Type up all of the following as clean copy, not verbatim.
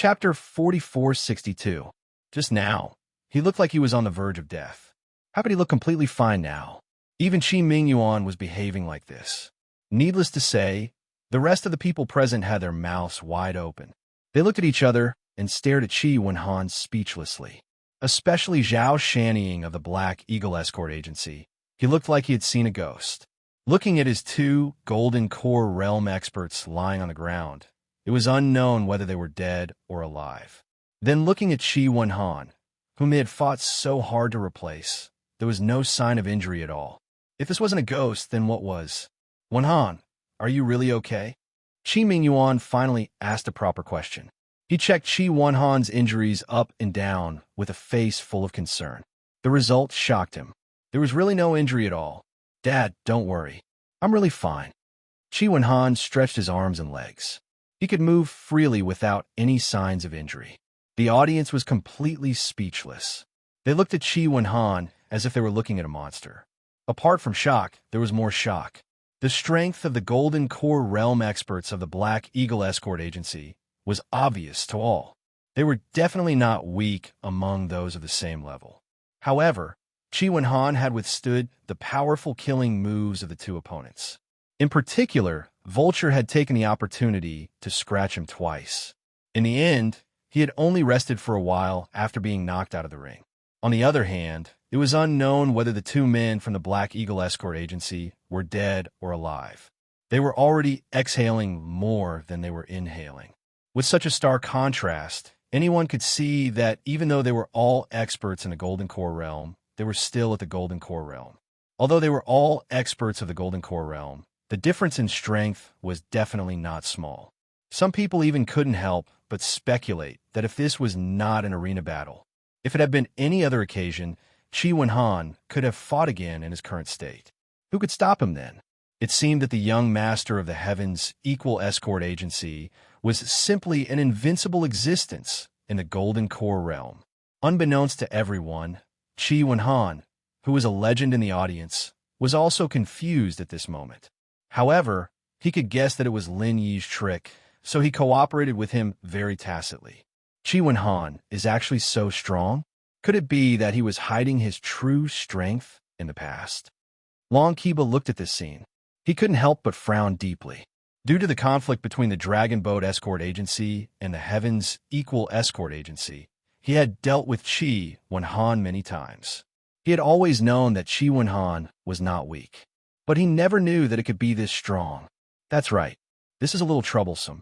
Chapter 4462. Just now, he looked like he was on the verge of death. How could he look completely fine now? Even Qi Mingyuan was behaving like this. Needless to say, the rest of the people present had their mouths wide open. They looked at each other and stared at Qi Wenhan speechlessly. Especially Zhao Shanying of the Black Eagle Escort Agency. He looked like he had seen a ghost. Looking at his two Golden Core Realm experts lying on the ground, it was unknown whether they were dead or alive. Then looking at Qi Wenhan, whom they had fought so hard to replace, there was no sign of injury at all. If this wasn't a ghost, then what was? Wenhan, are you really okay? Qi Mingyuan finally asked a proper question. He checked Qi Wenhan's injuries up and down with a face full of concern. The result shocked him. There was really no injury at all. Dad, don't worry. I'm really fine. Qi Wenhan stretched his arms and legs. He could move freely without any signs of injury. The audience was completely speechless. They looked at Qi Wenhan as if they were looking at a monster. Apart from shock, there was more shock. The strength of the Golden Core Realm experts of the Black Eagle Escort Agency was obvious to all. They were definitely not weak among those of the same level. However, Qi Wenhan had withstood the powerful killing moves of the two opponents. In particular, Vulture had taken the opportunity to scratch him twice. In the end, he had only rested for a while after being knocked out of the ring. On the other hand, it was unknown whether the two men from the Black Eagle Escort Agency were dead or alive. They were already exhaling more than they were inhaling. With such a stark contrast, anyone could see that even though they were all experts in the Golden Core Realm, they were still at the Golden Core Realm. Although they were all experts of the Golden Core Realm, the difference in strength was definitely not small. Some people even couldn't help but speculate that if this was not an arena battle, if it had been any other occasion, Qi Wenhan could have fought again in his current state. Who could stop him then? It seemed that the young master of the Heaven's Equal Escort Agency was simply an invincible existence in the Golden Core Realm. Unbeknownst to everyone, Qi Wenhan, who was a legend in the audience, was also confused at this moment. However, he could guess that it was Lin Yi's trick, so he cooperated with him very tacitly. Qi Wenhan is actually so strong? Could it be that he was hiding his true strength in the past? Long Kiba looked at this scene. He couldn't help but frown deeply. Due to the conflict between the Dragon Boat Escort Agency and the Heaven's Equal Escort Agency, he had dealt with Qi Wenhan many times. He had always known that Qi Wenhan was not weak, but he never knew that it could be this strong. That's right. This is a little troublesome.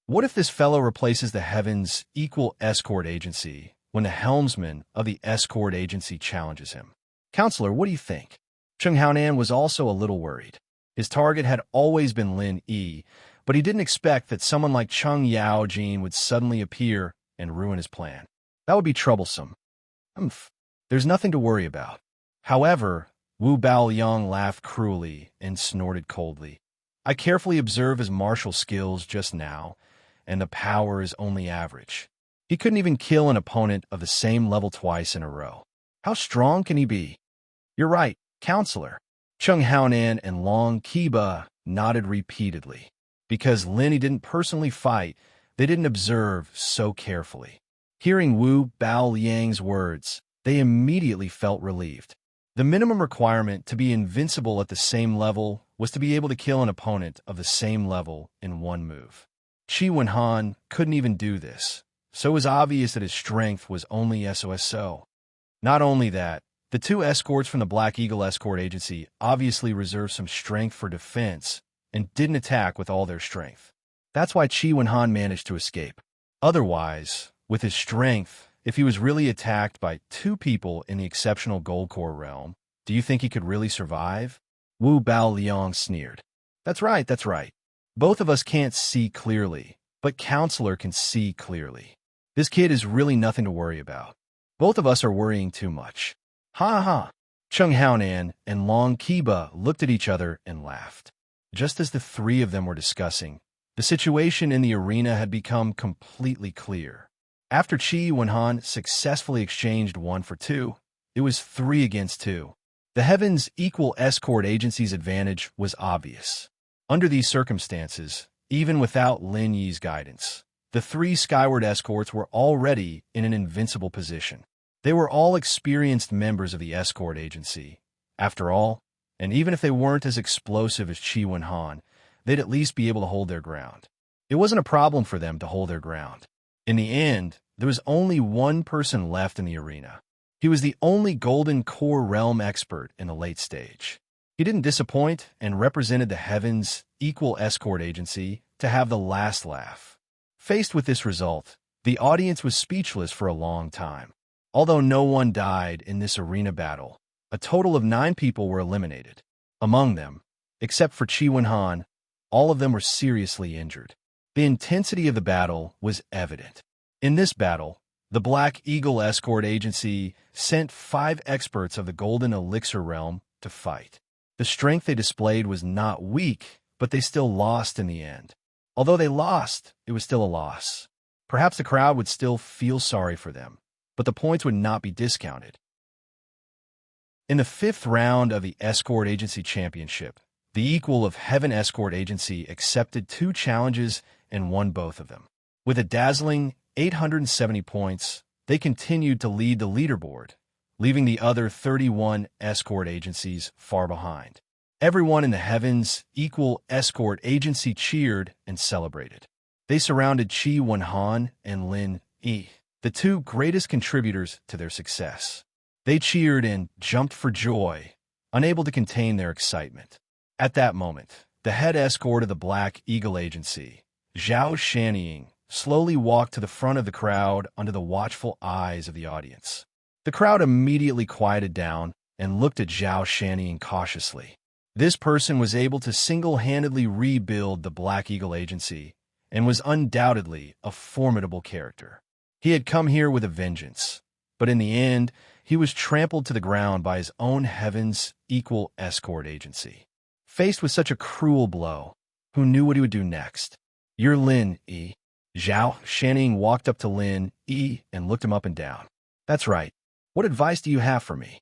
What if this fellow replaces the Heaven's Equal Escort Agency when the helmsman of the escort agency challenges him? Counselor, what do you think? Cheng Haonan was also a little worried. His target had always been Lin Yi, but he didn't expect that someone like Cheng Yaojin would suddenly appear and ruin his plan. That would be troublesome. There's nothing to worry about. However, Wu Baoyang laughed cruelly and snorted coldly. I carefully observed his martial skills just now, and the power is only average. He couldn't even kill an opponent of the same level twice in a row. How strong can he be? You're right, Counselor. Cheng Haonan and Long Kiba nodded repeatedly. Because Lin didn't personally fight, they didn't observe so carefully. Hearing Wu Baoyang's words, they immediately felt relieved. The minimum requirement to be invincible at the same level was to be able to kill an opponent of the same level in one move. Qi Wenhan couldn't even do this, so it was obvious that his strength was only so. Not only that, the two escorts from the Black Eagle Escort Agency obviously reserved some strength for defense and didn't attack with all their strength. That's why Qi Wenhan managed to escape. Otherwise, with his strength, if he was really attacked by two people in the exceptional Gold Core realm, do you think he could really survive? Wu Baoliang sneered. That's right. Both of us can't see clearly, but Counselor can see clearly. This kid is really nothing to worry about. Both of us are worrying too much. Ha ha. Cheng Haonan and Long Kiba looked at each other and laughed. Just as the three of them were discussing, the situation in the arena had become completely clear. After Qi Wenhan successfully exchanged 1 for 2, it was 3 against 2. The Heaven's Equal Escort Agency's advantage was obvious. Under these circumstances, even without Lin Yi's guidance, The three Skyward escorts were already in an invincible position. They were all experienced members of the escort agency. After all, and even if they weren't as explosive as Chi Wen-han, they'd at least be able to hold their ground. It wasn't a problem for them to hold their ground. In the end, there was only one person left in the arena. He was the only Golden Core Realm expert in the late stage. He didn't disappoint and represented the Heavens Equal Escort Agency to have the last laugh. Faced with this result, the audience was speechless for a long time. Although no one died in this arena battle, a total of 9 people were eliminated. Among them, except for Chi Wen-han, all of them were seriously injured. The intensity of the battle was evident. In this battle, the Black Eagle Escort Agency sent 5 experts of the Golden Elixir Realm to fight. The strength they displayed was not weak, but they still lost in the end. Although they lost, it was still a loss. Perhaps the crowd would still feel sorry for them, but the points would not be discounted. In the 5th round of the Escort Agency Championship, the equal of Heaven Escort Agency accepted 2 challenges and won both of them. With a dazzling 870 points, they continued to lead the leaderboard, leaving the other 31 escort agencies far behind. Everyone in the Heavens Equal Escort Agency cheered and celebrated. They surrounded Chi Wen-han and Lin Yi, the 2 greatest contributors to their success. They cheered and jumped for joy, unable to contain their excitement. At that moment, the head escort of the Black Eagle Agency, Zhao Shanying, slowly walked to the front of the crowd under the watchful eyes of the audience. The crowd immediately quieted down and looked at Zhao Shanying cautiously. This person was able to single-handedly rebuild the Black Eagle Agency and was undoubtedly a formidable character. He had come here with a vengeance, but in the end, he was trampled to the ground by his own Heavens Equal Escort Agency. Faced with such a cruel blow, who knew what he would do next? "You're Lin Yi." Zhao Shanying walked up to Lin Yi and looked him up and down. "That's right. What advice do you have for me?"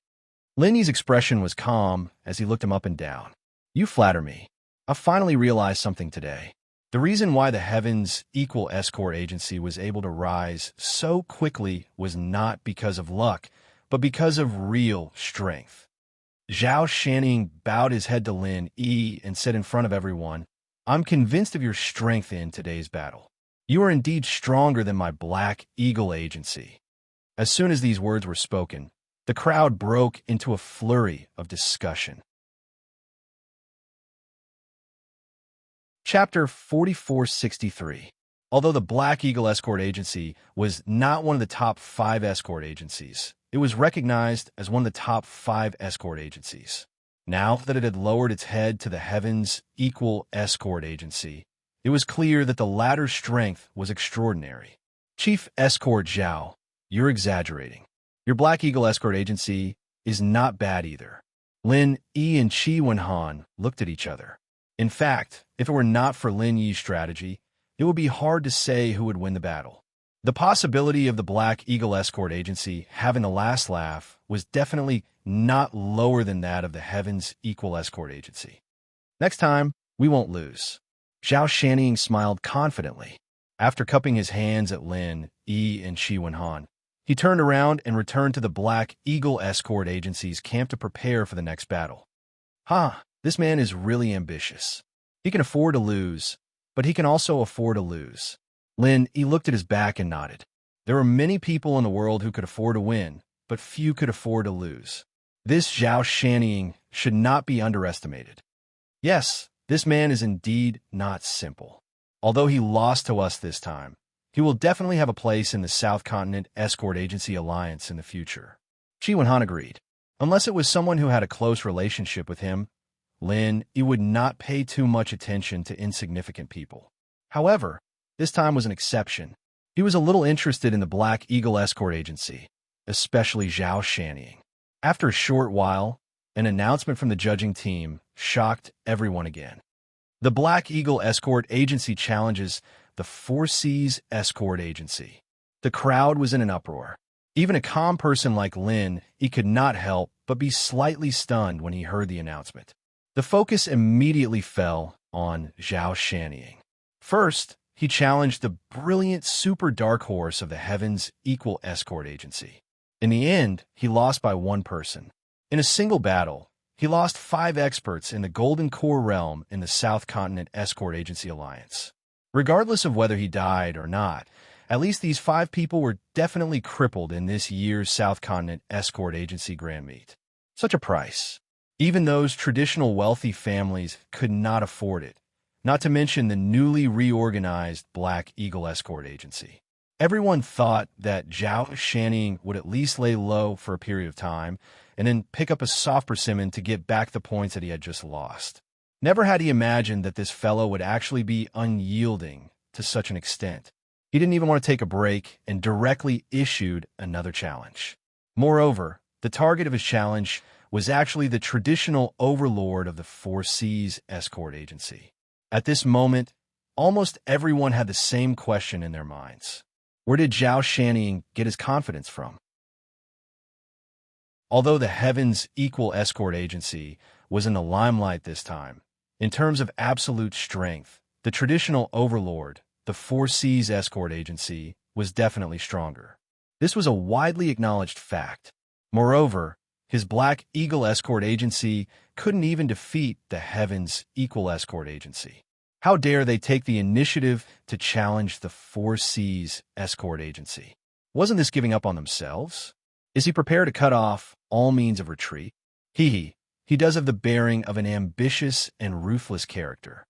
Lin Yi's expression was calm as he looked him up and down. "You flatter me. I finally realized something today. The reason why the Heavens Equal Escort Agency was able to rise so quickly was not because of luck, but because of real strength." Zhao Shanying bowed his head to Lin Yi and said in front of everyone, "I'm convinced of your strength in today's battle. You are indeed stronger than my Black Eagle Agency." As soon as these words were spoken, the crowd broke into a flurry of discussion. Chapter 4463. Although the Black Eagle Escort Agency was not one of the top 5 escort agencies, it was recognized as one of the top 5 escort agencies. Now that it had lowered its head to the Heavens Equal Escort Agency, it was clear that the latter's strength was extraordinary. "Chief Escort Zhao, you're exaggerating. Your Black Eagle Escort Agency is not bad either." Lin Yi and Chi Wen-han looked at each other. In fact, if it were not for Lin Yi's strategy, it would be hard to say who would win the battle. The possibility of the Black Eagle Escort Agency having the last laugh was definitely not lower than that of the Heavens Equal Escort Agency. "Next time, we won't lose." Zhao Shanying smiled confidently. After cupping his hands at Lin Yi and Chi Wen-han, he turned around and returned to the Black Eagle Escort Agency's camp to prepare for the next battle. This man is really ambitious. He can afford to lose, but he can also afford to lose. Lin Yi looked at his back and nodded. There were many people in the world who could afford to win, but few could afford to lose. This Zhao Shanying should not be underestimated. Yes, this man is indeed not simple. Although he lost to us this time, he will definitely have a place in the South Continent Escort Agency Alliance in the future. Chi Wen-han agreed. Unless it was someone who had a close relationship with him, Lin Yi would not pay too much attention to insignificant people. However, this time was an exception. He was a little interested in the Black Eagle Escort Agency, especially Zhao Shanying. After a short while, an announcement from the judging team shocked everyone again. The Black Eagle Escort Agency challenges the Four Seas Escort Agency. The crowd was in an uproar. Even a calm person like Lin Yi could not help but be slightly stunned when he heard the announcement. The focus immediately fell on Zhao Shanying. First, he challenged the brilliant super dark horse of the heavens equal escort agency. In the end, he lost by one person. In a single battle, he lost 5 experts in the Golden Core realm in the South Continent Escort Agency Alliance. Regardless of whether he died or not, at least these 5 people were definitely crippled in this year's South Continent Escort Agency Grand Meet. Such a price. Even those traditional wealthy families could not afford it, not to mention the newly reorganized Black Eagle Escort Agency. Everyone thought that Zhao Shanning would at least lay low for a period of time and then pick up a soft persimmon to get back the points that he had just lost. Never had he imagined that this fellow would actually be unyielding to such an extent. He didn't even want to take a break and directly issued another challenge. Moreover, the target of his challenge was actually the traditional overlord of the Four Seas Escort Agency. At this moment, almost everyone had the same question in their minds. Where did Zhao Shanning get his confidence from? Although the Heavens Equal Escort Agency was in the limelight this time, in terms of absolute strength, the traditional overlord, the Four Seas Escort Agency, was definitely stronger. This was a widely acknowledged fact. Moreover, his Black Eagle Escort Agency couldn't even defeat the Heavens Equal Escort Agency. How dare they take the initiative to challenge the Four Seas Escort Agency? Wasn't this giving up on themselves? Is he prepared to cut off all means of retreat? He does have the bearing of an ambitious and ruthless character.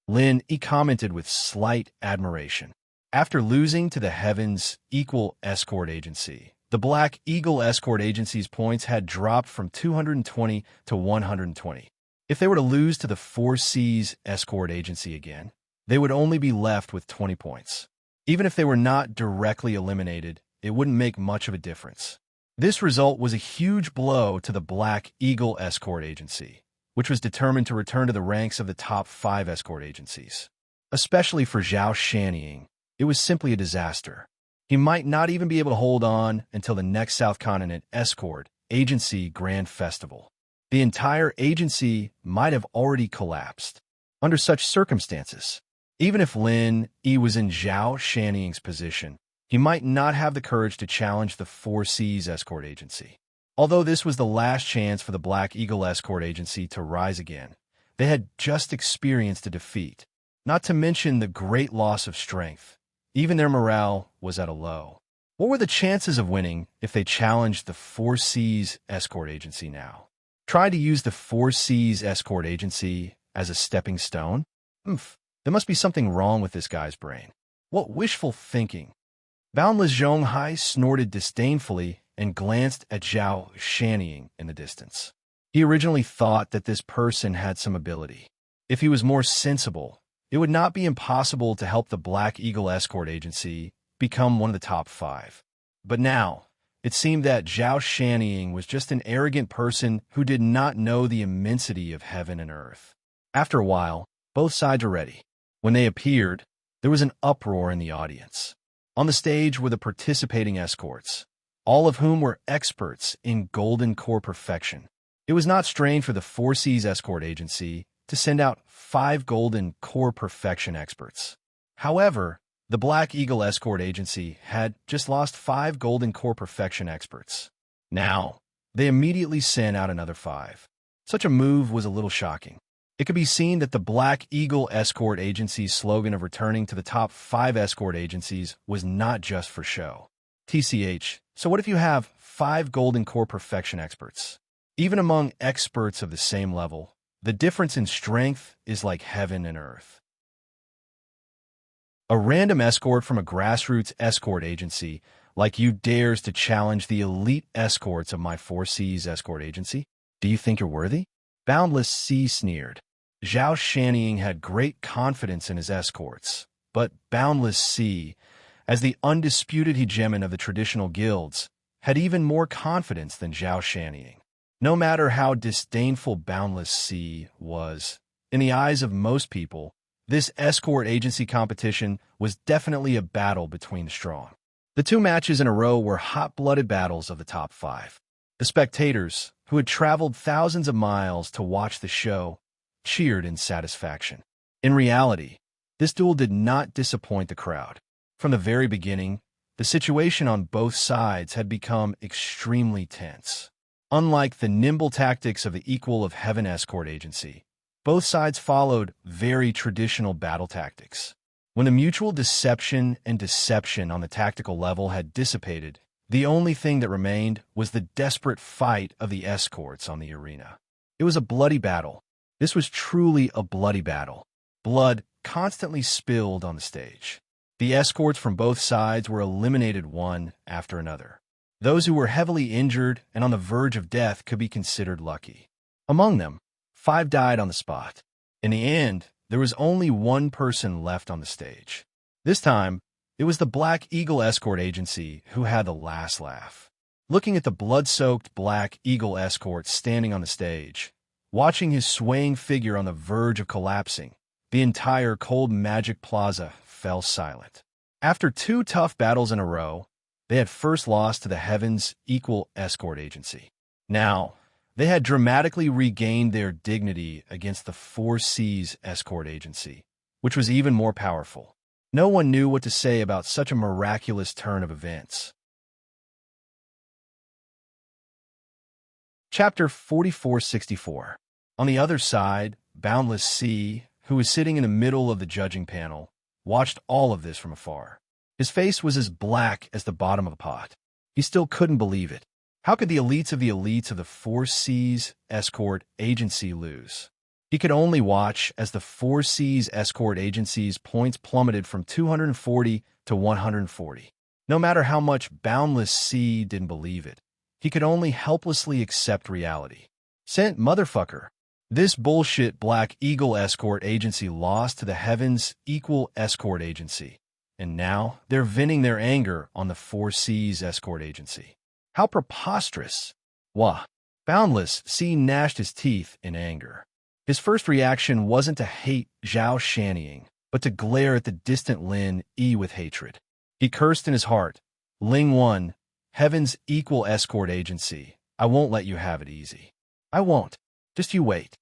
Lin commented with slight admiration. After losing to the Heavens Equal Escort Agency, the Black Eagle Escort Agency's points had dropped from 220 to 120. If they were to lose to the Four Seas Escort Agency again, they would only be left with 20 points. Even if they were not directly eliminated, it wouldn't make much of a difference. This result was a huge blow to the Black Eagle Escort Agency, which was determined to return to the ranks of the top 5 escort agencies. Especially for Zhao Shanning, it was simply a disaster. He might not even be able to hold on until the next South Continent Escort Agency Grand Festival. The entire agency might have already collapsed. Under such circumstances, even if Lin was in Zhao Shanning's position, he might not have the courage to challenge the Four Seas Escort Agency. Although this was the last chance for the Black Eagle Escort Agency to rise again, they had just experienced a defeat, not to mention the great loss of strength. Even their morale was at a low. What were the chances of winning if they challenged the Four Seas Escort Agency now? Try to use the Four Seas Escort Agency as a stepping stone? There must be something wrong with this guy's brain. What wishful thinking. Boundless Zhonghai snorted disdainfully and glanced at Zhao Shanning in the distance. He originally thought that this person had some ability. If he was more sensible, it would not be impossible to help the Black Eagle Escort Agency become one of the top 5. But now, it seemed that Zhao Shanning was just an arrogant person who did not know the immensity of heaven and earth. After a while, both sides were ready. When they appeared, there was an uproar in the audience. On the stage were the participating escorts, all of whom were experts in Golden Core perfection. It was not strange for the Four Seas Escort Agency to send out 5 Golden Core perfection experts. However, the Black Eagle Escort Agency had just lost 5 Golden Core perfection experts. Now, they immediately sent out another 5. Such a move was a little shocking. It could be seen that the Black Eagle Escort Agency's slogan of returning to the top 5 escort agencies was not just for show. TCH, so what if you have 5 Golden Core perfection experts? Even among experts of the same level, the difference in strength is like heaven and earth. A random escort from a grassroots escort agency like you dares to challenge the elite escorts of my Four Seas Escort Agency? Do you think you're worthy? Boundless Sea sneered. Zhao Shanning had great confidence in his escorts, but Boundless Sea, as the undisputed hegemon of the traditional guilds, had even more confidence than Zhao Shanning. No matter how disdainful Boundless Sea was, in the eyes of most people, this escort agency competition was definitely a battle between the strong. The 2 matches in a row were hot-blooded battles of the top 5. The spectators, who had traveled thousands of miles to watch the show, cheered in satisfaction. In reality, This duel did not disappoint the crowd. From the very beginning, the situation on both sides had become extremely tense. Unlike the nimble tactics of the Equal of Heaven escort agency, both sides followed very traditional battle tactics. When the mutual deception and deception on the tactical level had dissipated, the only thing that remained was the desperate fight of the escorts on the arena. It was a bloody battle. This was truly a bloody battle. Blood constantly spilled on the stage. The escorts from both sides were eliminated one after another. Those who were heavily injured and on the verge of death could be considered lucky. Among them, 5 died on the spot. In the end, there was only one person left on the stage. This time, it was the Black Eagle escort agency who had the last laugh. Looking at the blood-soaked Black Eagle escort standing on the stage, watching his swaying figure on the verge of collapsing, the entire Cold Magic Plaza fell silent. After 2 tough battles in a row, they had first lost to the Heavens Equal escort agency. Now, they had dramatically regained their dignity against the 4 Seas escort agency, which was even more powerful. No one knew what to say about such a miraculous turn of events. Chapter 4464. On the other side, Boundless Sea, who was sitting in the middle of the judging panel, watched all of this from afar. His face was as black as the bottom of a pot. He still couldn't believe it. How could the elites of the 4 Seas escort agency lose? He could only watch as the 4 Seas escort agency's points plummeted from 240 to 140. No matter how much Boundless Sea didn't believe it, he could only helplessly accept reality. Sent motherfucker. This bullshit Black Eagle escort agency lost to the Heavens Equal escort agency, and now they're venting their anger on the 4 Seas escort agency. How preposterous! Wah! Boundless Sea gnashed his teeth in anger. His first reaction wasn't to hate Zhao Shannying, but to glare at the distant Lin Yi with hatred. He cursed in his heart, Ling 1, Heaven's Equal escort agency, I won't let you have it easy. I won't. Just you wait.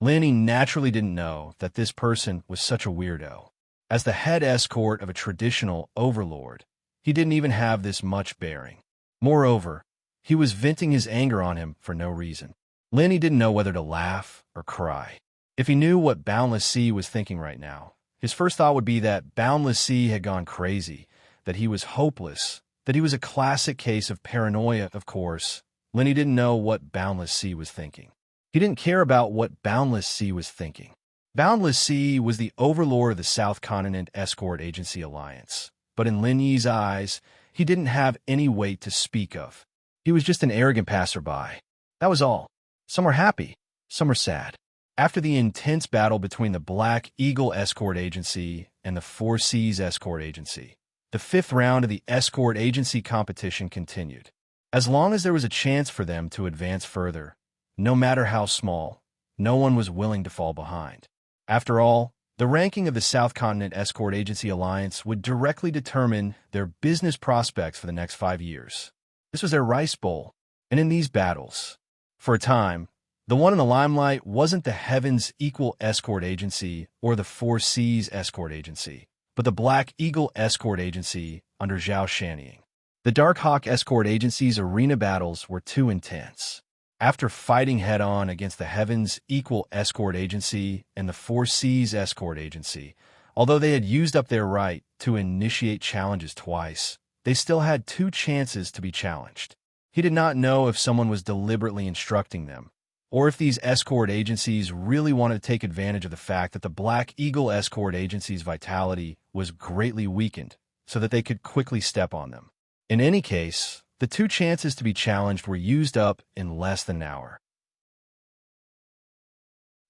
Lin Yi naturally didn't know that this person was such a weirdo. As the head escort of a traditional overlord, he didn't even have this much bearing. Moreover, he was venting his anger on him for no reason. Lin Yi didn't know whether to laugh or cry. If he knew what Boundless Sea was thinking right now, his first thought would be that Boundless Sea had gone crazy, that he was hopeless, that he was a classic case of paranoia. Of course, Lin Yi didn't know what Boundless Sea was thinking. He didn't care about what Boundless Sea was thinking. Boundless Sea was the overlord of the South Continent Escort Agency Alliance, but in Lin Yi's eyes, he didn't have any weight to speak of. He was just an arrogant passerby. That was all. Some were happy, some were sad. After the intense battle between the Black Eagle Escort Agency and the 4 Seas Escort Agency, the 5th round of the Escort Agency competition continued. As long as there was a chance for them to advance further, no matter how small, no one was willing to fall behind. After all, the ranking of the South Continent Escort Agency Alliance would directly determine their business prospects for the next 5 years. This was their rice bowl, and in these battles, for a time, the one in the limelight wasn't the Heavens Equal Escort Agency or the 4 Seas Escort Agency, but the Black Eagle Escort Agency under Zhao Shannying. The Dark Hawk Escort Agency's arena battles were too intense. After fighting head-on against the Heavens Equal Escort Agency and the 4 Seas Escort Agency, although they had used up their right to initiate challenges twice, they still had 2 chances to be challenged. He did not know if someone was deliberately instructing them, or if these escort agencies really wanted to take advantage of the fact that the Black Eagle Escort Agency's vitality was greatly weakened so that they could quickly step on them. In any case, the 2 chances to be challenged were used up in less than an hour.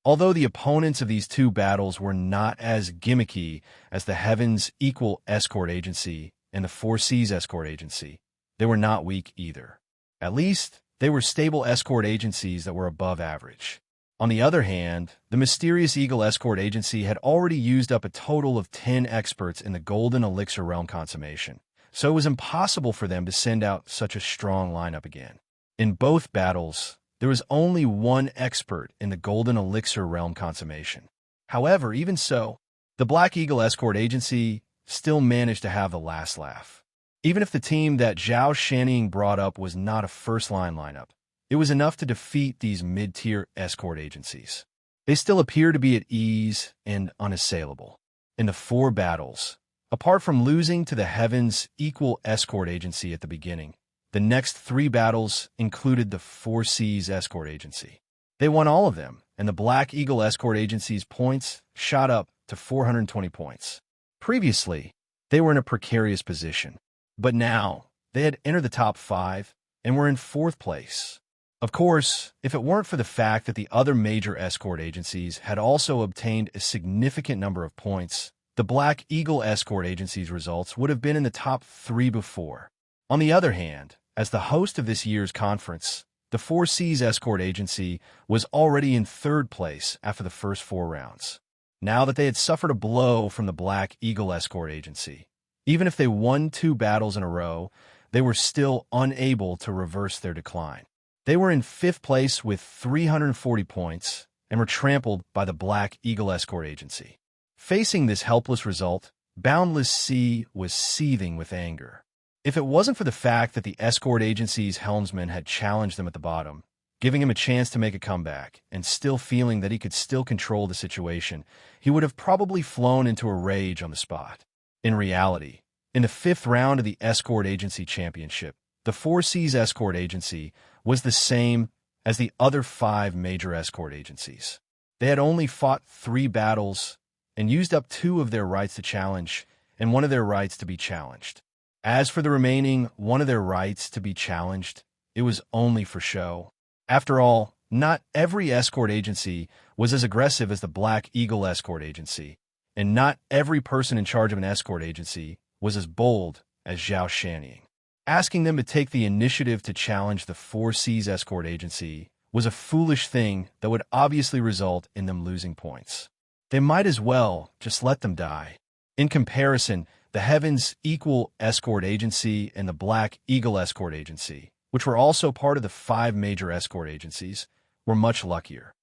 Although the opponents of these 2 battles were not as gimmicky as the Heavens Equal Escort Agency and the 4 Seas Escort Agency, they were not weak either. At least, they were stable escort agencies that were above average. On the other hand, the Mysterious Eagle Escort Agency had already used up a total of 10 experts in the Golden Elixir Realm Consummation, so it was impossible for them to send out such a strong lineup again. In both battles, there was only 1 expert in the Golden Elixir Realm Consummation. However, even so, The Black Eagle Escort Agency still managed to have the last laugh. Even if the team that Zhao Shanning brought up was not a first-line lineup, it was enough to defeat these mid-tier escort agencies. They still appear to be at ease and unassailable. In the 4 battles, apart from losing to the Heavens Equal Escort Agency at the beginning, the next 3 battles included the 4 Seas Escort Agency. They won all of them, and the Black Eagle Escort Agency's points shot up to 420 points. Previously, they were in a precarious position, but now they had entered the top 5 and were in 4th place. Of course, if it weren't for the fact that the other major escort agencies had also obtained a significant number of points, the Black Eagle Escort Agency's results would have been in the top 3 before. On the other hand, as the host of this year's conference, the 4 Seas Escort Agency was already in 3rd place after the first 4 rounds. Now that they had suffered a blow from the Black Eagle Escort Agency, even if they won 2 battles in a row, they were still unable to reverse their decline. They were in 5th place with 340 points and were trampled by the Black Eagle Escort Agency. Facing this helpless result, Boundless Sea was seething with anger. If it wasn't for the fact that the escort agency's helmsman had challenged them at the bottom, giving him a chance to make a comeback, and still feeling that he could still control the situation, he would have probably flown into a rage on the spot. In reality, in the 5th round of the Escort Agency Championship, the 4 Seas Escort Agency was the same as the other 5 major escort agencies. They had only fought 3 battles and used up 2 of their rights to challenge and 1 of their rights to be challenged. As for the remaining 1 of their rights to be challenged, it was only for show. After all, not every escort agency was as aggressive as the Black Eagle Escort Agency, and not every person in charge of an escort agency was as bold as Zhao Shanning. Asking them to take the initiative to challenge the 4 Seas Escort Agency was a foolish thing that would obviously result in them losing points. They might as well just let them die. In comparison, the Heavens Equal Escort Agency and the Black Eagle Escort Agency, which were also part of the 5 major escort agencies, were much luckier.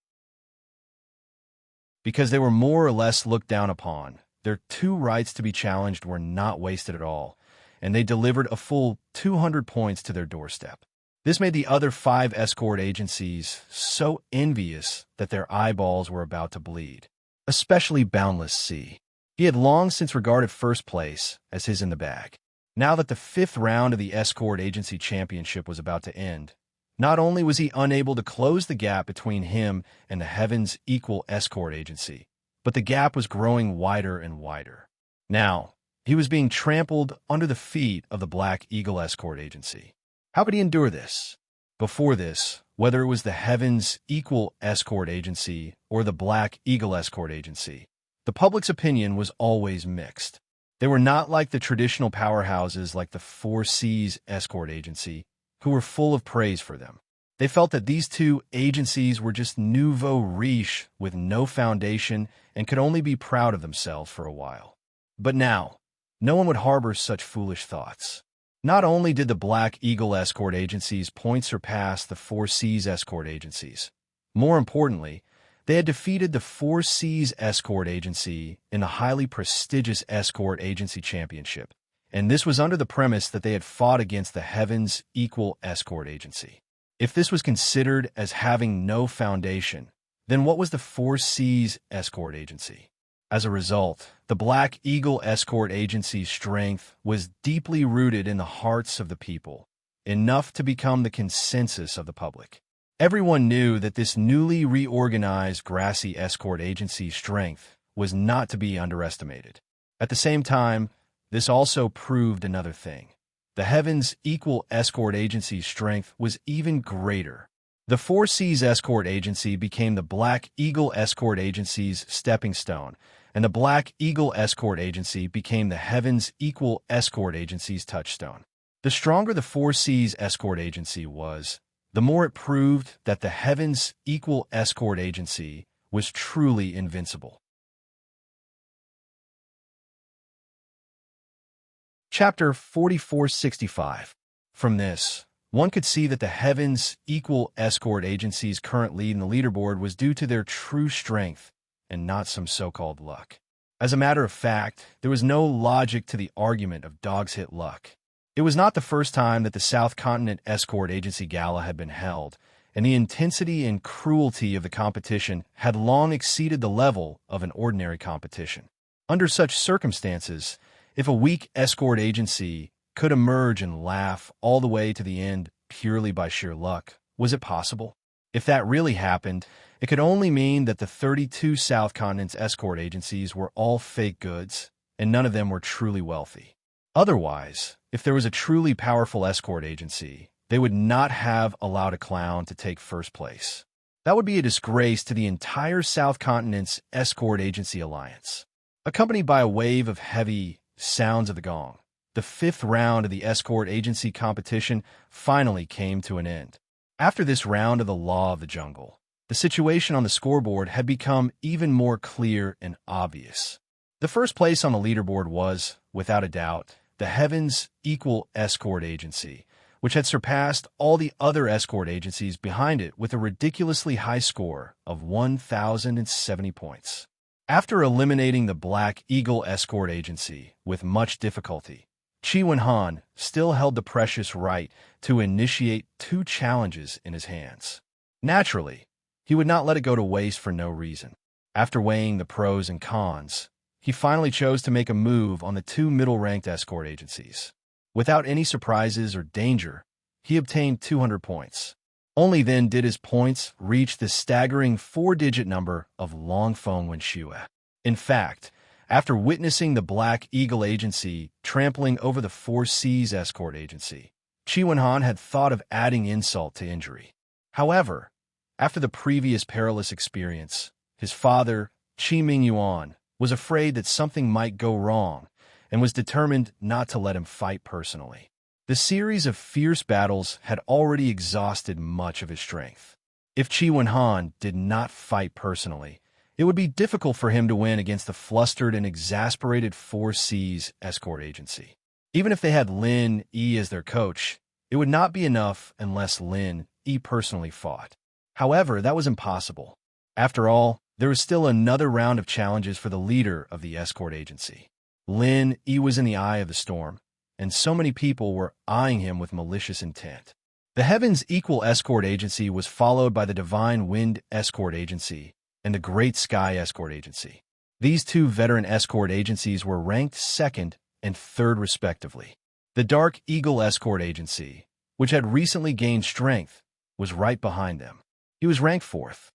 Because they were more or less looked down upon, their 2 rights to be challenged were not wasted at all, and they delivered a full 200 points to their doorstep. This made the other 5 escort agencies so envious that their eyeballs were about to bleed, especially Boundless Sea. He had long since regarded 1st place as his in the bag. Now that the 5th round of the Escort Agency Championship was about to end, not only was he unable to close the gap between him and the Heavens Equal Escort Agency, but the gap was growing wider and wider. Now, he was being trampled under the feet of the Black Eagle Escort Agency. How could he endure this? Before this, whether it was the Heavens Equal Escort Agency or the Black Eagle Escort Agency, the public's opinion was always mixed. They were not like the traditional powerhouses like the 4 Seas Escort Agency, who were full of praise for them. They felt that these 2 agencies were just nouveau riche with no foundation and could only be proud of themselves for a while. But now, no one would harbor such foolish thoughts. Not only did the Black Eagle Escort Agency's points surpass the 4 Seas Escort Agencies, more importantly, they had defeated the 4 Seas Escort Agency in the highly prestigious Escort Agency Championship, and this was under the premise that they had fought against the Heavens Equal Escort Agency. If this was considered as having no foundation, then what was the 4 Seas Escort Agency? As a result, the Black Eagle Escort Agency's strength was deeply rooted in the hearts of the people, enough to become the consensus of the public. Everyone knew that this newly reorganized grassy escort agency's strength was not to be underestimated. At the same time, this also proved another thing. The Heavens Equal Escort Agency's strength was even greater. The 4 Seas Escort Agency became the Black Eagle Escort Agency's stepping stone, and the Black Eagle Escort Agency became the Heavens Equal Escort Agency's touchstone. The stronger the 4 Seas Escort Agency was, the more it proved that the Heavens Equal Escort Agency was truly invincible. Chapter 4465. From this, one could see that the Heavens Equal Escort Agency's current lead in the leaderboard was due to their true strength and not some so-called luck. As a matter of fact, there was no logic to the argument of dogs hit luck. It was not the first time that the South Continent Escort Agency Gala had been held, and the intensity and cruelty of the competition had long exceeded the level of an ordinary competition. Under such circumstances, if a weak escort agency could emerge and laugh all the way to the end purely by sheer luck, was it possible? If that really happened, it could only mean that the 32 South Continent's escort agencies were all fake goods, and none of them were truly wealthy. Otherwise, if there was a truly powerful escort agency, they would not have allowed a clown to take first place. That would be a disgrace to the entire South Continent's escort agency alliance. Accompanied by a wave of heavy sounds of the gong, the fifth round of the escort agency competition finally came to an end. After this round of the Law of the Jungle, the situation on the scoreboard had become even more clear and obvious. The first place on the leaderboard was, without a doubt, the Heavens Equal Escort Agency, which had surpassed all the other escort agencies behind it with a ridiculously high score of 1,070 points. After eliminating the Black Eagle Escort Agency with much difficulty, Chi Wen-han still held the precious right to initiate 2 challenges in his hands. Naturally, he would not let it go to waste for no reason. After weighing the pros and cons, he finally chose to make a move on the 2 middle-ranked escort agencies. Without any surprises or danger, he obtained 200 points. Only then did his points reach the staggering 4-digit number of Longfeng Wenxue. In fact, after witnessing the Black Eagle Agency trampling over the 4 Seas Escort Agency, Chi Wen-han had thought of adding insult to injury. However, after the previous perilous experience, his father, Chi Mingyuan, was afraid that something might go wrong and was determined not to let him fight personally. The series of fierce battles had already exhausted much of his strength. If Chi Wen-han did not fight personally, it would be difficult for him to win against the flustered and exasperated 4 Seas Escort Agency. Even if they had Lin Yi as their coach, it would not be enough unless Lin Yi personally fought. However, that was impossible. After all, there was still another round of challenges for the leader of the escort agency. Lin Yi was in the eye of the storm, and so many people were eyeing him with malicious intent. The Heavens Equal Escort Agency was followed by the Divine Wind Escort Agency and the Great Sky Escort Agency. These 2 veteran escort agencies were ranked 2nd and 3rd respectively. The Dark Eagle Escort Agency, which had recently gained strength, was right behind them. He was ranked 4th.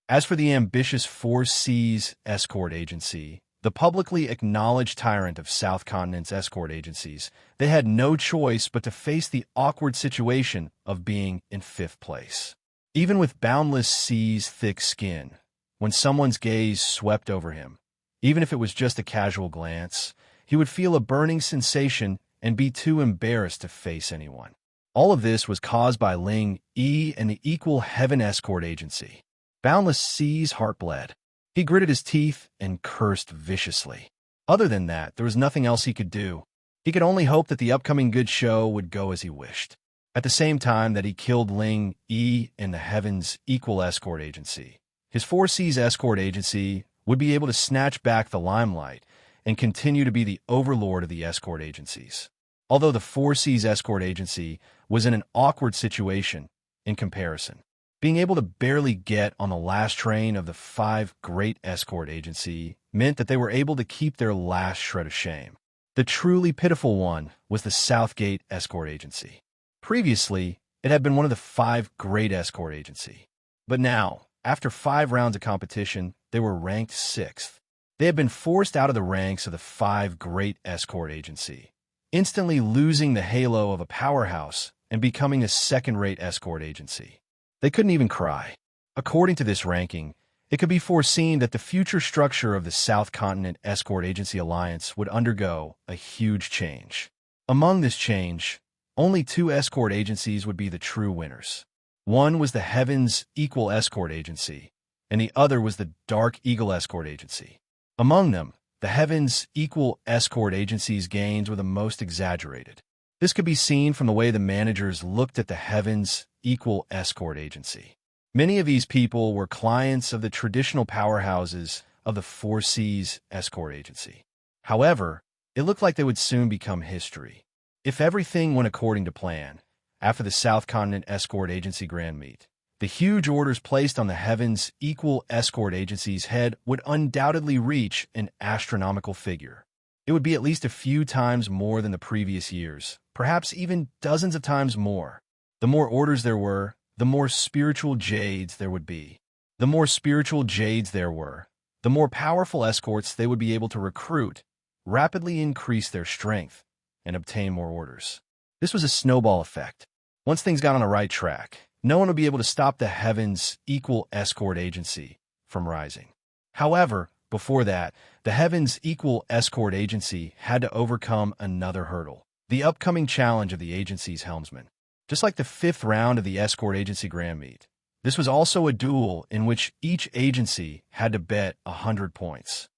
As for the ambitious 4 Seas Escort Agency, the publicly acknowledged tyrant of South Continent's escort agencies, they had no choice but to face the awkward situation of being in 5th place. Even with Boundless Sea's thick skin, when someone's gaze swept over him, even if it was just a casual glance, he would feel a burning sensation and be too embarrassed to face anyone. All of this was caused by Ling Yi and the Equal Heaven Escort Agency. Boundless Sea's heart bled. He gritted his teeth and cursed viciously. Other than that, there was nothing else he could do. He could only hope that the upcoming good show would go as he wished. At the same time that he killed Ling Yi in the Heavens Equal Escort Agency, his 4 Seas Escort Agency would be able to snatch back the limelight and continue to be the overlord of the escort agencies. Although the 4 Seas Escort Agency was in an awkward situation in comparison, being able to barely get on the last train of the 5 Great Escort Agency meant that they were able to keep their last shred of shame. The truly pitiful one was the Southgate Escort Agency. Previously, it had been one of the 5 Great Escort Agency. But now, after 5 rounds of competition, they were ranked 6th. They had been forced out of the ranks of the 5 Great Escort Agency, instantly losing the halo of a powerhouse and becoming a second-rate escort agency. They couldn't even cry. According to this ranking, it could be foreseen that the future structure of the South Continent Escort Agency Alliance would undergo a huge change. Among this change, only 2 escort agencies would be the true winners. One was the Heavens Equal Escort Agency, and the other was the Dark Eagle Escort Agency. Among them, the Heavens Equal Escort Agency's gains were the most exaggerated. This could be seen from the way the managers looked at the Heavens Equal Escort Agency. Many of these people were clients of the traditional powerhouses of the Four Seas escort agency. However, it looked like they would soon become history. If everything went according to plan, after the South Continent Escort Agency Grand Meet, the huge orders placed on the Heavens Equal Escort Agency's head would undoubtedly reach an astronomical figure. It would be at least a few times more than the previous years, perhaps even dozens of times more. The more orders there were, the more spiritual jades there would be. The more spiritual jades there were, the more powerful escorts they would be able to recruit, rapidly increase their strength, and obtain more orders. This was a snowball effect. Once things got on the right track, no one would be able to stop the Heavens Equal Escort Agency from rising. However, before that, the Heavens Equal Escort Agency had to overcome another hurdle, the upcoming challenge of the agency's helmsman. Just like the fifth round of the Escort Agency Grand Meet, this was also a duel in which each agency had to bet 100 points.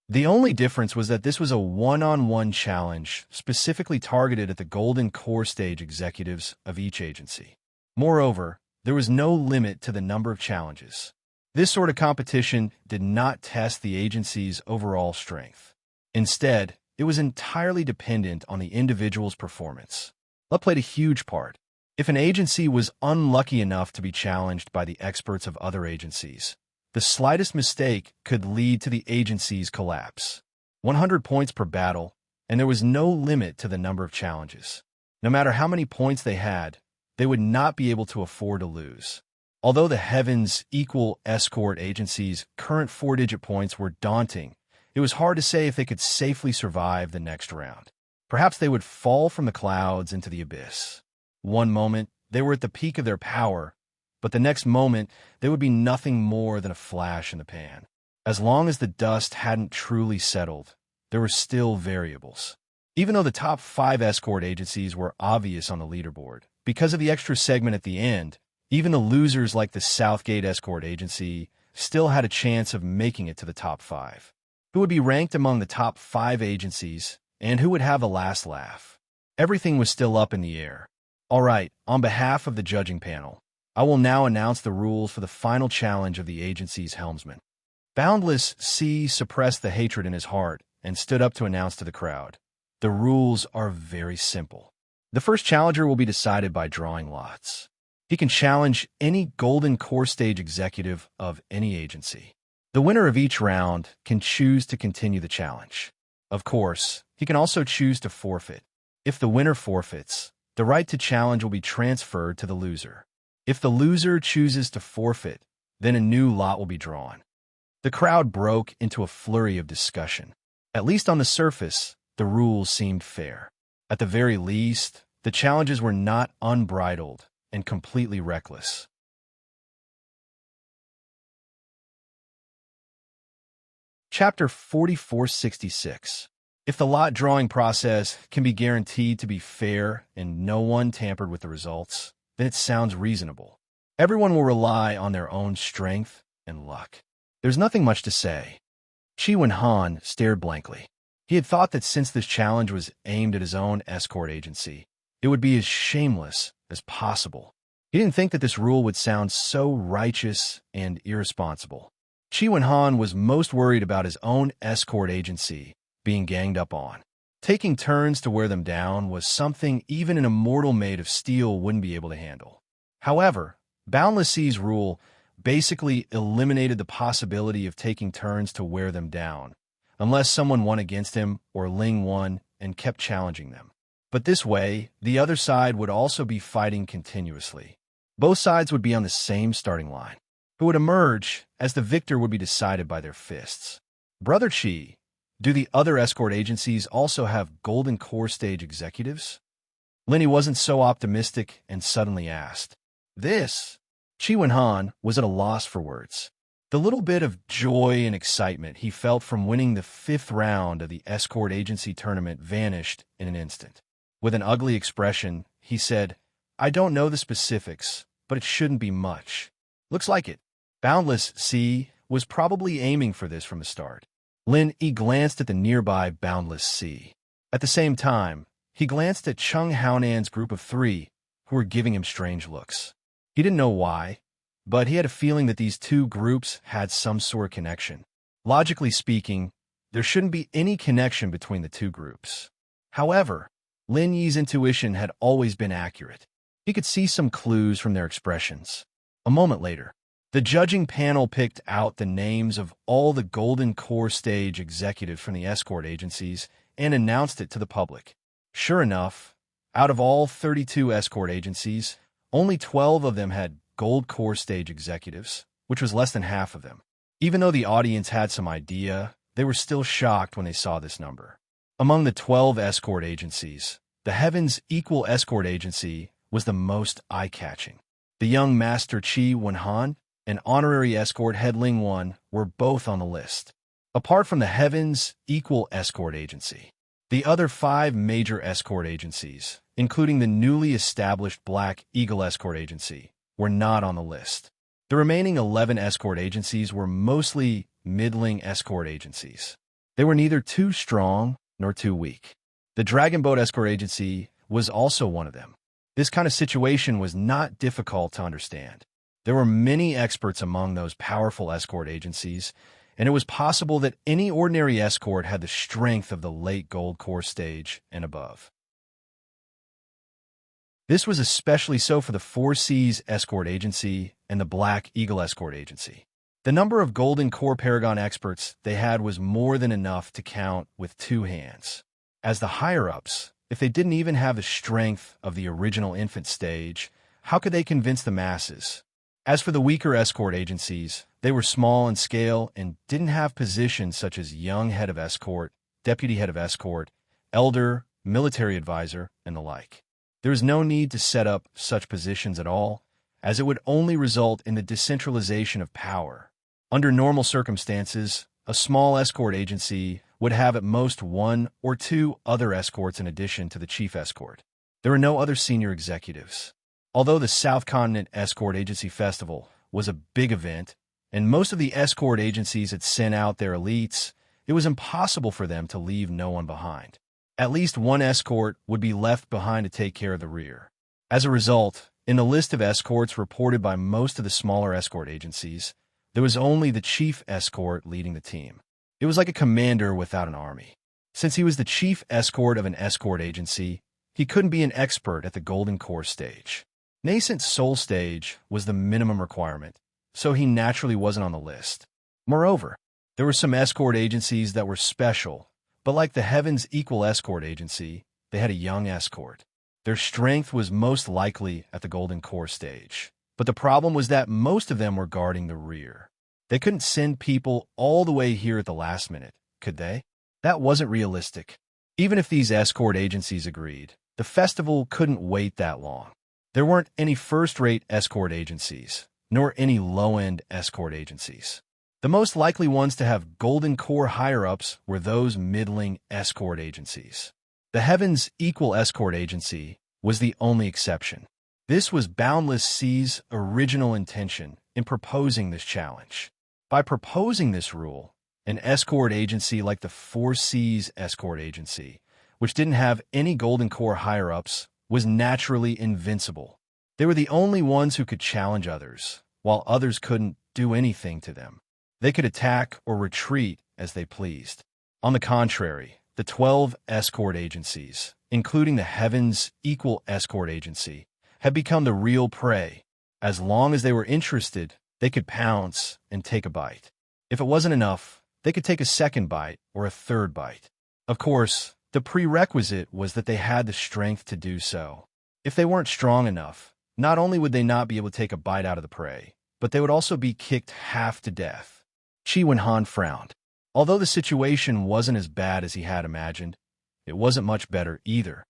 The only difference was that this was a one-on-one challenge specifically targeted at the Golden Core Stage executives of each agency. Moreover, there was no limit to the number of challenges. This sort of competition did not test the agency's overall strength. Instead, it was entirely dependent on the individual's performance. Luck played a huge part. If an agency was unlucky enough to be challenged by the experts of other agencies, the slightest mistake could lead to the agency's collapse. 100 points per battle, and there was no limit to the number of challenges. No matter how many points they had, they would not be able to afford to lose. Although the Heavens Equal Escort Agency's current 4-digit points were daunting, it was hard to say if they could safely survive the next round. Perhaps they would fall from the clouds into the abyss. One moment, they were at the peak of their power, but the next moment, they would be nothing more than a flash in the pan. As long as the dust hadn't truly settled, there were still variables. Even though the top 5 escort agencies were obvious on the leaderboard, because of the extra segment at the end, even the losers like the Southgate Escort Agency still had a chance of making it to the top 5. Who would be ranked among the top 5 agencies, and who would have the last laugh? Everything was still up in the air. All right, on behalf of the judging panel, I will now announce the rules for the final challenge of the agency's helmsman. Boundless C suppressed the hatred in his heart and stood up to announce to the crowd. The rules are very simple. The first challenger will be decided by drawing lots. He can challenge any Golden Core Stage executive of any agency. The winner of each round can choose to continue the challenge. Of course, he can also choose to forfeit. If the winner forfeits, the right to challenge will be transferred to the loser. If the loser chooses to forfeit, then a new lot will be drawn. The crowd broke into a flurry of discussion. At least on the surface, the rules seemed fair. At the very least, the challenges were not unbridled and completely reckless. Chapter 4466. If the lot drawing process can be guaranteed to be fair and no one tampered with the results, then it sounds reasonable. Everyone will rely on their own strength and luck. There's nothing much to say. Chi Wen-han stared blankly. He had thought that since this challenge was aimed at his own escort agency, it would be as shameless as possible. He didn't think that this rule would sound so righteous and irresponsible. Chi Wen-han was most worried about his own escort agency being ganged up on. Taking turns to wear them down was something even an immortal made of steel wouldn't be able to handle. However, Boundless C's rule basically eliminated the possibility of taking turns to wear them down, unless someone won against him or Ling won and kept challenging them. But this way, the other side would also be fighting continuously. Both sides would be on the same starting line. Who would emerge as the victor would be decided by their fists. Brother Chi, do the other escort agencies also have Golden Core Stage executives? Lenny wasn't so optimistic and suddenly asked. This? Chi Wen-han was at a loss for words. The little bit of joy and excitement he felt from winning the 5th round of the escort agency tournament vanished in an instant. With an ugly expression, he said, I don't know the specifics, but it shouldn't be much. Looks like it. Boundless C was probably aiming for this from the start. Lin Yi glanced at the nearby Boundless C. At the same time, he glanced at Chung Haonan's group of 3, who were giving him strange looks. He didn't know why, but he had a feeling that these two groups had some sort of connection. Logically speaking, there shouldn't be any connection between the two groups. However, Lin Yi's intuition had always been accurate. He could see some clues from their expressions. A moment later, the judging panel picked out the names of all the Golden Core Stage executives from the escort agencies and announced it to the public. Sure enough, out of all 32 escort agencies, only 12 of them had Gold Core Stage executives, which was less than half of them. Even though the audience had some idea, they were still shocked when they saw this number. Among the 12 escort agencies, the Heaven's Equal Escort Agency was the most eye-catching. The young Master Qi Wenhan and honorary escort head Ling Wan were both on the list. Apart from the Heaven's Equal Escort Agency, the other 5 major escort agencies, including the newly established Black Eagle Escort Agency, were not on the list. The remaining 11 escort agencies were mostly middling escort agencies. They were neither too strong nor too weak. The Dragon Boat Escort Agency was also one of them. This kind of situation was not difficult to understand. There were many experts among those powerful escort agencies, and it was possible that any ordinary escort had the strength of the late Gold Core Stage and above. This was especially so for the Four Seas Escort Agency and the Black Eagle Escort Agency. The number of Golden Core Paragon experts they had was more than enough to count with 2 hands. As the higher-ups, if they didn't even have the strength of the original infant stage, how could they convince the masses? As for the weaker escort agencies, they were small in scale and didn't have positions such as young head of escort, deputy head of escort, elder, military advisor, and the like. There is no need to set up such positions at all, as it would only result in the decentralization of power. Under normal circumstances, a small escort agency would have at most 1 or 2 other escorts in addition to the chief escort. There were no other senior executives. Although the South Continent Escort Agency Festival was a big event, and most of the escort agencies had sent out their elites, it was impossible for them to leave no one behind. At least one escort would be left behind to take care of the rear. As a result, in the list of escorts reported by most of the smaller escort agencies, there was only the chief escort leading the team. It was like a commander without an army. Since he was the chief escort of an escort agency, he couldn't be an expert at the Golden Core Stage. Nascent Soul Stage was the minimum requirement, so he naturally wasn't on the list. Moreover, there were some escort agencies that were special, but like the Heaven's Equal Escort Agency, they had a young escort. Their strength was most likely at the Golden Core Stage, but the problem was that most of them were guarding the rear. They couldn't send people all the way here at the last minute, could they? That wasn't realistic. Even if these escort agencies agreed, the festival couldn't wait that long. There weren't any first-rate escort agencies, nor any low-end escort agencies. The most likely ones to have Golden Core higher-ups were those middling escort agencies. The Heaven's Equal Escort Agency was the only exception. This was Boundless Sea's original intention in proposing this challenge. By proposing this rule, an escort agency like the Four Seas Escort Agency, which didn't have any Golden Core higher-ups, was naturally invincible. They were the only ones who could challenge others, while others couldn't do anything to them. They could attack or retreat as they pleased. On the contrary, the 12 escort agencies, including the Heaven's Equal Escort Agency, had become the real prey. As long as they were interested, they could pounce and take a bite. If it wasn't enough, they could take a second bite or a third bite. Of course, the prerequisite was that they had the strength to do so. If they weren't strong enough, not only would they not be able to take a bite out of the prey, but they would also be kicked half to death. Qi Wenhan frowned. Although the situation wasn't as bad as he had imagined, it wasn't much better either.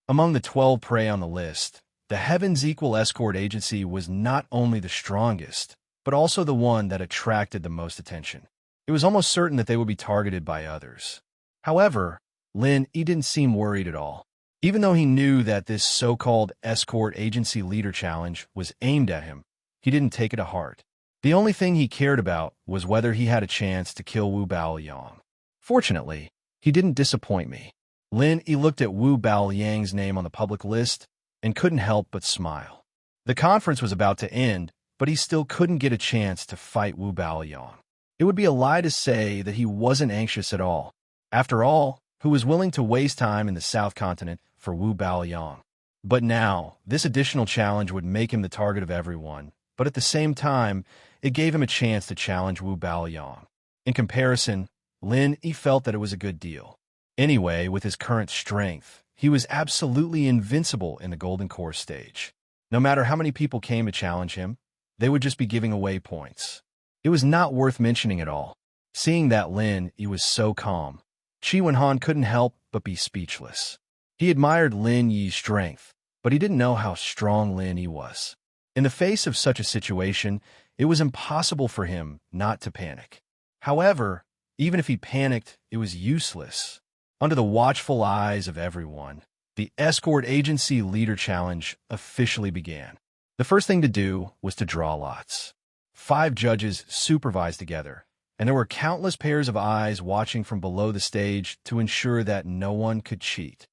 Among the 12 prey on the list, the Heaven's Equal Escort Agency was not only the strongest, but also the one that attracted the most attention. It was almost certain that they would be targeted by others. However, Lin Yi didn't seem worried at all. Even though he knew that this so-called escort agency leader challenge was aimed at him, he didn't take it to heart. The only thing he cared about was whether he had a chance to kill Wu Baoyang. Fortunately, he didn't disappoint me. Lin Yi looked at Wu Baoyang's name on the public list and couldn't help but smile. The conference was about to end, but he still couldn't get a chance to fight Wu Baoyong. It would be a lie to say that he wasn't anxious at all. After all, who was willing to waste time in the South Continent for Wu Baoyong? But now, this additional challenge would make him the target of everyone, but at the same time, it gave him a chance to challenge Wu Baoyong. In comparison, Lin Yi felt that it was a good deal. Anyway, with his current strength, he was absolutely invincible in the Golden Core stage. No matter how many people came to challenge him, they would just be giving away points. It was not worth mentioning at all. Seeing that Lin Yi was so calm, Qi Wenhan couldn't help but be speechless. He admired Lin Yi's strength, but he didn't know how strong Lin Yi was. In the face of such a situation, it was impossible for him not to panic. However, even if he panicked, it was useless. Under the watchful eyes of everyone, the escort agency leader challenge officially began. The first thing to do was to draw lots. 5 judges supervised together, and there were countless pairs of eyes watching from below the stage to ensure that no one could cheat.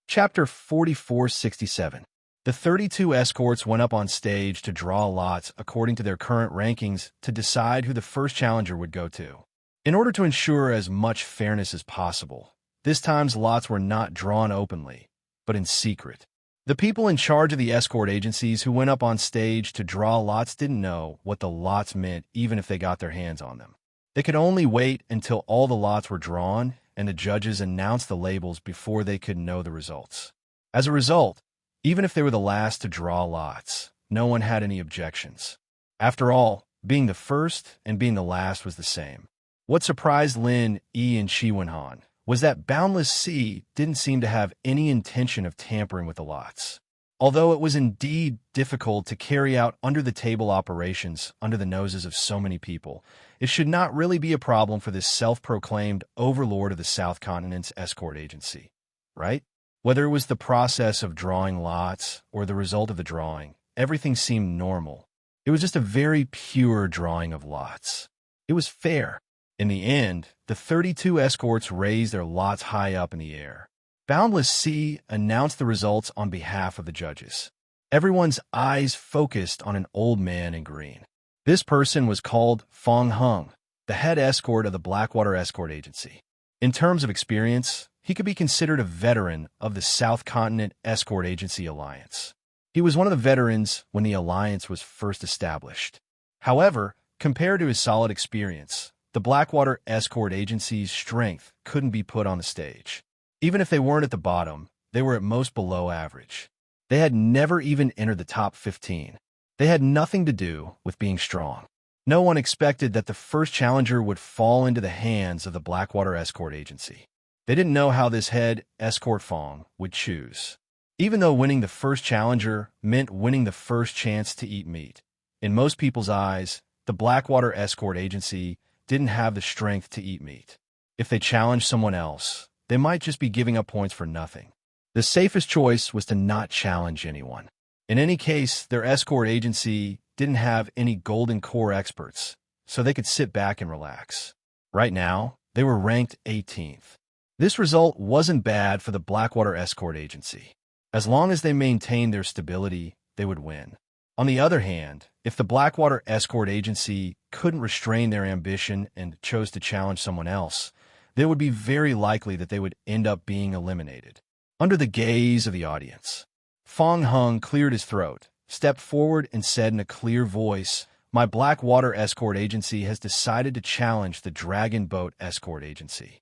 Chapter 4467. The 32 escorts went up on stage to draw lots according to their current rankings to decide who the first challenger would go to. In order to ensure as much fairness as possible, this time's lots were not drawn openly, but in secret. The people in charge of the escort agencies who went up on stage to draw lots didn't know what the lots meant even if they got their hands on them. They could only wait until all the lots were drawn and the judges announced the labels before they could know the results. As a result, even if they were the last to draw lots, no one had any objections. After all, being the first and being the last was the same. What surprised Lin Yi and Qi Wenhan was that Boundless Sea didn't seem to have any intention of tampering with the lots. Although it was indeed difficult to carry out under-the-table operations under the noses of so many people, it should not really be a problem for this self-proclaimed overlord of the South Continent's escort agency, right? Whether it was the process of drawing lots or the result of the drawing, everything seemed normal. It was just a very pure drawing of lots. It was fair. In the end, the 32 escorts raised their lots high up in the air. Boundless Sea announced the results on behalf of the judges. Everyone's eyes focused on an old man in green. This person was called Fong Hung, the head escort of the Blackwater Escort Agency. In terms of experience, he could be considered a veteran of the South Continent Escort Agency Alliance. He was one of the veterans when the alliance was first established. However, compared to his solid experience, the Blackwater Escort Agency's strength couldn't be put on the stage. Even if they weren't at the bottom, they were at most below average. They had never even entered the top 15. They had nothing to do with being strong. No one expected that the first challenger would fall into the hands of the Blackwater Escort Agency. They didn't know how this head escort Fong would choose. Even though winning the first challenger meant winning the first chance to eat meat, in most people's eyes, the Blackwater Escort Agency didn't have the strength to eat meat. If they challenged someone else, they might just be giving up points for nothing. The safest choice was to not challenge anyone. In any case, their escort agency didn't have any Golden Core experts, so they could sit back and relax. Right now, they were ranked 18th. This result wasn't bad for the Blackwater Escort Agency. As long as they maintained their stability, they would win. On the other hand, if the Blackwater Escort Agency couldn't restrain their ambition and chose to challenge someone else, it would be very likely that they would end up being eliminated. Under the gaze of the audience, Fong Hung cleared his throat, stepped forward, and said in a clear voice, "My Blackwater Escort Agency has decided to challenge the Dragon Boat Escort Agency."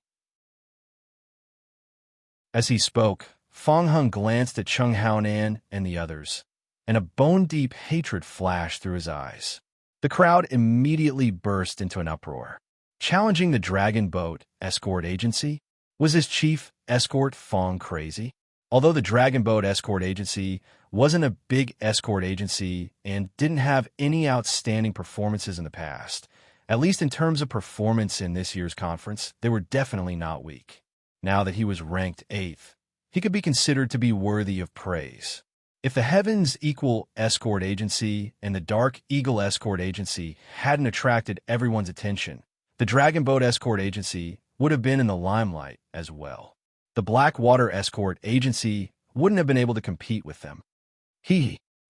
As he spoke, Fong Hung glanced at Chung Haonan and the others, and a bone-deep hatred flashed through his eyes. The crowd immediately burst into an uproar. Challenging the Dragon Boat Escort Agency? Was his chief escort Fong crazy? Although the Dragon Boat Escort Agency wasn't a big escort agency and didn't have any outstanding performances in the past, at least in terms of performance in this year's conference, they were definitely not weak. Now that he was ranked 8th, he could be considered to be worthy of praise. If the Heavens Equal Escort Agency and the Dark Eagle Escort Agency hadn't attracted everyone's attention, the Dragon Boat Escort Agency would have been in the limelight as well. The Blackwater Escort Agency wouldn't have been able to compete with them.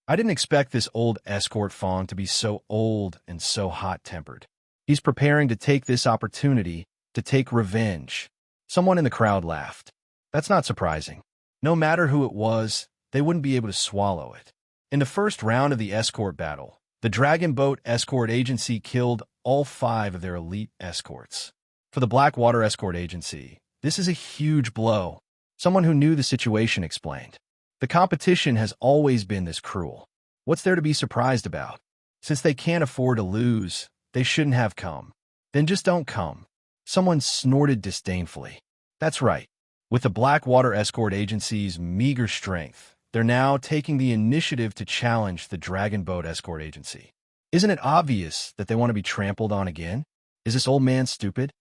I didn't expect this old escort Fong to be so old and so hot-tempered. He's preparing to take this opportunity to take revenge. Someone in the crowd laughed. That's not surprising. No matter who it was, they wouldn't be able to swallow it. In the first round of the escort battle, the Dragon Boat Escort Agency killed all 5 of their elite escorts. For the Blackwater Escort Agency, this is a huge blow. Someone who knew the situation explained. The competition has always been this cruel. What's there to be surprised about? Since they can't afford to lose, they shouldn't have come. Then just don't come. Someone snorted disdainfully. That's right. With the Blackwater Escort Agency's meager strength, they're now taking the initiative to challenge the Dragon Boat Escort Agency. Isn't it obvious that they want to be trampled on again? Is this old man stupid?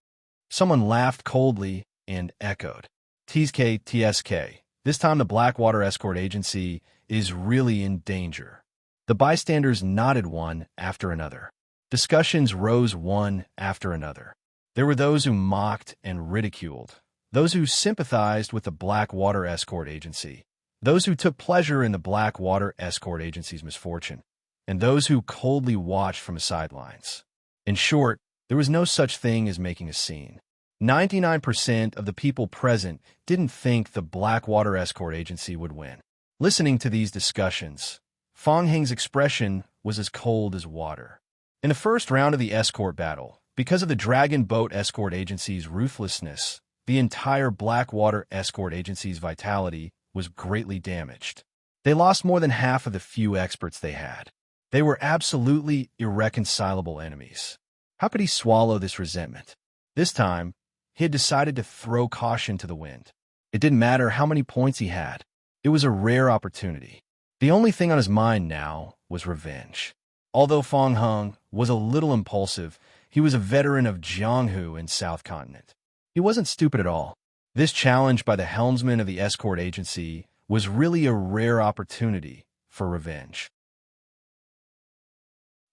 Someone laughed coldly and echoed. TSK. This time the Blackwater Escort Agency is really in danger. The bystanders nodded one after another. Discussions rose one after another. There were those who mocked and ridiculed, those who sympathized with the Blackwater Escort Agency, those who took pleasure in the Blackwater Escort Agency's misfortune, and those who coldly watched from the sidelines. In short, there was no such thing as making a scene. 99% of the people present didn't think the Blackwater Escort Agency would win. Listening to these discussions, Fong Heng's expression was as cold as water. In the first round of the escort battle, because of the Dragon Boat Escort Agency's ruthlessness, the entire Blackwater Escort Agency's vitality was greatly damaged. They lost more than half of the few experts they had. They were absolutely irreconcilable enemies. How could he swallow this resentment? This time, he had decided to throw caution to the wind. It didn't matter how many points he had. It was a rare opportunity. The only thing on his mind now was revenge. Although Fong Heng was a little impulsive, he was a veteran of Jianghu in South Continent. He wasn't stupid at all. This challenge by the helmsman of the escort agency was really a rare opportunity for revenge.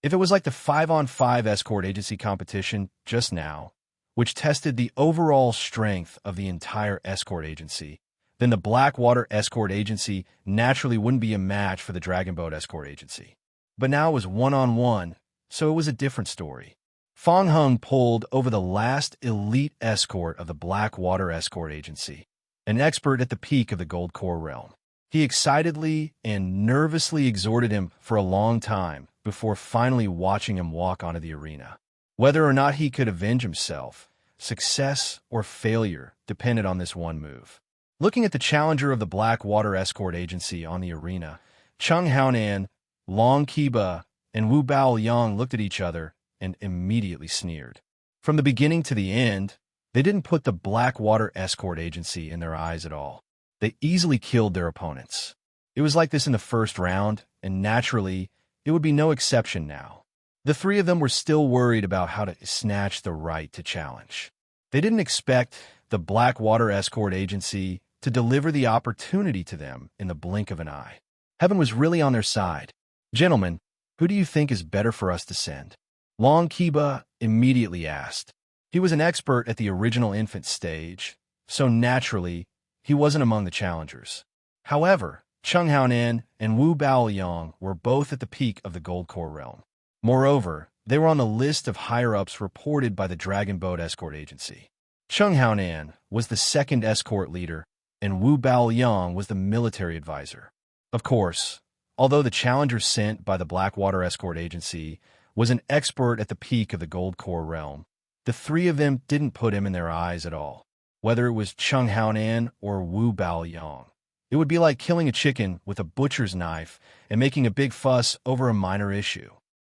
If it was like the 5-on-5 escort agency competition just now, which tested the overall strength of the entire escort agency, then the Blackwater Escort Agency naturally wouldn't be a match for the Dragon Boat Escort Agency. But now it was one-on-one, so it was a different story. Fong Heng pulled over the last elite escort of the Blackwater Escort Agency, an expert at the peak of the Gold Core realm. He excitedly and nervously exhorted him for a long time before finally watching him walk onto the arena. Whether or not he could avenge himself, success or failure depended on this one move. Looking at the challenger of the Blackwater Escort Agency on the arena, Chung Haonan, Long Qiba, and Wu Baoyang looked at each other and immediately sneered. From the beginning to the end, they didn't put the Blackwater Escort Agency in their eyes at all. They easily killed their opponents. It was like this in the first round, and naturally, it would be no exception now. The 3 of them were still worried about how to snatch the right to challenge. They didn't expect the Blackwater Escort Agency to deliver the opportunity to them in the blink of an eye. Heaven was really on their side. Gentlemen, who do you think is better for us to send? Long Qiba immediately asked. He was an expert at the original infant stage, so naturally, he wasn't among the challengers. However, Chung Haonan and Wu Baoyang were both at the peak of the Gold Core realm. Moreover, they were on the list of higher-ups reported by the Dragon Boat Escort Agency. Chung Haonan was the second escort leader, and Wu Baoyang was the military advisor. Of course, although the challenger sent by the Blackwater Escort Agency was an expert at the peak of the Gold Core realm, the 3 of them didn't put him in their eyes at all. Whether it was Chung Haonan or Wu Baoyang, it would be like killing a chicken with a butcher's knife and making a big fuss over a minor issue.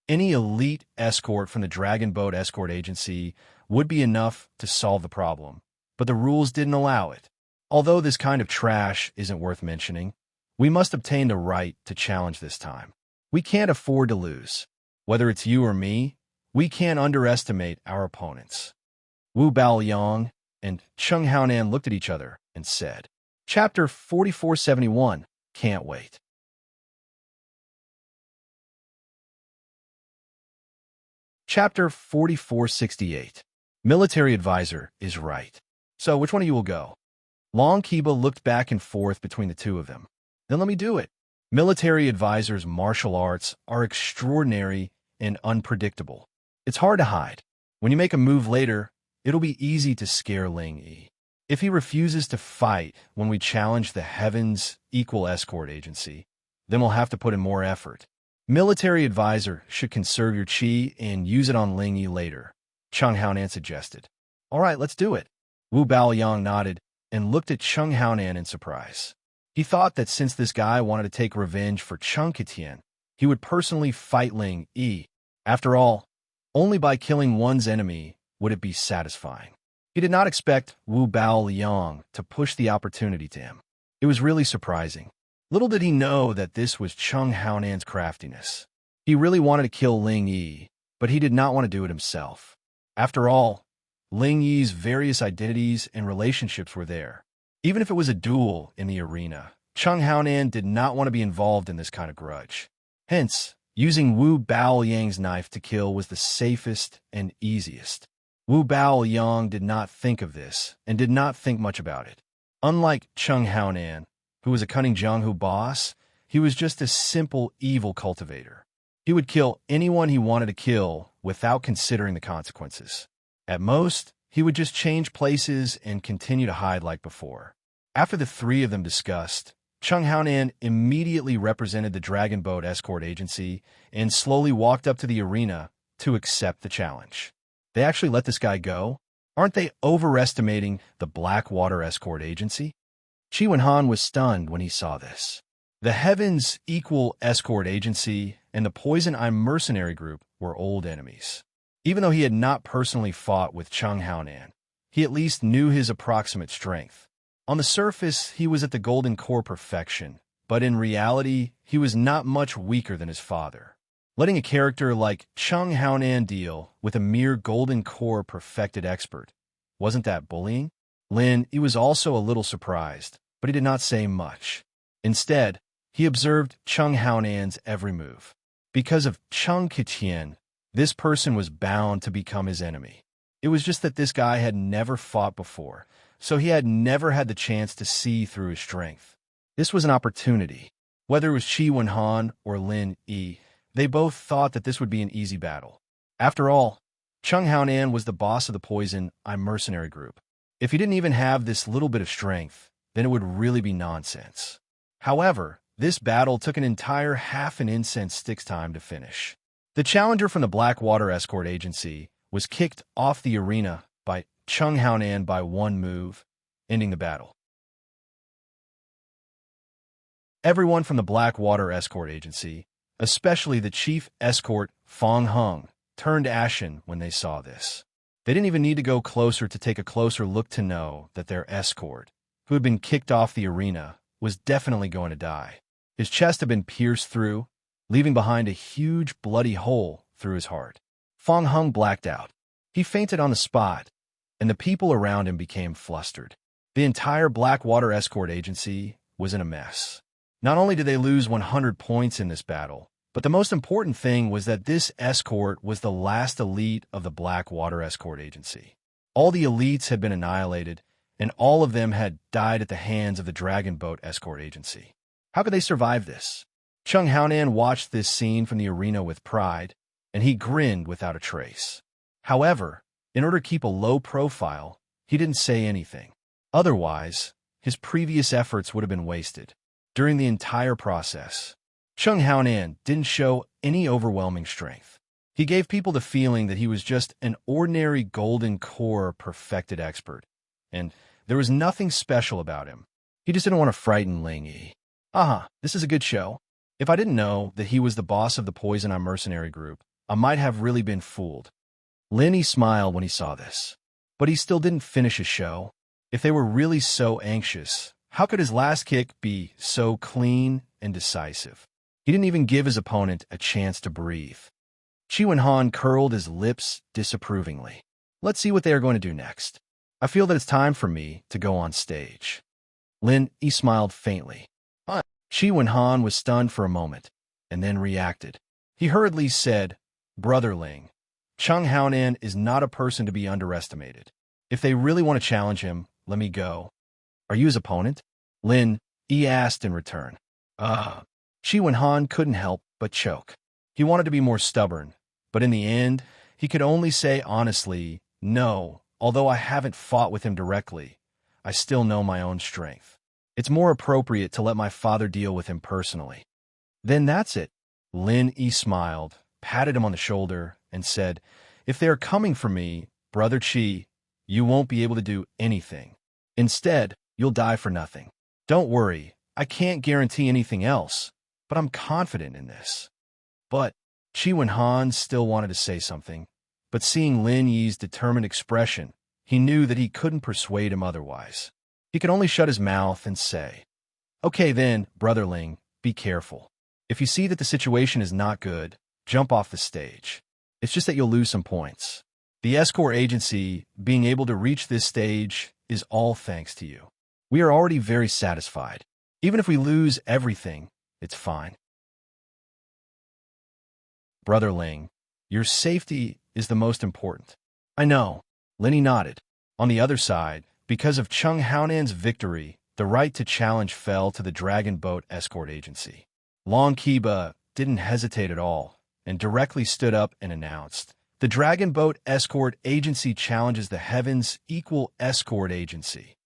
Any elite escort from the Dragon Boat Escort Agency would be enough to solve the problem, but the rules didn't allow it. Although this kind of trash isn't worth mentioning, we must obtain the right to challenge this time. We can't afford to lose. Whether it's you or me, we can't underestimate our opponents. Wu Baoyang and Chung Haonan looked at each other and said, Chapter 4471, Can't Wait. Chapter 4468, Military advisor is right. So which one of you will go? Long Kiba looked back and forth between the two of them. Then let me do it. Military advisors' martial arts are extraordinary and unpredictable. It's hard to hide. When you make a move later, it'll be easy to scare Ling Yi. If he refuses to fight when we challenge the Heavens Equal Escort Agency, then we'll have to put in more effort. Military advisor should conserve your chi and use it on Ling Yi later, Chung Haonan suggested. All right, let's do it. Wu Baoyang nodded and looked at Chung Haonan in surprise. He thought that since this guy wanted to take revenge for Chung Qitian, he would personally fight Ling Yi. After all, only by killing one's enemy would it be satisfying. He did not expect Wu Baoyang to push the opportunity to him. It was really surprising. Little did he know that this was Chung Haonan's craftiness. He really wanted to kill Ling Yi, but he did not want to do it himself. After all, Ling Yi's various identities and relationships were there. Even if it was a duel in the arena, Chung Haonan did not want to be involved in this kind of grudge. Hence, using Wu Baoyang's knife to kill was the safest and easiest. Wu Baoyang did not think of this and did not think much about it. Unlike Chung Haonan, who was a cunning Jianghu boss, he was just a simple evil cultivator. He would kill anyone he wanted to kill without considering the consequences. At most, he would just change places and continue to hide like before. After the three of them discussed, Chung Haonan immediately represented the Dragon Boat Escort Agency and slowly walked up to the arena to accept the challenge. They actually let this guy go? Aren't they overestimating the Blackwater Escort Agency? Qi Wenhan was stunned when he saw this. The Heavens Equal Escort Agency and the Poison Eye Mercenary Group were old enemies. Even though he had not personally fought with Chung Haonan, he at least knew his approximate strength. On the surface, he was at the Golden Core perfection, but in reality, he was not much weaker than his father. Letting a character like Chung Haonan deal with a mere Golden Core perfected expert, wasn't that bullying? Lin Yi was also a little surprised, but he did not say much. Instead, he observed Chung Haonan's every move. Because of Chung Qitian, this person was bound to become his enemy. It was just that this guy had never fought before, so he had never had the chance to see through his strength. This was an opportunity. Whether it was Qi Wenhan or Lin Yi, they both thought that this would be an easy battle. After all, Chung Haonan was the boss of the Poison Eye Mercenary Group. If he didn't even have this little bit of strength, then it would really be nonsense. However, this battle took an entire half an incense stick's time to finish. The challenger from the Blackwater Escort Agency was kicked off the arena by Chung Haonan by one move, ending the battle. Everyone from the Blackwater Escort Agency, especially the chief escort Fong Hung, turned ashen when they saw this. They didn't even need to go closer to take a closer look to know that their escort, who had been kicked off the arena, was definitely going to die. His chest had been pierced through, leaving behind a huge bloody hole through his heart. Fong Hung blacked out. He fainted on the spot, and the people around him became flustered. The entire Blackwater Escort Agency was in a mess. Not only did they lose 100 points in this battle, but the most important thing was that this escort was the last elite of the Blackwater Escort Agency. All the elites had been annihilated, and all of them had died at the hands of the Dragon Boat Escort Agency. How could they survive this? Chung Haonan watched this scene from the arena with pride, and he grinned without a trace. However, in order to keep a low profile, he didn't say anything. Otherwise, his previous efforts would have been wasted. During the entire process, Chung Haonan didn't show any overwhelming strength. He gave people the feeling that he was just an ordinary Golden Core perfected expert, and there was nothing special about him. He just didn't want to frighten Ling Yi. This is a good show. If I didn't know that he was the boss of the Poison Eye Mercenary Group, I might have really been fooled. Lin Yi smiled when he saw this, but he still didn't finish his show. If they were really so anxious, how could his last kick be so clean and decisive? He didn't even give his opponent a chance to breathe. Qi Wenhan curled his lips disapprovingly. Let's see what they are going to do next. I feel that it's time for me to go on stage. Lin Yi smiled faintly. Qi Wenhan was stunned for a moment, and then reacted. He hurriedly said, "Brother Ling, Chung Haonan is not a person to be underestimated. If they really want to challenge him, let me go. Are you his opponent? Lin Yi asked in return. Shi Wenhan couldn't help but choke. He wanted to be more stubborn, but in the end, he could only say honestly, no, although I haven't fought with him directly, I still know my own strength. It's more appropriate to let my father deal with him personally. Then that's it. Lin Yi smiled, patted him on the shoulder, and said, if they are coming for me, Brother Qi, you won't be able to do anything. Instead, you'll die for nothing. Don't worry, I can't guarantee anything else, but I'm confident in this. But Qi Wenhan still wanted to say something, but seeing Lin Yi's determined expression, he knew that he couldn't persuade him otherwise. He could only shut his mouth and say, okay then, Brother Ling, be careful. If you see that the situation is not good, jump off the stage. It's just that you'll lose some points. The escort agency being able to reach this stage is all thanks to you. We are already very satisfied. Even if we lose everything, it's fine. Brother Ling, your safety is the most important. I know. Linny nodded. On the other side, because of Chung Haonan's victory, the right to challenge fell to the Dragon Boat Escort Agency. Long Kiba didn't hesitate at all and directly stood up and announced, the Dragon Boat Escort Agency challenges the Heavens Equal Escort Agency.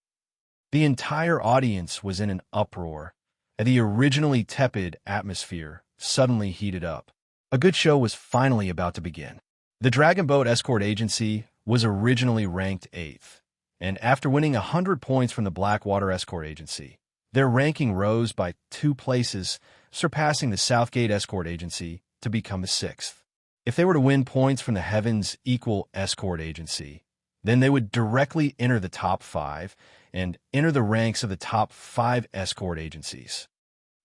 The entire audience was in an uproar, and the originally tepid atmosphere suddenly heated up. A good show was finally about to begin. The Dragon Boat Escort Agency was originally ranked 8th, and after winning 100 points from the Blackwater Escort Agency, their ranking rose by 2 places, surpassing the Southgate Escort Agency to become the 6th. If they were to win points from the Heavens Equal Escort Agency, then they would directly enter the top 5 and enter the ranks of the top 5 escort agencies.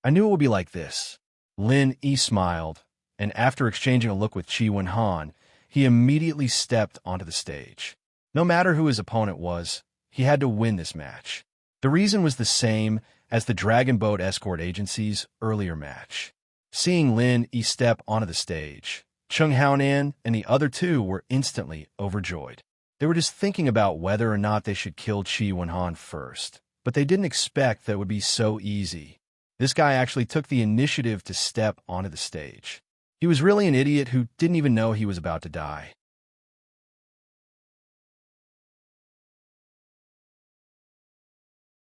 I knew it would be like this. Lin Yi smiled, and after exchanging a look with Qi Wenhan, he immediately stepped onto the stage. No matter who his opponent was, he had to win this match. The reason was the same as the Dragon Boat Escort Agency's earlier match. Seeing Lin Yi step onto the stage, Chung Haonan and the other 2 were instantly overjoyed. They were just thinking about whether or not they should kill Qi Wenhan first, but they didn't expect that it would be so easy. This guy actually took the initiative to step onto the stage. He was really an idiot who didn't even know he was about to die.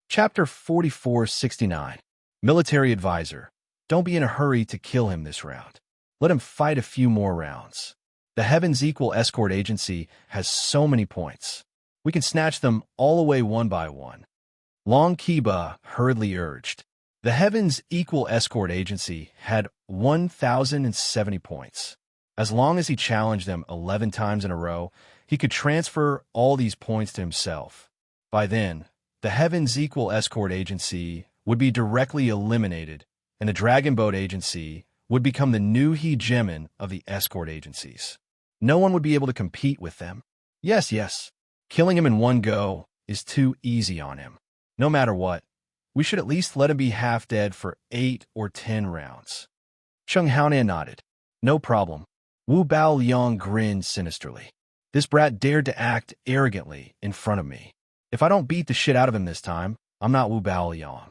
Chapter 4469. Military Advisor. Don't be in a hurry to kill him this round. Let him fight a few more rounds. The Heavens Equal Escort Agency has so many points. We can snatch them all away one by one. Long Kiba hurriedly urged. The Heavens Equal Escort Agency had 1,070 points. As long as he challenged them 11 times in a row, he could transfer all these points to himself. By then, the Heavens Equal Escort Agency would be directly eliminated, and the Dragon Boat Agency would become the new hegemon of the escort agencies. No one would be able to compete with them. Yes, killing him in one go is too easy on him. No matter what, we should at least let him be half dead for 8 or 10 rounds. Chung Haonan nodded. No problem. Wu Bao Liang grinned sinisterly. This brat dared to act arrogantly in front of me. If I don't beat the shit out of him this time, I'm not Wu Bao Liang.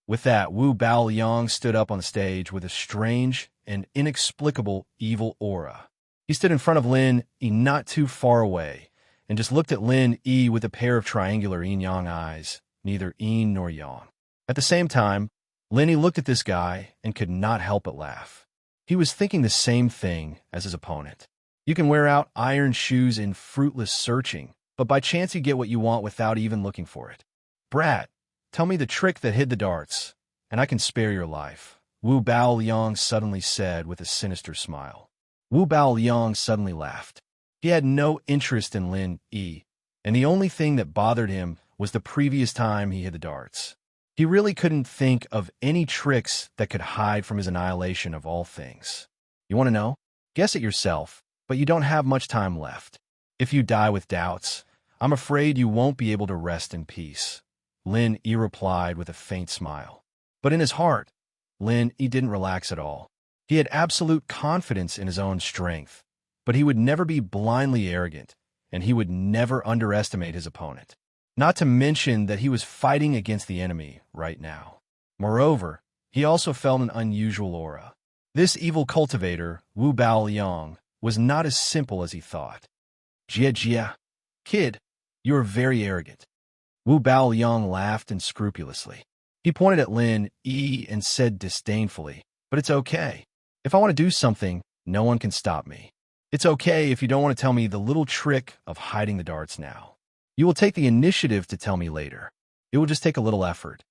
With that, Wu Bao Liang stood up on the stage with a strange and inexplicable evil aura. He stood in front of Lin Yi not too far away and just looked at Lin Yi with a pair of triangular yin-yang eyes, neither yin nor yang. At the same time, Lin Yi looked at this guy and could not help but laugh. He was thinking the same thing as his opponent. You can wear out iron shoes in fruitless searching, but by chance you get what you want without even looking for it. Brat, tell me the trick that hid the darts, and I can spare your life, Wu Bao Liang suddenly said with a sinister smile. Wu Bao Liang suddenly laughed. He had no interest in Lin Yi, and the only thing that bothered him was the previous time he hid the darts. He really couldn't think of any tricks that could hide from his annihilation of all things. You want to know? Guess it yourself, but you don't have much time left. If you die with doubts, I'm afraid you won't be able to rest in peace, Lin Yi replied with a faint smile. But in his heart, Lin Yi didn't relax at all. He had absolute confidence in his own strength, but he would never be blindly arrogant, and he would never underestimate his opponent. Not to mention that he was fighting against the enemy right now. Moreover, he also felt an unusual aura. This evil cultivator, Wu Bao Liang, was not as simple as he thought. Jia, kid, you are very arrogant. Wu Bao Liang laughed unscrupulously. He pointed at Lin Yi and said disdainfully, "But it's okay. If I want to do something, no one can stop me. It's okay if you don't want to tell me the little trick of hiding the darts now. You will take the initiative to tell me later. It will just take a little effort."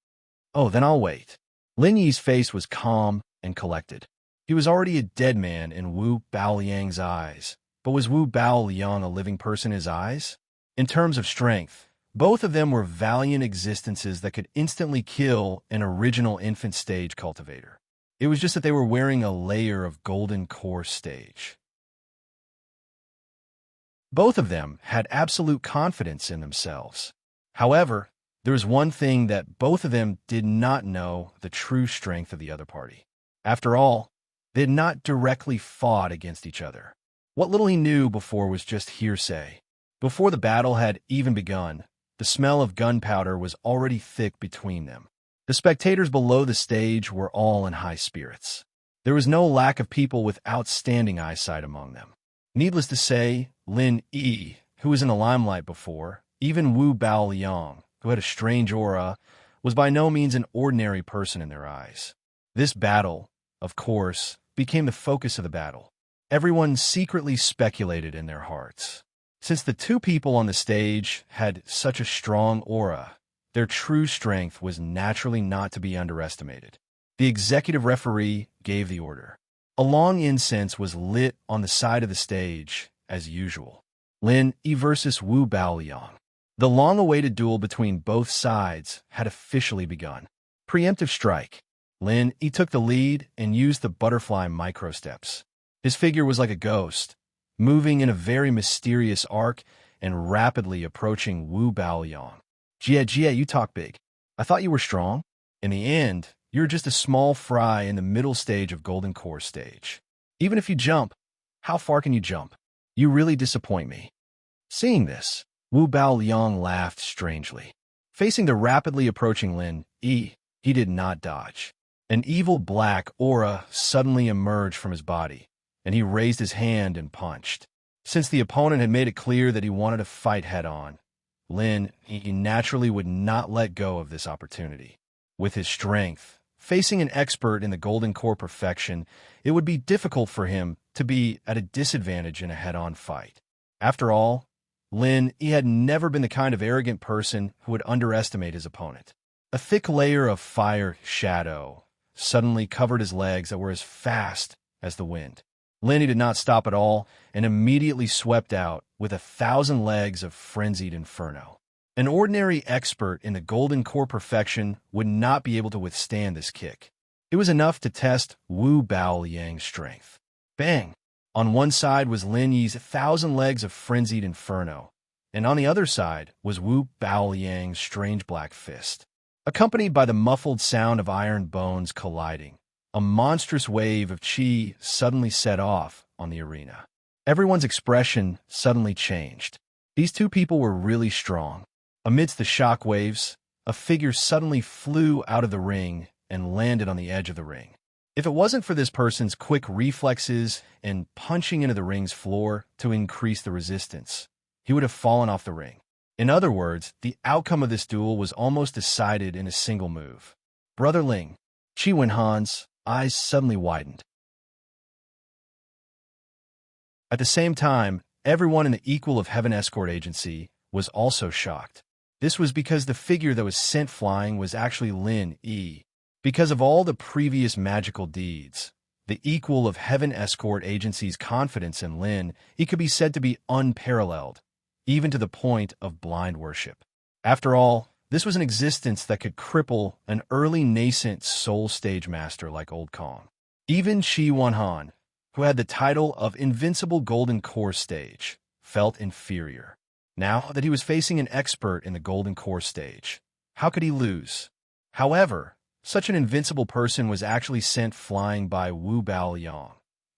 "Oh, then I'll wait." Lin Yi's face was calm and collected. He was already a dead man in Wu Baoliang's eyes, but was Wu Baoliang a living person in his eyes? In terms of strength, both of them were valiant existences that could instantly kill an original infant stage cultivator. It was just that they were wearing a layer of golden core stage. Both of them had absolute confidence in themselves. However, there was one thing that both of them did not know: the true strength of the other party. After all, they had not directly fought against each other. What little he knew before was just hearsay. Before the battle had even begun, the smell of gunpowder was already thick between them. The spectators below the stage were all in high spirits. There was no lack of people with outstanding eyesight among them. Needless to say, Lin Yi, who was in the limelight before, even Wu Baoliang, who had a strange aura, was by no means an ordinary person in their eyes. This battle, of course, became the focus of the battle. Everyone secretly speculated in their hearts. Since the two people on the stage had such a strong aura, their true strength was naturally not to be underestimated. The executive referee gave the order. A long incense was lit on the side of the stage, as usual. Lin Yi versus Wu Baoliang. The long-awaited duel between both sides had officially begun. Preemptive strike. Lin Yi took the lead and used the butterfly microsteps. His figure was like a ghost, moving in a very mysterious arc and rapidly approaching Wu Baoliang. Jia, you talk big. I thought you were strong. In the end, you're just a small fry in the middle stage of Golden Core stage. Even if you jump, how far can you jump? You really disappoint me." Seeing this, Wu Baoliang laughed strangely. Facing the rapidly approaching Lin Yi, he did not dodge. An evil black aura suddenly emerged from his body, and he raised his hand and punched. Since the opponent had made it clear that he wanted to fight head-on, Lin Yi naturally would not let go of this opportunity. With his strength, facing an expert in the Golden Core perfection, it would be difficult for him to be at a disadvantage in a head-on fight. After all, Lin Yi had never been the kind of arrogant person who would underestimate his opponent. A thick layer of fire shadow suddenly covered his legs that were as fast as the wind. Lin Yi did not stop at all and immediately swept out with 1,000 legs of frenzied inferno. An ordinary expert in the Golden Core perfection would not be able to withstand this kick. It was enough to test Wu Baoliang's strength. Bang! On one side was Lin Yi's 1,000 legs of frenzied inferno, and on the other side was Wu Baoliang's strange black fist. Accompanied by the muffled sound of iron bones colliding, a monstrous wave of chi suddenly set off on the arena. Everyone's expression suddenly changed. These two people were really strong. Amidst the shock waves, a figure suddenly flew out of the ring and landed on the edge of the ring. If it wasn't for this person's quick reflexes and punching into the ring's floor to increase the resistance, he would have fallen off the ring. In other words, the outcome of this duel was almost decided in a single move. Brother Ling, Qi Wenhan's eyes suddenly widened. At the same time, everyone in the Equal of Heaven Escort Agency was also shocked. This was because the figure that was sent flying was actually Lin Yi. Because of all the previous magical deeds, the Equal of Heaven Escort Agency's confidence in Lin Yi could be said to be unparalleled, even to the point of blind worship. After all, this was an existence that could cripple an early nascent soul stage master like Old Kong. Even Qi Wenhan, who had the title of Invincible Golden Core Stage, felt inferior. Now that he was facing an expert in the Golden Core Stage, how could he lose? However, such an invincible person was actually sent flying by Wu Baoliang,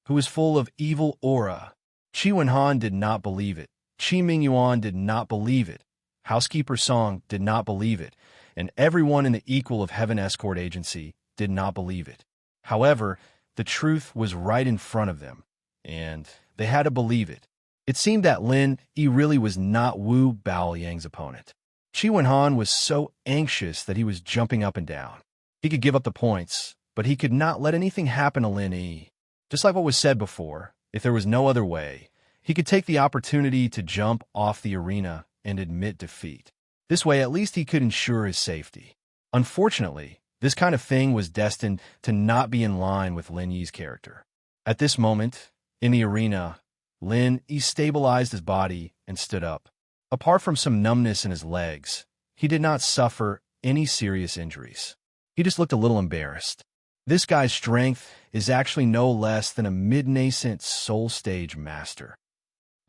who was full of evil aura. Qi Wenhan did not believe it. Qi Mingyuan did not believe it. Housekeeper Song did not believe it. And everyone in the Equal of Heaven escort agency did not believe it. However, the truth was right in front of them, and they had to believe it. It seemed that Lin Yi really was not Wu Baoyang's opponent. Qi Wenhan was so anxious that he was jumping up and down. He could give up the points, but he could not let anything happen to Lin Yi. Just like what was said before, if there was no other way, he could take the opportunity to jump off the arena and admit defeat. This way, at least he could ensure his safety. Unfortunately, this kind of thing was destined to not be in line with Lin Yi's character. At this moment, in the arena, Lin Yi stabilized his body and stood up. Apart from some numbness in his legs, he did not suffer any serious injuries. He just looked a little embarrassed. This guy's strength is actually no less than a mid-nascent soul stage master.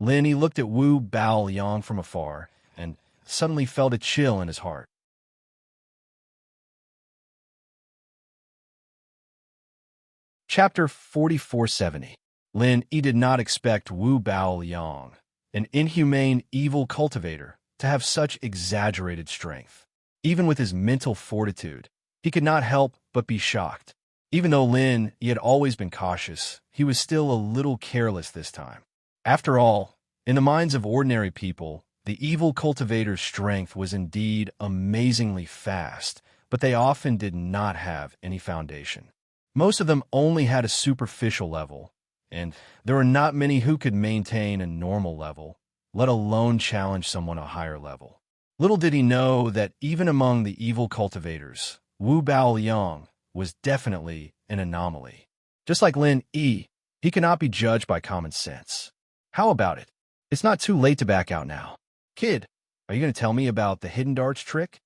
Lin Yi looked at Wu Baoyang from afar and suddenly felt a chill in his heart. Chapter 4470. Lin Yi did not expect Wu Baoyang, an inhumane, evil cultivator, to have such exaggerated strength. Even with his mental fortitude, he could not help but be shocked. Even though Lin Yi had always been cautious, he was still a little careless this time. After all, in the minds of ordinary people, the evil cultivator's strength was indeed amazingly fast, but they often did not have any foundation. Most of them only had a superficial level, and there were not many who could maintain a normal level, let alone challenge someone a higher level. Little did he know that even among the evil cultivators, Wu Baoyang was definitely an anomaly. Just like Lin Yi, he cannot be judged by common sense. How about it? It's not too late to back out now. Kid, are you going to tell me about the hidden darts trick?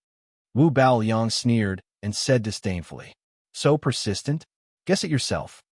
Wu Baoyang sneered and said disdainfully. So persistent? Guess it yourself.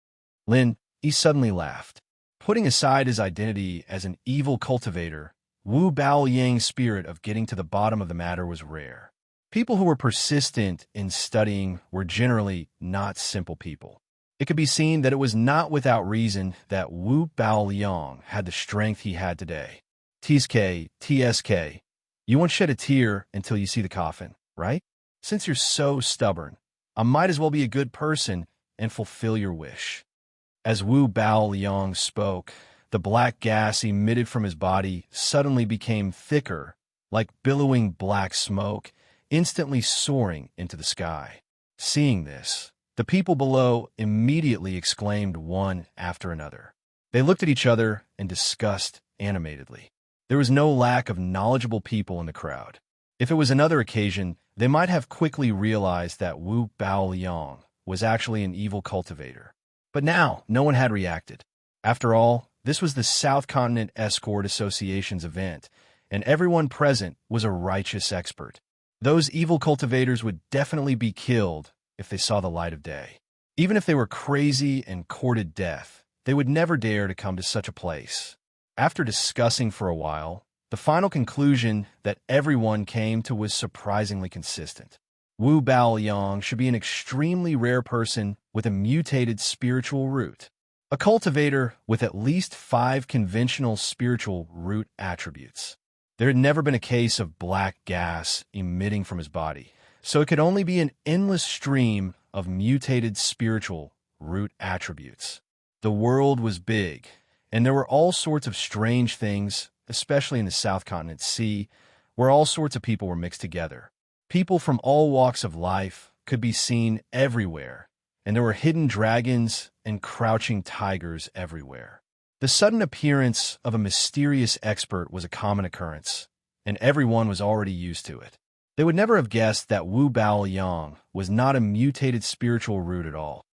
Lin Yi suddenly laughed. Putting aside his identity as an evil cultivator, Wu Baoyang's spirit of getting to the bottom of the matter was rare. People who were persistent in studying were generally not simple people. It could be seen that it was not without reason that Wu Baoyang had the strength he had today. TSK, you won't shed a tear until you see the coffin, right? Since you're so stubborn, I might as well be a good person and fulfill your wish. As Wu Baoyang spoke, the black gas emitted from his body suddenly became thicker, like billowing black smoke, instantly soaring into the sky. Seeing this, the people below immediately exclaimed one after another. They looked at each other and discussed animatedly. There was no lack of knowledgeable people in the crowd. If it was another occasion, they might have quickly realized that Wu Baoyang was actually an evil cultivator. But now, no one had reacted. After all, this was the South Continent Escort Association's event, and everyone present was a righteous expert. Those evil cultivators would definitely be killed if they saw the light of day. Even if they were crazy and courted death, they would never dare to come to such a place. After discussing for a while, the final conclusion that everyone came to was surprisingly consistent. Wu Baoyang should be an extremely rare person with a mutated spiritual root. A cultivator with at least 5 conventional spiritual root attributes. There had never been a case of black gas emitting from his body, so it could only be an endless stream of mutated spiritual root attributes. The world was big, and there were all sorts of strange things, especially in the South Continent Sea, where all sorts of people were mixed together. People from all walks of life could be seen everywhere, and there were hidden dragons and crouching tigers everywhere. The sudden appearance of a mysterious expert was a common occurrence, and everyone was already used to it. They would never have guessed that Wu Baoyang was not a mutated spiritual root at all.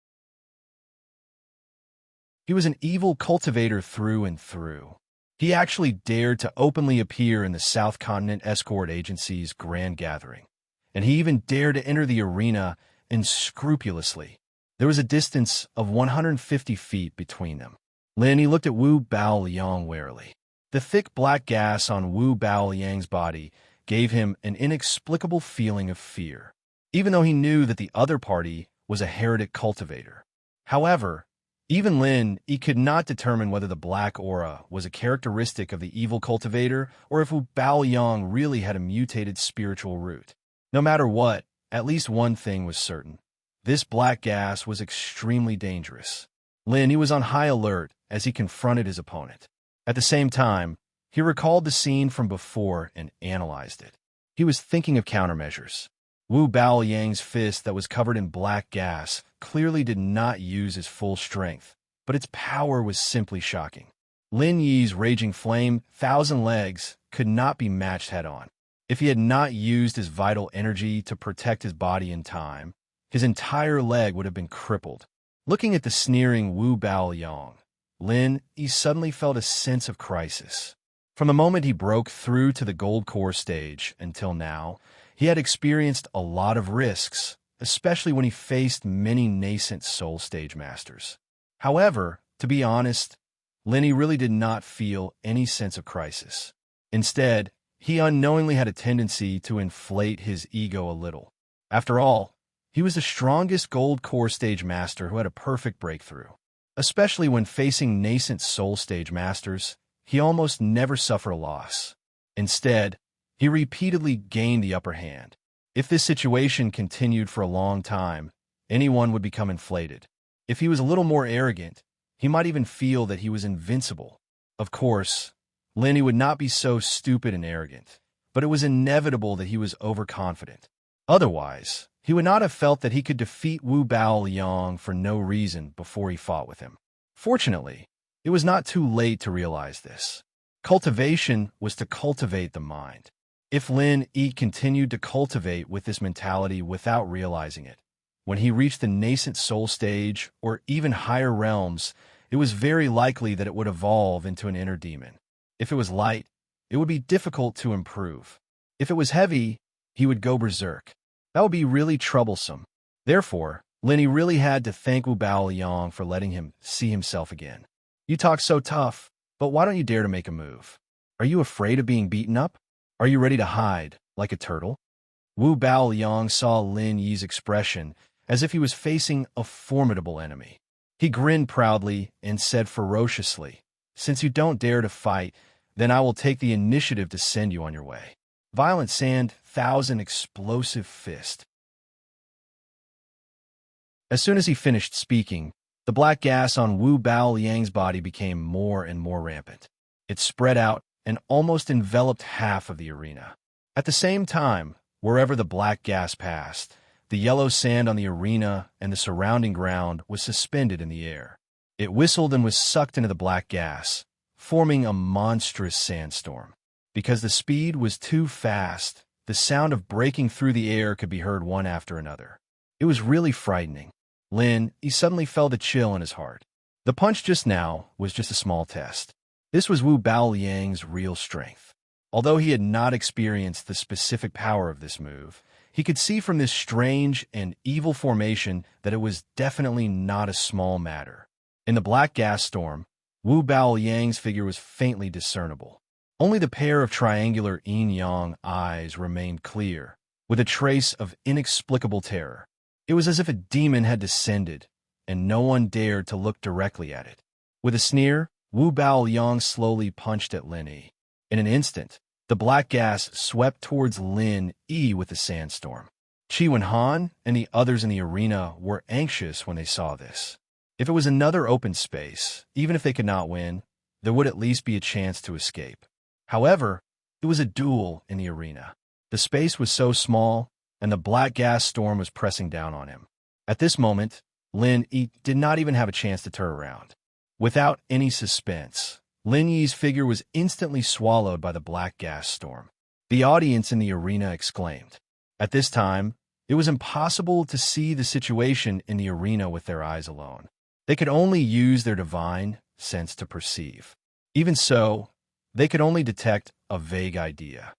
He was an evil cultivator through and through. He actually dared to openly appear in the South Continent Escort Agency's grand gathering, and he even dared to enter the arena unscrupulously. There was a distance of 150 feet between them. Lin Yi looked at Wu Baoyang warily. The thick black gas on Wu Baoyang's body gave him an inexplicable feeling of fear, even though he knew that the other party was a heretic cultivator. However, Even Lin, he could not determine whether the black aura was a characteristic of the evil cultivator or if Wu Baoyang really had a mutated spiritual root. No matter what, at least one thing was certain. This black gas was extremely dangerous. Lin, he was on high alert as he confronted his opponent. At the same time, he recalled the scene from before and analyzed it. He was thinking of countermeasures. Wu Baoyang's fist that was covered in black gas clearly did not use his full strength, but its power was simply shocking. Lin Yi's raging flame, thousand legs, could not be matched head-on. If he had not used his vital energy to protect his body in time, his entire leg would have been crippled. Looking at the sneering Wu Baoyang, Lin Yi suddenly felt a sense of crisis. From the moment he broke through to the gold core stage until now, he had experienced a lot of risks, especially when he faced many nascent soul stage masters. However, to be honest, Lin Yi really did not feel any sense of crisis. Instead, he unknowingly had a tendency to inflate his ego a little. After all, he was the strongest gold core stage master who had a perfect breakthrough. Especially when facing nascent soul stage masters, he almost never suffered a loss. Instead, he repeatedly gained the upper hand. If this situation continued for a long time, anyone would become inflated. If he was a little more arrogant, he might even feel that he was invincible. Of course, Lin Yi would not be so stupid and arrogant, but it was inevitable that he was overconfident. Otherwise, he would not have felt that he could defeat Wu Baoyang for no reason before he fought with him. Fortunately, it was not too late to realize this. Cultivation was to cultivate the mind. If Lin Yi continued to cultivate with this mentality without realizing it, when he reached the nascent soul stage or even higher realms, it was very likely that it would evolve into an inner demon. If it was light, it would be difficult to improve. If it was heavy, he would go berserk. That would be really troublesome. Therefore, Lin Yi really had to thank Wu Baoyang for letting him see himself again. You talk so tough, but why don't you dare to make a move? Are you afraid of being beaten up? Are you ready to hide, like a turtle? Wu Baoyang saw Lin Yi's expression as if he was facing a formidable enemy. He grinned proudly and said ferociously, "Since you don't dare to fight, then I will take the initiative to send you on your way." Violent sand, thousand explosive fist. As soon as he finished speaking, the black gas on Wu Baoyang's body became more and more rampant. It spread out and almost enveloped half of the arena. At the same time, wherever the black gas passed, the yellow sand on the arena and the surrounding ground was suspended in the air. It whistled and was sucked into the black gas, forming a monstrous sandstorm. Because the speed was too fast, the sound of breaking through the air could be heard one after another. It was really frightening. Lin, he suddenly felt a chill in his heart. The punch just now was just a small test. This was Wu Baoyang's real strength. Although he had not experienced the specific power of this move, he could see from this strange and evil formation that it was definitely not a small matter. In the black gas storm, Wu Baoyang's figure was faintly discernible. Only the pair of triangular yin-yang eyes remained clear, with a trace of inexplicable terror. It was as if a demon had descended, and no one dared to look directly at it. With a sneer, Wu Baoyang slowly punched at Lin Yi. In an instant, the black gas swept towards Lin Yi with the sandstorm. Qi Wenhan and the others in the arena were anxious when they saw this. If it was another open space, even if they could not win, there would at least be a chance to escape. However, it was a duel in the arena. The space was so small, and the black gas storm was pressing down on him. At this moment, Lin Yi did not even have a chance to turn around. Without any suspense, Lin Yi's figure was instantly swallowed by the black gas storm. The audience in the arena exclaimed. At this time, it was impossible to see the situation in the arena with their eyes alone. They could only use their divine sense to perceive. Even so, they could only detect a vague idea.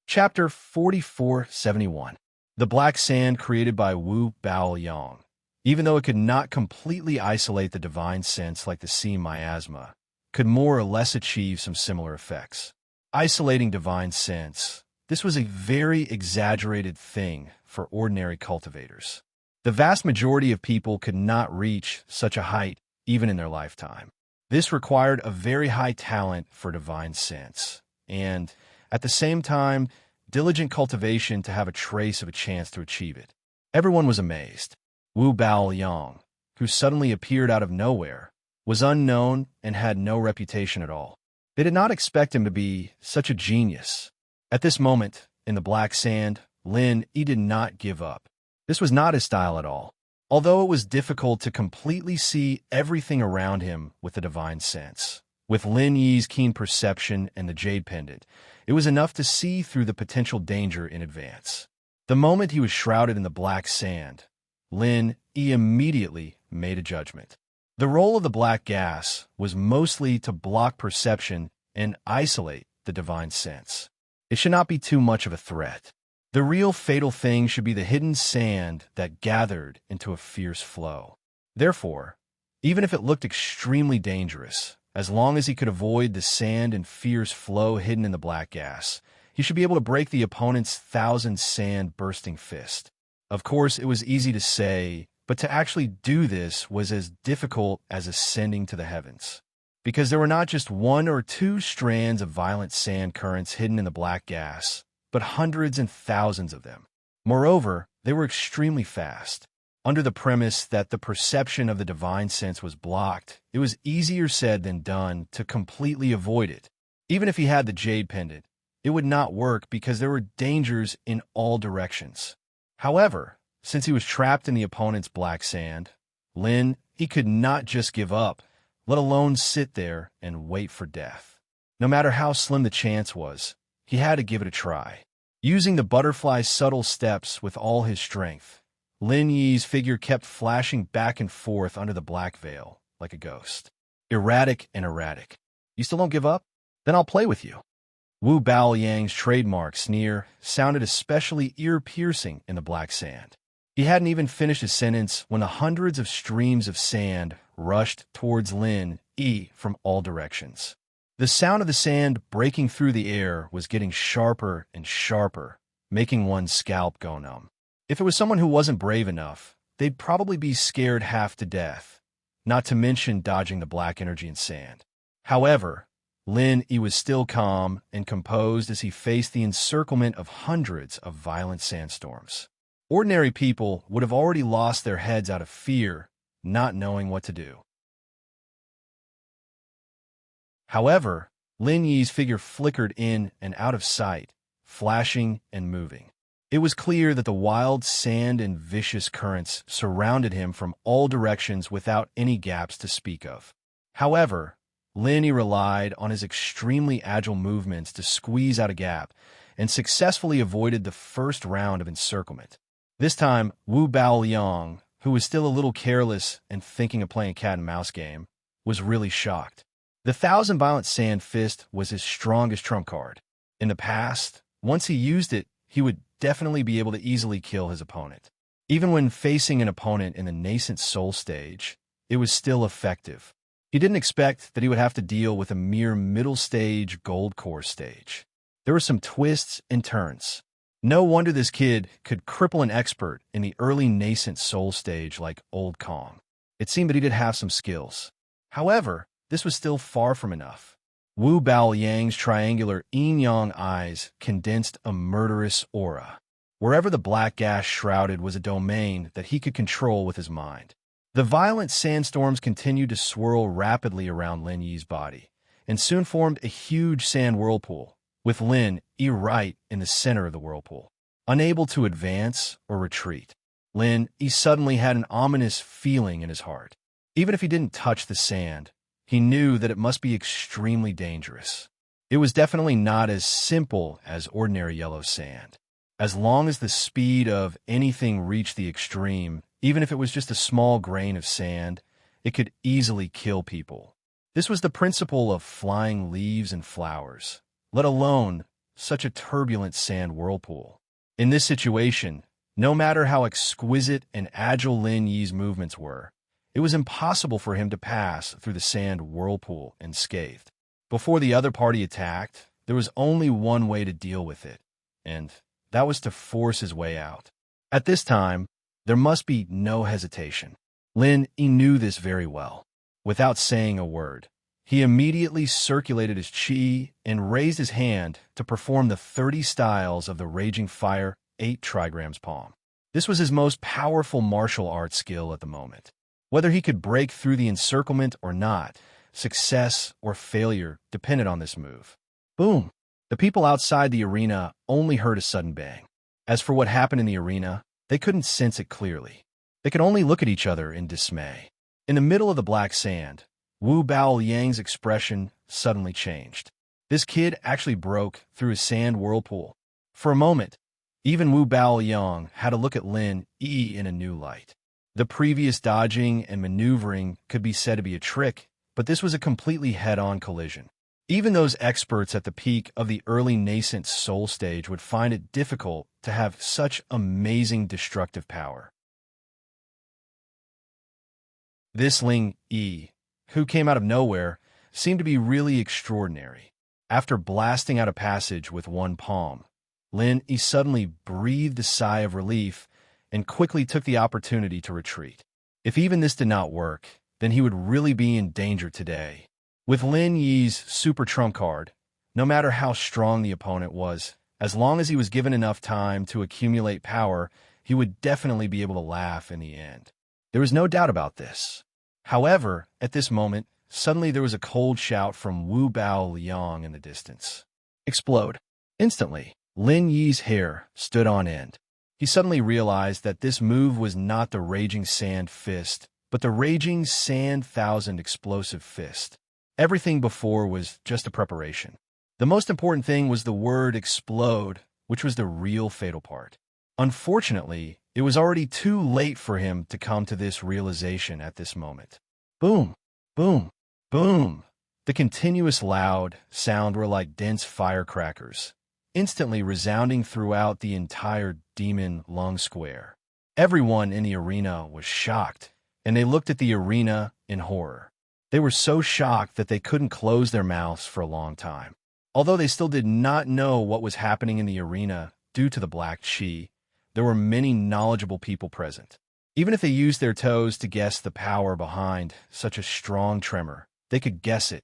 Chapter 4471. The black sand created by Wu Baoyang. Even though it could not completely isolate the divine sense like the sea miasma, could more or less achieve some similar effects. Isolating divine sense, this was a very exaggerated thing for ordinary cultivators. The vast majority of people could not reach such a height even in their lifetime. This required a very high talent for divine sense, and, at the same time, diligent cultivation to have a trace of a chance to achieve it. Everyone was amazed. Wu Baoyang, who suddenly appeared out of nowhere, was unknown and had no reputation at all. They did not expect him to be such a genius. At this moment, in the black sand, Lin Yi did not give up. This was not his style at all. Although it was difficult to completely see everything around him with the divine sense, with Lin Yi's keen perception and the jade pendant, it was enough to see through the potential danger in advance. The moment he was shrouded in the black sand, Lin Yi immediately made a judgment. The role of the black gas was mostly to block perception and isolate the divine sense. It should not be too much of a threat. The real fatal thing should be the hidden sand that gathered into a fierce flow. Therefore, even if it looked extremely dangerous, as long as he could avoid the sand and fierce flow hidden in the black gas, he should be able to break the opponent's 1,000 sand-bursting fist. Of course, it was easy to say, but to actually do this was as difficult as ascending to the heavens. Because there were not just 1 or 2 strands of violent sand currents hidden in the black gas, but hundreds and thousands of them. Moreover, they were extremely fast. Under the premise that the perception of the divine sense was blocked, it was easier said than done to completely avoid it. Even if he had the jade pendant, it would not work because there were dangers in all directions. However, since he was trapped in the opponent's black sand, he could not just give up, let alone sit there and wait for death. No matter how slim the chance was, he had to give it a try. Using the butterfly's subtle steps with all his strength, Lin Yi's figure kept flashing back and forth under the black veil, like a ghost. Erratic and erratic. You still don't give up? Then I'll play with you. Wu Baoyang's trademark sneer sounded especially ear-piercing in the black sand. He hadn't even finished his sentence when the hundreds of streams of sand rushed towards Lin Yi from all directions. The sound of the sand breaking through the air was getting sharper and sharper, making one's scalp go numb. If it was someone who wasn't brave enough, they'd probably be scared half to death, not to mention dodging the black energy and sand. However, Lin Yi was still calm and composed as he faced the encirclement of hundreds of violent sandstorms. Ordinary people would have already lost their heads out of fear, not knowing what to do. However, Lin Yi's figure flickered in and out of sight, flashing and moving. It was clear that the wild sand and vicious currents surrounded him from all directions without any gaps to speak of. However, Lin Yi relied on his extremely agile movements to squeeze out a gap and successfully avoided the first round of encirclement. This time, Wu Baoyang, who was still a little careless and thinking of playing a cat-and-mouse game, was really shocked. The 1,000 violent sand fist was his strongest trump card. In the past, once he used it, he would definitely be able to easily kill his opponent. Even when facing an opponent in the nascent soul stage, it was still effective. He didn't expect that he would have to deal with a mere middle stage gold core stage. There were some twists and turns. No wonder this kid could cripple an expert in the early nascent soul stage like Old Kong. It seemed that he did have some skills. However, this was still far from enough. Wu Baoyang's triangular yin-yang eyes condensed a murderous aura. Wherever the black gas shrouded was a domain that he could control with his mind. The violent sandstorms continued to swirl rapidly around Lin Yi's body, and soon formed a huge sand whirlpool, with Lin Yi right in the center of the whirlpool. Unable to advance or retreat, Lin Yi suddenly had an ominous feeling in his heart. Even if he didn't touch the sand, he knew that it must be extremely dangerous. It was definitely not as simple as ordinary yellow sand. As long as the speed of anything reached the extreme, even if it was just a small grain of sand, it could easily kill people. This was the principle of flying leaves and flowers, let alone such a turbulent sand whirlpool. In this situation, no matter how exquisite and agile Lin Yi's movements were, it was impossible for him to pass through the sand whirlpool unscathed. Before the other party attacked, there was only one way to deal with it, and that was to force his way out. At this time, there must be no hesitation. Lin Yi knew this very well. Without saying a word, he immediately circulated his chi and raised his hand to perform the 30 styles of the Raging Fire 8 trigrams palm. This was his most powerful martial arts skill at the moment. Whether he could break through the encirclement or not, success or failure depended on this move. Boom! The people outside the arena only heard a sudden bang. As for what happened in the arena, they couldn't sense it clearly. They could only look at each other in dismay. In the middle of the black sand, Wu Baoyang's expression suddenly changed. This kid actually broke through his sand whirlpool. For a moment, even Wu Baoyang had to look at Lin Yi in a new light. The previous dodging and maneuvering could be said to be a trick, but this was a completely head-on collision. Even those experts at the peak of the early nascent soul stage would find it difficult to have such amazing destructive power. This Lin Yi, who came out of nowhere, seemed to be really extraordinary. After blasting out a passage with one palm, Lin Yi suddenly breathed a sigh of relief and quickly took the opportunity to retreat. If even this did not work, then he would really be in danger today. With Lin Yi's super trump card, no matter how strong the opponent was, as long as he was given enough time to accumulate power, he would definitely be able to laugh in the end. There was no doubt about this. However, at this moment, suddenly there was a cold shout from Wu Baoyang in the distance. Explode. Instantly, Lin Yi's hair stood on end. He suddenly realized that this move was not the Raging Sand Fist, but the Raging Sand Thousand Explosive Fist. Everything before was just a preparation. The most important thing was the word explode, which was the real fatal part. Unfortunately, it was already too late for him to come to this realization at this moment. Boom, boom, boom. The continuous loud sound were like dense firecrackers, instantly resounding throughout the entire demon lung square. Everyone in the arena was shocked, and they looked at the arena in horror. They were so shocked that they couldn't close their mouths for a long time. Although they still did not know what was happening in the arena due to the black chi, there were many knowledgeable people present. Even if they used their toes to guess the power behind such a strong tremor, they could guess it.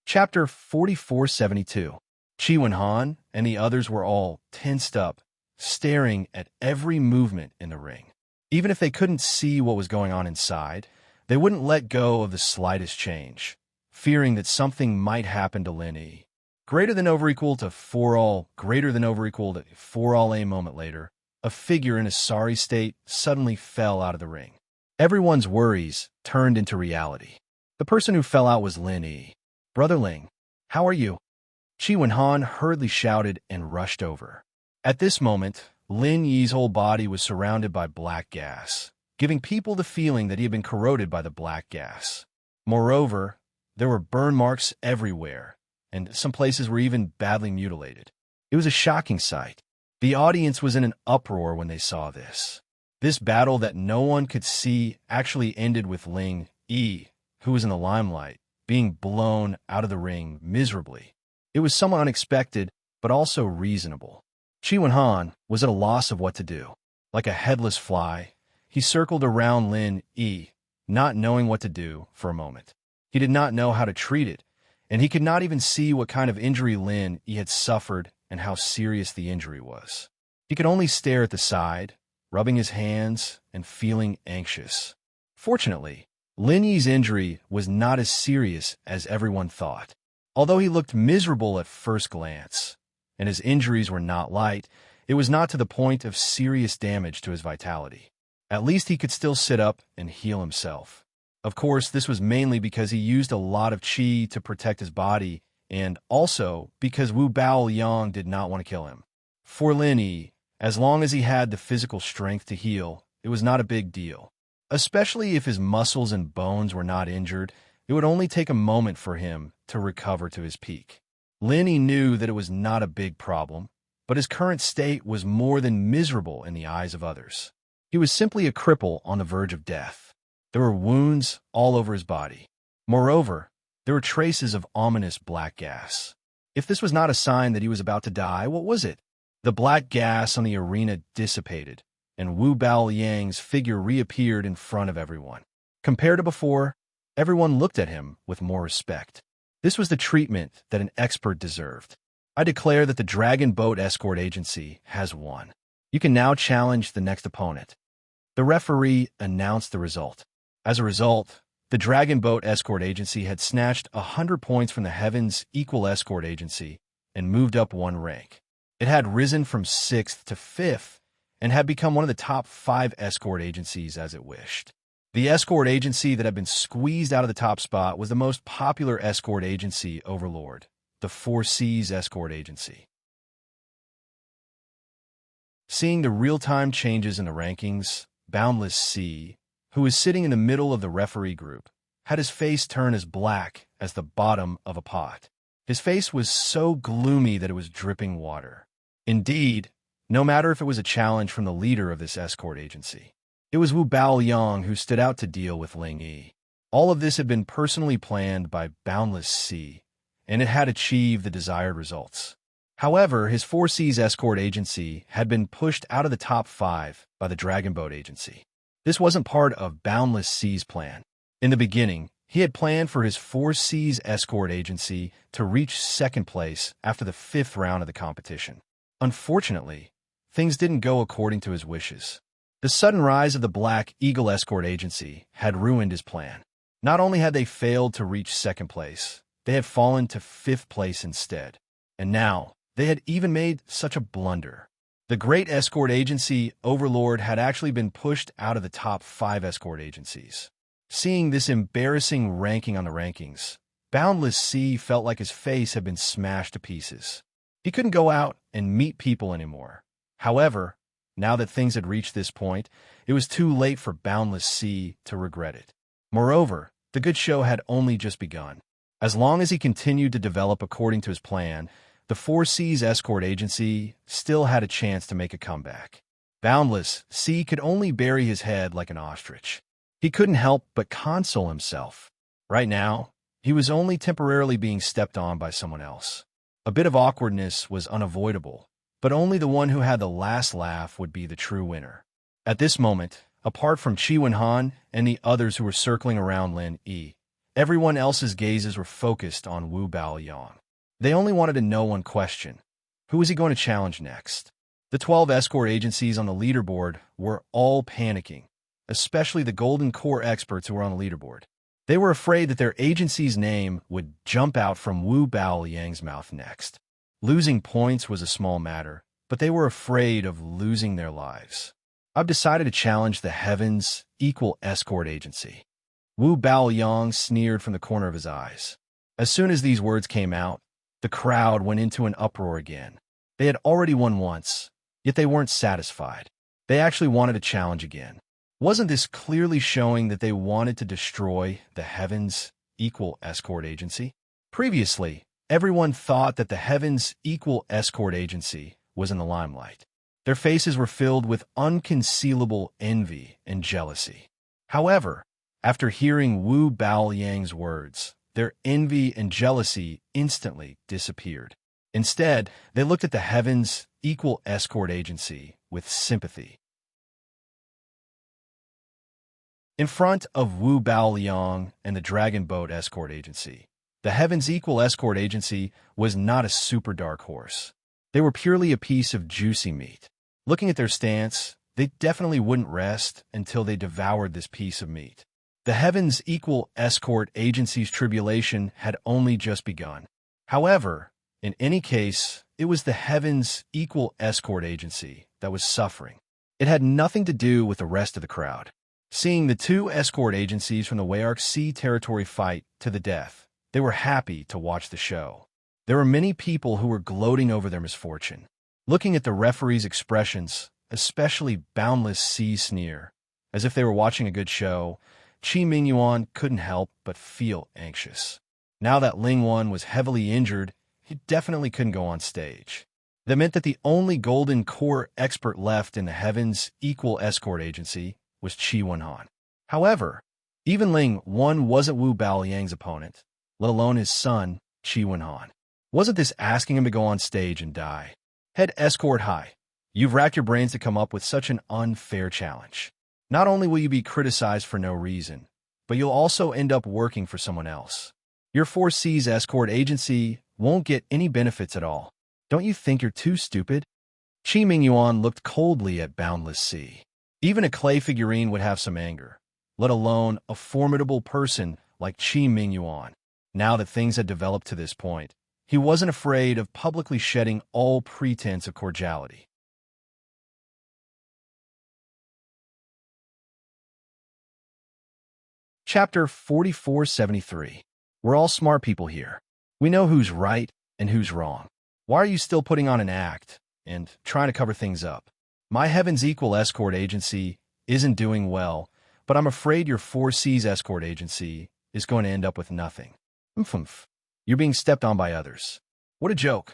Chapter 4472. Qi Wenhan and the others were all tensed up, staring at every movement in the ring. Even if they couldn't see what was going on inside, they wouldn't let go of the slightest change, fearing that something might happen to Lin Yi. Greater than over equal to 4-all, greater than over equal to 4-all. A moment later, a figure in a sorry state suddenly fell out of the ring. Everyone's worries turned into reality. The person who fell out was Lin Yi. "Brother Ling, how are you?" Qi Wenhan hurriedly shouted and rushed over. At this moment, Lin Yi's whole body was surrounded by black gas, giving people the feeling that he had been corroded by the black gas. Moreover, there were burn marks everywhere, and some places were even badly mutilated. It was a shocking sight. The audience was in an uproar when they saw this. This battle that no one could see actually ended with Lin Yi, who was in the limelight, being blown out of the ring miserably. It was somewhat unexpected, but also reasonable. Qi Wenhan was at a loss of what to do. Like a headless fly, he circled around Lin Yi, not knowing what to do for a moment. He did not know how to treat it, and he could not even see what kind of injury Lin Yi had suffered and how serious the injury was. He could only stare at the side, rubbing his hands and feeling anxious. Fortunately, Lin Yi's injury was not as serious as everyone thought. Although he looked miserable at first glance, and his injuries were not light, it was not to the point of serious damage to his vitality. At least he could still sit up and heal himself. Of course, this was mainly because he used a lot of qi to protect his body, and also because Wu Baoyang did not want to kill him. For Lin Yi, as long as he had the physical strength to heal, it was not a big deal. Especially if his muscles and bones were not injured, it would only take a moment for him to recover to his peak. Lin Yi knew that it was not a big problem, but his current state was more than miserable in the eyes of others. He was simply a cripple on the verge of death. There were wounds all over his body. Moreover, there were traces of ominous black gas. If this was not a sign that he was about to die, what was it? The black gas on the arena dissipated, and Wu Baoyang's figure reappeared in front of everyone. Compared to before, everyone looked at him with more respect. This was the treatment that an expert deserved. I declare that the Dragon Boat Escort Agency has won. You can now challenge the next opponent. The referee announced the result. As a result, the Dragon Boat Escort Agency had snatched 100 points from the Heavens Equal Escort Agency and moved up one rank. It had risen from 6th to 5th and had become one of the top 5 escort agencies as it wished. The escort agency that had been squeezed out of the top spot was the most popular escort agency overlord, the Four Seas Escort Agency. Seeing the real-time changes in the rankings, Boundless Sea, who was sitting in the middle of the referee group, had his face turn as black as the bottom of a pot. His face was so gloomy that it was dripping water. Indeed, no matter if it was a challenge from the leader of this escort agency, it was Wu Baoyang who stood out to deal with Ling Yi. All of this had been personally planned by Boundless Sea, and it had achieved the desired results. However, his Four Seas Escort Agency had been pushed out of the top 5 by the Dragon Boat Agency. This wasn't part of Boundless Sea's plan. In the beginning, he had planned for his Four Seas Escort Agency to reach 2nd place after the 5th round of the competition. Unfortunately, things didn't go according to his wishes. The sudden rise of the Black Eagle Escort Agency had ruined his plan. Not only had they failed to reach 2nd place, they had fallen to 5th place instead. And now, they had even made such a blunder. The Great Escort Agency Overlord had actually been pushed out of the top 5 escort agencies. Seeing this embarrassing ranking on the rankings, Boundless Sea felt like his face had been smashed to pieces. He couldn't go out and meet people anymore. However, now that things had reached this point, it was too late for Boundless Sea to regret it. Moreover, the good show had only just begun. As long as he continued to develop according to his plan, the Four Seas Escort Agency still had a chance to make a comeback. Boundless Sea could only bury his head like an ostrich. He couldn't help but console himself. Right now, he was only temporarily being stepped on by someone else. A bit of awkwardness was unavoidable, but only the one who had the last laugh would be the true winner. At this moment, apart from Qi Wenhan and the others who were circling around Lin Yi, everyone else's gazes were focused on Wu Baoyang. They only wanted to know one question: who was he going to challenge next? The 12 escort agencies on the leaderboard were all panicking, especially the Golden Core experts who were on the leaderboard. They were afraid that their agency's name would jump out from Wu Baoyang's mouth next. Losing points was a small matter, but they were afraid of losing their lives. I've decided to challenge the Heavens Equal Escort Agency. Wu Baoyang sneered from the corner of his eyes. As soon as these words came out, the crowd went into an uproar again. They had already won once, yet they weren't satisfied. They actually wanted a challenge again. Wasn't this clearly showing that they wanted to destroy the Heavens Equal Escort Agency? Previously, everyone thought that the Heavens Equal Escort Agency was in the limelight. Their faces were filled with unconcealable envy and jealousy. However, after hearing Wu Baoyang's words, their envy and jealousy instantly disappeared. Instead, they looked at the Heavens Equal Escort Agency with sympathy. In front of Wu Baoyang and the Dragon Boat Escort Agency, the Heavens Equal Escort Agency was not a super dark horse. They were purely a piece of juicy meat. Looking at their stance, they definitely wouldn't rest until they devoured this piece of meat. The Heavens Equal Escort Agency's tribulation had only just begun. However, in any case, it was the Heavens Equal Escort Agency that was suffering. It had nothing to do with the rest of the crowd. Seeing the two escort agencies from the Wayark Sea territory fight to the death, they were happy to watch the show. There were many people who were gloating over their misfortune. Looking at the referee's expressions, especially Boundless Sea's sneer, as if they were watching a good show, Qi Mingyuan couldn't help but feel anxious. Now that Ling Wan was heavily injured, he definitely couldn't go on stage. That meant that the only Golden Core expert left in the Heavens Equal Escort Agency was Qi Wenhan. However, even Ling Wan wasn't Wu Baoyang's opponent, let alone his son, Qi Wenhan. Wasn't this asking him to go on stage and die? Head escort high. You've racked your brains to come up with such an unfair challenge. Not only will you be criticized for no reason, but you'll also end up working for someone else. Your 4C's escort agency won't get any benefits at all. Don't you think you're too stupid? Qi Mingyuan looked coldly at Boundless Sea. Even a clay figurine would have some anger, let alone a formidable person like Qi Mingyuan. Now that things had developed to this point, he wasn't afraid of publicly shedding all pretense of cordiality. Chapter 4473. We're all smart people here. We know who's right and who's wrong. Why are you still putting on an act and trying to cover things up? My Heaven's Equal escort agency isn't doing well, but I'm afraid your 4C's escort agency is going to end up with nothing. Humph. You're being stepped on by others. What a joke.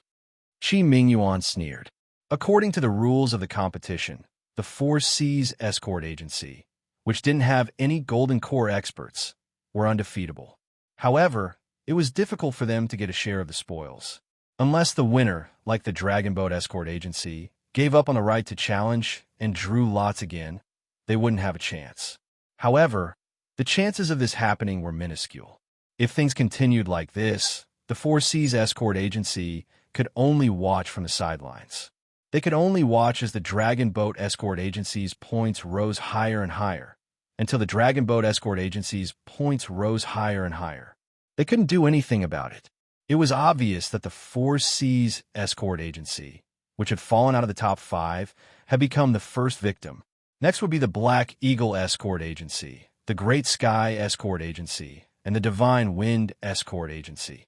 Qi Mingyuan sneered. According to the rules of the competition, the 4C's escort agency, which didn't have any Golden Core experts, were undefeatable. However, it was difficult for them to get a share of the spoils. Unless the winner, like the Dragon Boat Escort Agency, gave up on the right to challenge and drew lots again, they wouldn't have a chance. However, the chances of this happening were minuscule. If things continued like this, the 4C's escort agency could only watch from the sidelines. They could only watch as the Dragon Boat Escort Agency's points rose higher and higher, until the Dragon Boat Escort Agency's points rose higher and higher. They couldn't do anything about it. It was obvious that the 4C's escort agency, which had fallen out of the top 5, had become the first victim. Next would be the Black Eagle Escort Agency, the Great Sky Escort Agency, and the Divine Wind Escort Agency.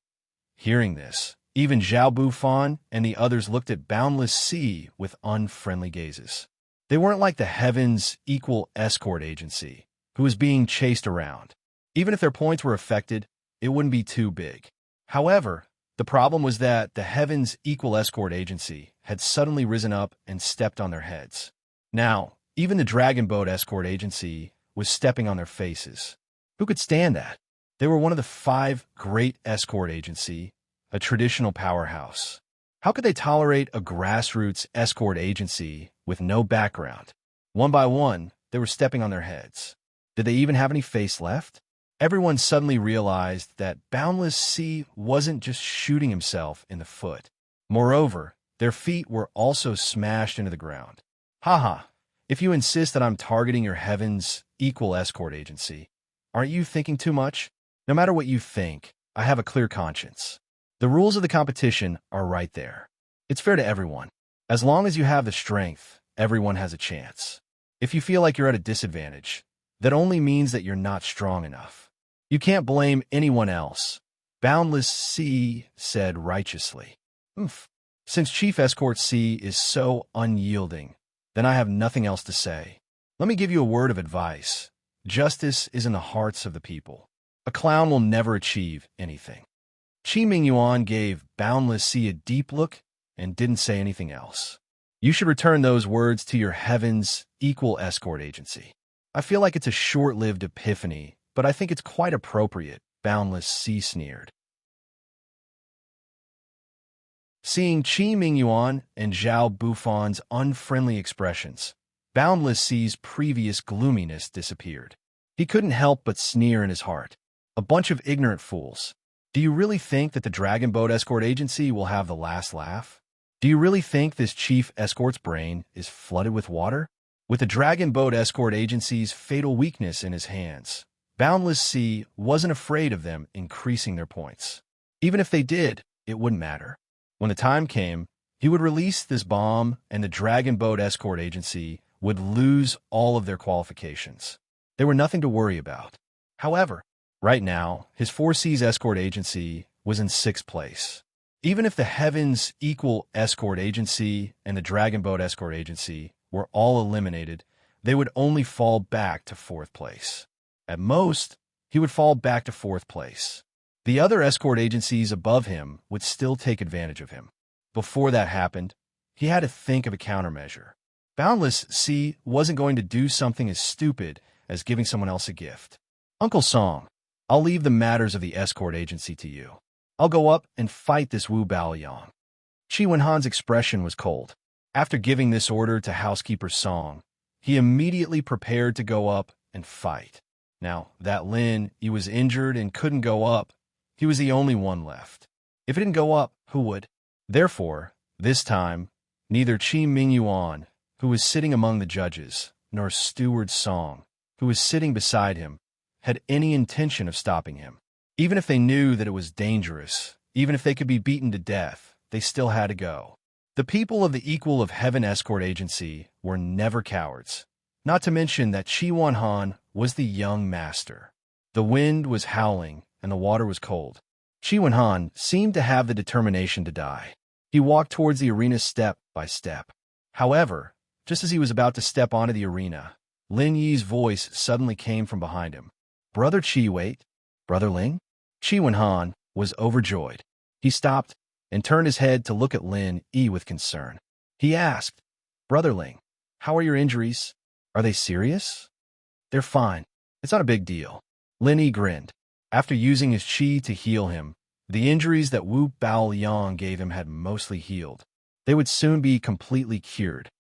Hearing this, even Zhao Bufan and the others looked at Boundless Sea with unfriendly gazes. They weren't like the Heaven's Equal Escort Agency, who was being chased around. Even if their points were affected, it wouldn't be too big. However, the problem was that the Heaven's Equal Escort Agency had suddenly risen up and stepped on their heads. Now, even the Dragon Boat Escort Agency was stepping on their faces. Who could stand that? They were one of the 5 great escort agency, a traditional powerhouse. How could they tolerate a grassroots escort agency with no background? One by one, they were stepping on their heads. Did they even have any face left? Everyone suddenly realized that Boundless Sea wasn't just shooting himself in the foot. Moreover, their feet were also smashed into the ground. Haha, if you insist that I'm targeting your Heaven's Equal escort agency, aren't you thinking too much? No matter what you think, I have a clear conscience. The rules of the competition are right there. It's fair to everyone. As long as you have the strength, everyone has a chance. If you feel like you're at a disadvantage, that only means that you're not strong enough. You can't blame anyone else. Boundless Sea said righteously. Since Chief Escort C is so unyielding, then I have nothing else to say. Let me give you a word of advice. Justice is in the hearts of the people. A clown will never achieve anything. Qi Mingyuan gave Boundless Sea a deep look and didn't say anything else. You should return those words to your Heaven's Equal escort agency. I feel like it's a short-lived epiphany, but I think it's quite appropriate, Boundless Sea sneered. Seeing Qi Mingyuan and Zhao Bufan's unfriendly expressions, Boundless Sea's previous gloominess disappeared. He couldn't help but sneer in his heart. A bunch of ignorant fools. Do you really think that the Dragon Boat Escort Agency will have the last laugh? Do you really think this Chief Escort's brain is flooded with water? With the Dragon Boat Escort Agency's fatal weakness in his hands, Boundless Sea wasn't afraid of them increasing their points. Even if they did, it wouldn't matter. When the time came, he would release this bomb and the Dragon Boat Escort Agency would lose all of their qualifications. They were nothing to worry about. However, right now, his 4C's escort agency was in 6th place. Even if the Heaven's Equal escort agency and the Dragon Boat Escort Agency were all eliminated, they would only fall back to 4th place. At most, he would fall back to 4th place. The other escort agencies above him would still take advantage of him. Before that happened, he had to think of a countermeasure. Boundless Sea wasn't going to do something as stupid as giving someone else a gift. Uncle Song, I'll leave the matters of the escort agency to you. I'll go up and fight this Wu Baoyang. Qi Wenhan's expression was cold. After giving this order to housekeeper Song, he immediately prepared to go up and fight. Now, that Lin Yi was injured and couldn't go up, he was the only one left. If he didn't go up, who would? Therefore, this time, neither Qi Mingyuan, who was sitting among the judges, nor Steward Song, who was sitting beside him, had any intention of stopping him. Even if they knew that it was dangerous, even if they could be beaten to death, they still had to go. The people of the Equal of Heaven Escort Agency were never cowards. Not to mention that Qi Wenhan was the young master. The wind was howling and the water was cold. Qi Wenhan seemed to have the determination to die. He walked towards the arena step by step. However, just as he was about to step onto the arena, Lin Yi's voice suddenly came from behind him. Brother Qi, wait. Brother Ling? Qi Wenhan was overjoyed. He stopped and turned his head to look at Lin Yi with concern. He asked, Brother Ling, how are your injuries? Are they serious? They're fine. It's not a big deal. Lin Yi grinned. After using his qi to heal him, the injuries that Wu Baoyang gave him had mostly healed. They would soon be completely cured.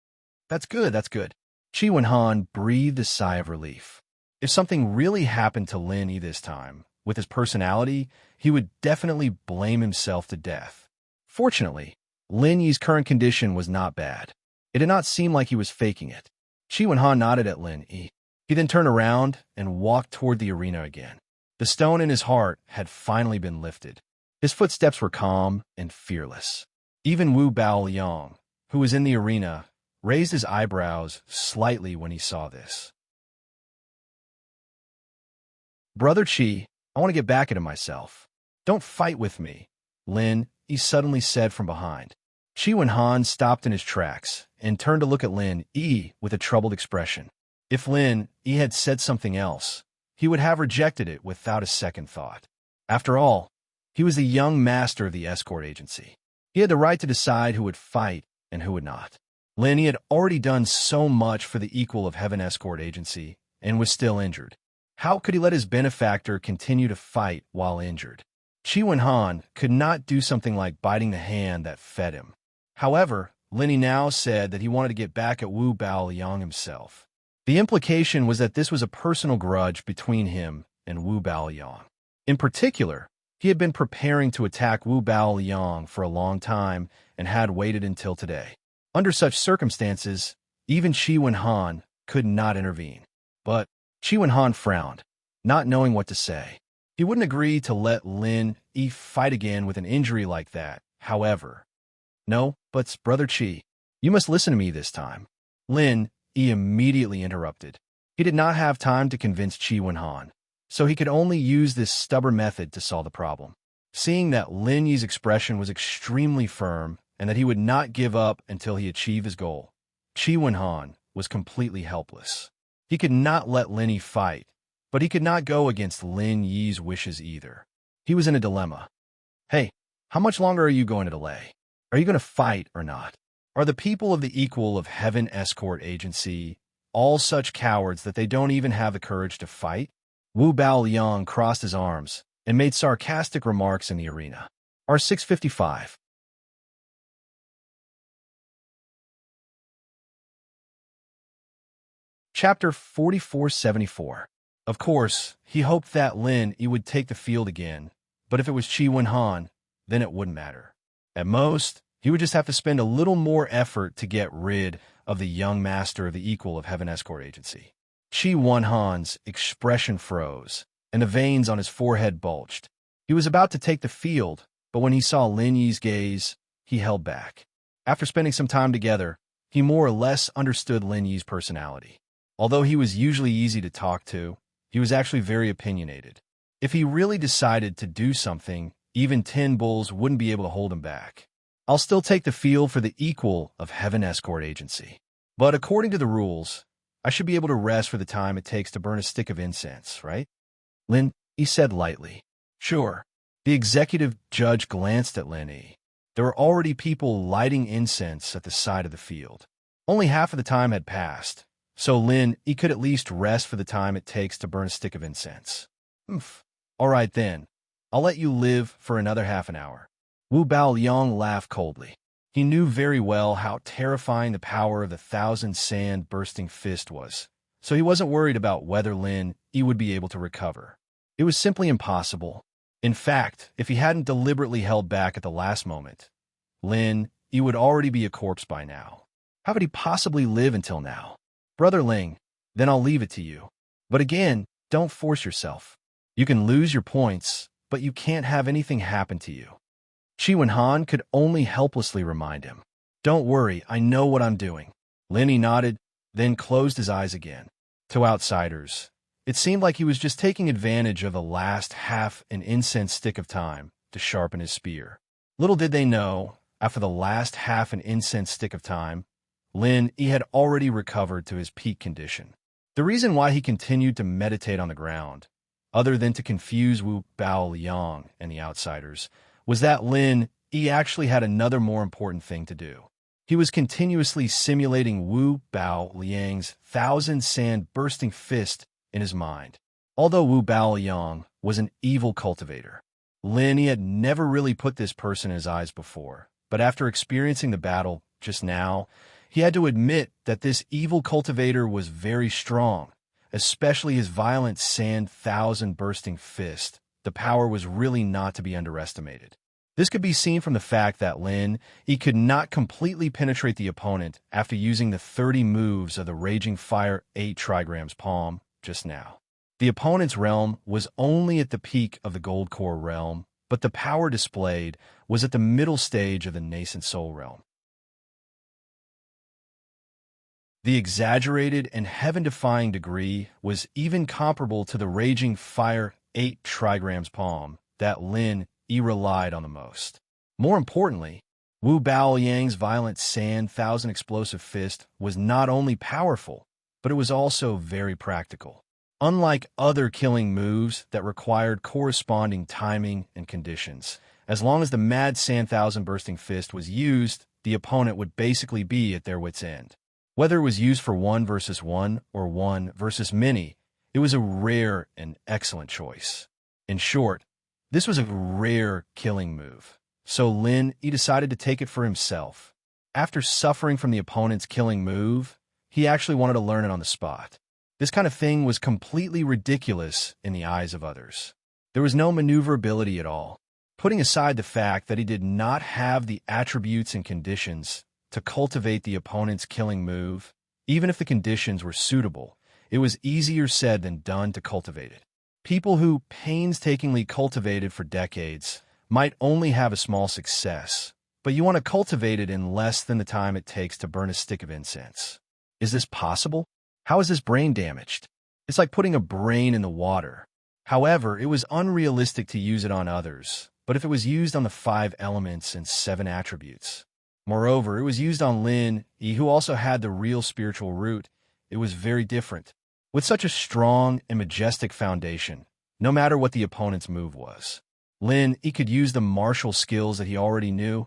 That's good, that's good. Qi Wenhan breathed a sigh of relief. If something really happened to Lin Yi this time, with his personality, he would definitely blame himself to death. Fortunately, Lin Yi's current condition was not bad. It did not seem like he was faking it. Qi Wenhan nodded at Lin Yi. He then turned around and walked toward the arena again. The stone in his heart had finally been lifted. His footsteps were calm and fearless. Even Wu Baoyang, who was in the arena, raised his eyebrows slightly when he saw this. Brother Qi, I want to get back into myself. Don't fight with me, Lin Yi suddenly said from behind. Qi Wenhan stopped in his tracks and turned to look at Lin Yi with a troubled expression. If Lin Yi had said something else, he would have rejected it without a second thought. After all, he was the young master of the escort agency. He had the right to decide who would fight and who would not. Lin Yi had already done so much for the Equal of Heaven Escort Agency and was still injured. How could he let his benefactor continue to fight while injured? Qi Wenhan could not do something like biting the hand that fed him. However, Lin Yi now said that he wanted to get back at Wu Baoyang himself. The implication was that this was a personal grudge between him and Wu Baoyang. In particular, he had been preparing to attack Wu Baoyang for a long time and had waited until today. Under such circumstances, even Qi Wenhan could not intervene. But Qi Wenhan frowned, not knowing what to say. He wouldn't agree to let Lin Yi fight again with an injury like that, however. No, but Brother Qi, you must listen to me this time. Lin Yi immediately interrupted. He did not have time to convince Qi Wenhan, so he could only use this stubborn method to solve the problem. Seeing that Lin Yi's expression was extremely firm and that he would not give up until he achieved his goal, Qi Wenhan was completely helpless. He could not let Lin Yi fight, but he could not go against Lin Yi's wishes either. He was in a dilemma. Hey, how much longer are you going to delay? Are you going to fight or not? Are the people of the Equal of Heaven Escort Agency all such cowards that they don't even have the courage to fight? Wu Baoyang crossed his arms and made sarcastic remarks in the arena. R655. Chapter 4474. Of course, he hoped that Lin Yi would take the field again, but if it was Qi Wenhan, then it wouldn't matter. At most, he would just have to spend a little more effort to get rid of the young master of the Equal of Heaven Escort Agency. Qi Wenhan's expression froze, and the veins on his forehead bulged. He was about to take the field, but when he saw Lin Yi's gaze, he held back. After spending some time together, he more or less understood Lin Yi's personality. Although he was usually easy to talk to, he was actually very opinionated. If he really decided to do something, even 10 bulls wouldn't be able to hold him back. I'll still take the field for the Equal of Heaven Escort Agency. But according to the rules, I should be able to rest for the time it takes to burn a stick of incense, right? Lin Yi said lightly. Sure. The executive judge glanced at Lin Yi. There were already people lighting incense at the side of the field. Only half of the time had passed, so Lin Yi could at least rest for the time it takes to burn a stick of incense. All right then. I'll let you live for another half an hour. Wu Baoliang laughed coldly. He knew very well how terrifying the power of the 1,000-sand-bursting fist was, so he wasn't worried about whether Lin Yi would be able to recover. It was simply impossible. In fact, if he hadn't deliberately held back at the last moment, Lin Yi would already be a corpse by now. How could he possibly live until now? Brother Ling, then I'll leave it to you. But again, don't force yourself. You can lose your points, but you can't have anything happen to you. Qi Wenhan could only helplessly remind him. Don't worry, I know what I'm doing. Lin Yi nodded, then closed his eyes again. To outsiders, it seemed like he was just taking advantage of the last half an incense stick of time to sharpen his spear. Little did they know, after the last half an incense stick of time, Lin Yi had already recovered to his peak condition. The reason why he continued to meditate on the ground, other than to confuse Wu Baoliang and the outsiders, was that Lin Yi actually had another more important thing to do. He was continuously simulating Wu Baoliang's 1,000-sand-bursting fist in his mind. Although Wu Baoliang was an evil cultivator, Lin Yi had never really put this person in his eyes before, but after experiencing the battle just now, he had to admit that this evil cultivator was very strong, especially his violent sand 1,000-bursting fist. The power was really not to be underestimated. This could be seen from the fact that Lin Yi could not completely penetrate the opponent after using the 30 moves of the Raging Fire 8 trigrams palm just now. The opponent's realm was only at the peak of the Gold Core realm, but the power displayed was at the middle stage of the Nascent Soul realm. The exaggerated and heaven-defying degree was even comparable to the Raging Fire 8 trigrams palm that Lin Yi relied on the most. More importantly, Wu Baoliang's violent sand 1,000 explosive fist was not only powerful, but it was also very practical. Unlike other killing moves that required corresponding timing and conditions, as long as the mad sand 1,000 bursting fist was used, the opponent would basically be at their wit's end. Whether it was used for 1 versus 1 or 1 versus many, it was a rare and excellent choice. In short, this was a rare killing move, so Lin Yi decided to take it for himself. After suffering from the opponent's killing move, he actually wanted to learn it on the spot. This kind of thing was completely ridiculous in the eyes of others. There was no maneuverability at all. Putting aside the fact that he did not have the attributes and conditions to cultivate the opponent's killing move, even if the conditions were suitable, it was easier said than done to cultivate it. People who painstakingly cultivated for decades might only have a small success, but you want to cultivate it in less than the time it takes to burn a stick of incense. Is this possible? How is this brain damaged? It's like putting a brain in the water. However, it was unrealistic to use it on others, but if it was used on the 5 elements and 7 attributes. Moreover, it was used on Lin Yi, who also had the real spiritual root. It was very different. With such a strong and majestic foundation, no matter what the opponent's move was, Lin Yi could use the martial skills that he already knew,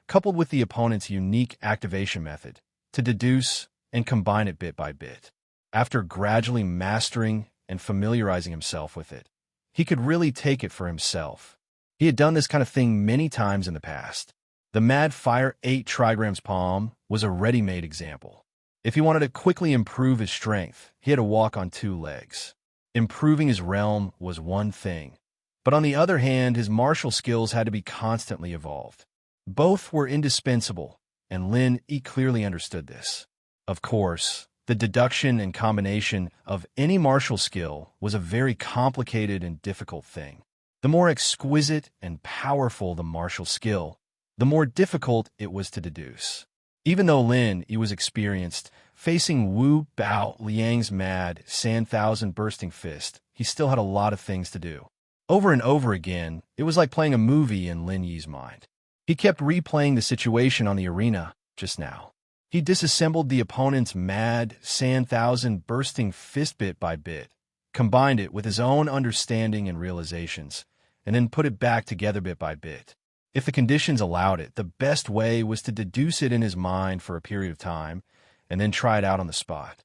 coupled with the opponent's unique activation method, to deduce and combine it bit by bit. After gradually mastering and familiarizing himself with it, he could really take it for himself. He had done this kind of thing many times in the past. The Mad Fire 8 trigrams palm was a ready-made example. If he wanted to quickly improve his strength, he had to walk on 2 legs. Improving his realm was one thing, but on the other hand, his martial skills had to be constantly evolved. Both were indispensable, and Lin Yi clearly understood this. Of course, the deduction and combination of any martial skill was a very complicated and difficult thing. The more exquisite and powerful the martial skill, the more difficult it was to deduce. Even though Lin Yi was experienced, facing Wu Baoliang's mad sand 1,000 bursting fist, he still had a lot of things to do. Over and over again, it was like playing a movie in Lin Yi's mind. He kept replaying the situation on the arena just now. He disassembled the opponent's mad sand 1,000 bursting fist bit by bit, combined it with his own understanding and realizations, and then put it back together bit by bit. If the conditions allowed it, the best way was to deduce it in his mind for a period of time, and then try it out on the spot.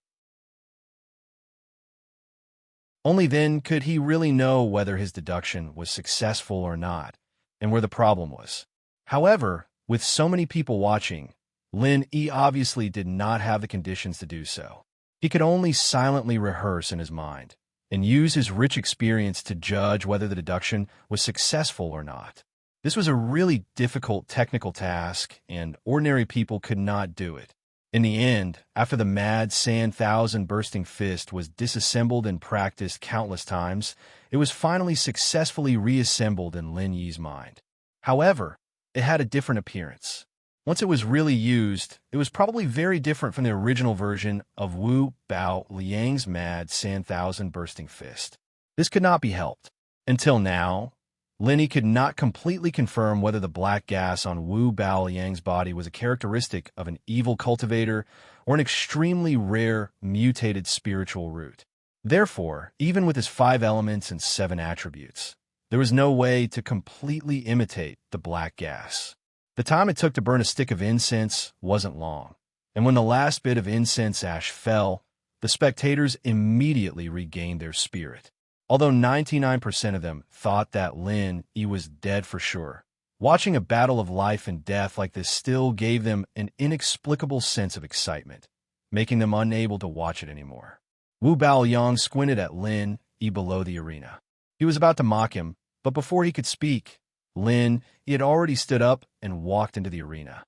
Only then could he really know whether his deduction was successful or not, and where the problem was. However, with so many people watching, Lin Yi obviously did not have the conditions to do so. He could only silently rehearse in his mind, and use his rich experience to judge whether the deduction was successful or not. This was a really difficult technical task, and ordinary people could not do it. In the end, after the mad sand thousand bursting fist was disassembled and practiced countless times, it was finally successfully reassembled in Lin Yi's mind. However, it had a different appearance. Once it was really used, it was probably very different from the original version of Wu Bao Liang's mad sand thousand bursting fist. This could not be helped. Until now, Lin Yi could not completely confirm whether the black gas on Wu Bao Liang's body was a characteristic of an evil cultivator or an extremely rare mutated spiritual root. Therefore, even with his 5 elements and 7 attributes, there was no way to completely imitate the black gas. The time it took to burn a stick of incense wasn't long, and when the last bit of incense ash fell, the spectators immediately regained their spirit. Although 99% of them thought that Lin Yi was dead for sure, watching a battle of life and death like this still gave them an inexplicable sense of excitement, making them unable to watch it anymore. Wu Baoyang squinted at Lin Yi below the arena. He was about to mock him, but before he could speak, Lin Yi had already stood up and walked into the arena.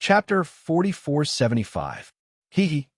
Chapter 4475. Hee.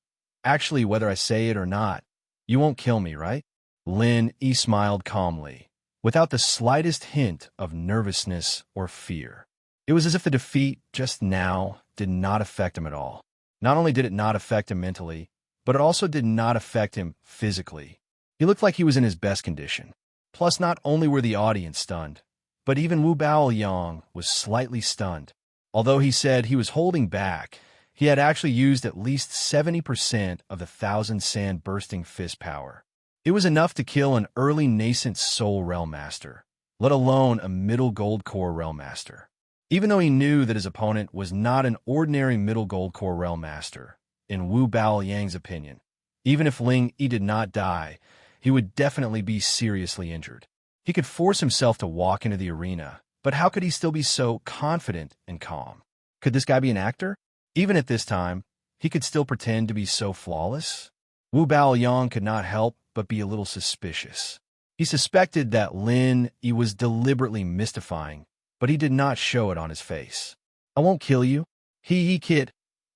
Actually, whether I say it or not, you won't kill me, right? Lin Yi smiled calmly, without the slightest hint of nervousness or fear. It was as if the defeat just now did not affect him at all. Not only did it not affect him mentally, but it also did not affect him physically. He looked like he was in his best condition. Plus, not only were the audience stunned, but even Wu Baoyang was slightly stunned. Although he said he was holding back, he had actually used at least 70% of the 1,000 sand bursting fist power. It was enough to kill an early nascent soul realm master, let alone a middle gold core realm master. Even though he knew that his opponent was not an ordinary middle gold core realm master, in Wu Baoyang's opinion, even if Lin Yi did not die, he would definitely be seriously injured. He could force himself to walk into the arena, but how could he still be so confident and calm? Could this guy be an actor? Even at this time, he could still pretend to be so flawless? Wu Baoyang could not help but be a little suspicious. He suspected that Lin Yi was deliberately mystifying, but he did not show it on his face. I won't kill you. Hee kid.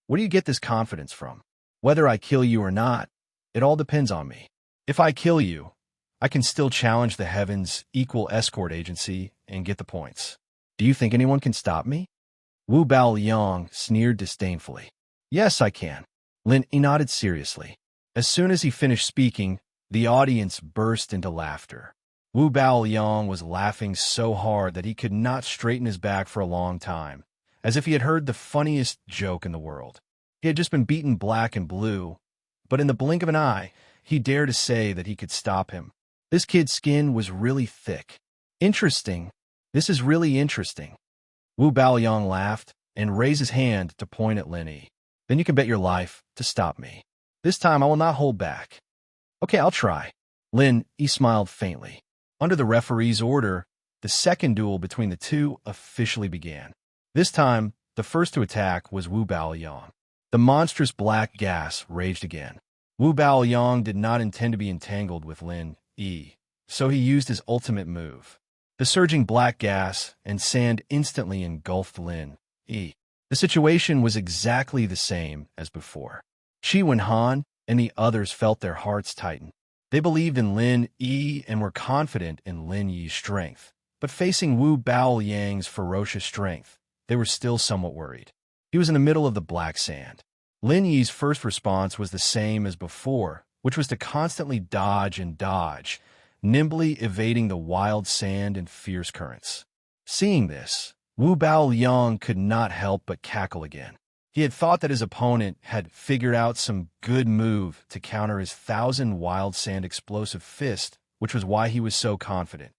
Where do you get this confidence from? Whether I kill you or not, it all depends on me. If I kill you, I can still challenge the Heaven's equal escort agency and get the points. Do you think anyone can stop me? Wu Baoyang sneered disdainfully. Yes, I can. Lin Yi nodded seriously. As soon as he finished speaking, the audience burst into laughter. Wu Baoyang was laughing so hard that he could not straighten his back for a long time, as if he had heard the funniest joke in the world. He had just been beaten black and blue, but in the blink of an eye, he dared to say that he could stop him. This kid's skin was really thick. Interesting. This is really interesting. Wu Baoyang laughed and raised his hand to point at Lin Yi. Then you can bet your life to stop me. This time I will not hold back. Okay, I'll try. Lin Yi smiled faintly. Under the referee's order, the second duel between the two officially began. This time, the first to attack was Wu Baoyang. The monstrous black gas raged again. Wu Baoyang did not intend to be entangled with Lin Yi, so he used his ultimate move. The surging black gas and sand instantly engulfed Lin Yi. The situation was exactly the same as before. Qi Wenhan and the others felt their hearts tighten. They believed in Lin Yi and were confident in Lin Yi's strength, but facing Wu Baoyang's ferocious strength, they were still somewhat worried. He was in the middle of the black sand. Lin Yi's first response was the same as before, which was to constantly dodge and dodge, nimbly evading the wild sand and fierce currents. Seeing this, Wu Baoyang could not help but cackle again. He had thought that his opponent had figured out some good move to counter his 1,000 wild sand explosive fist, which was why he was so confident.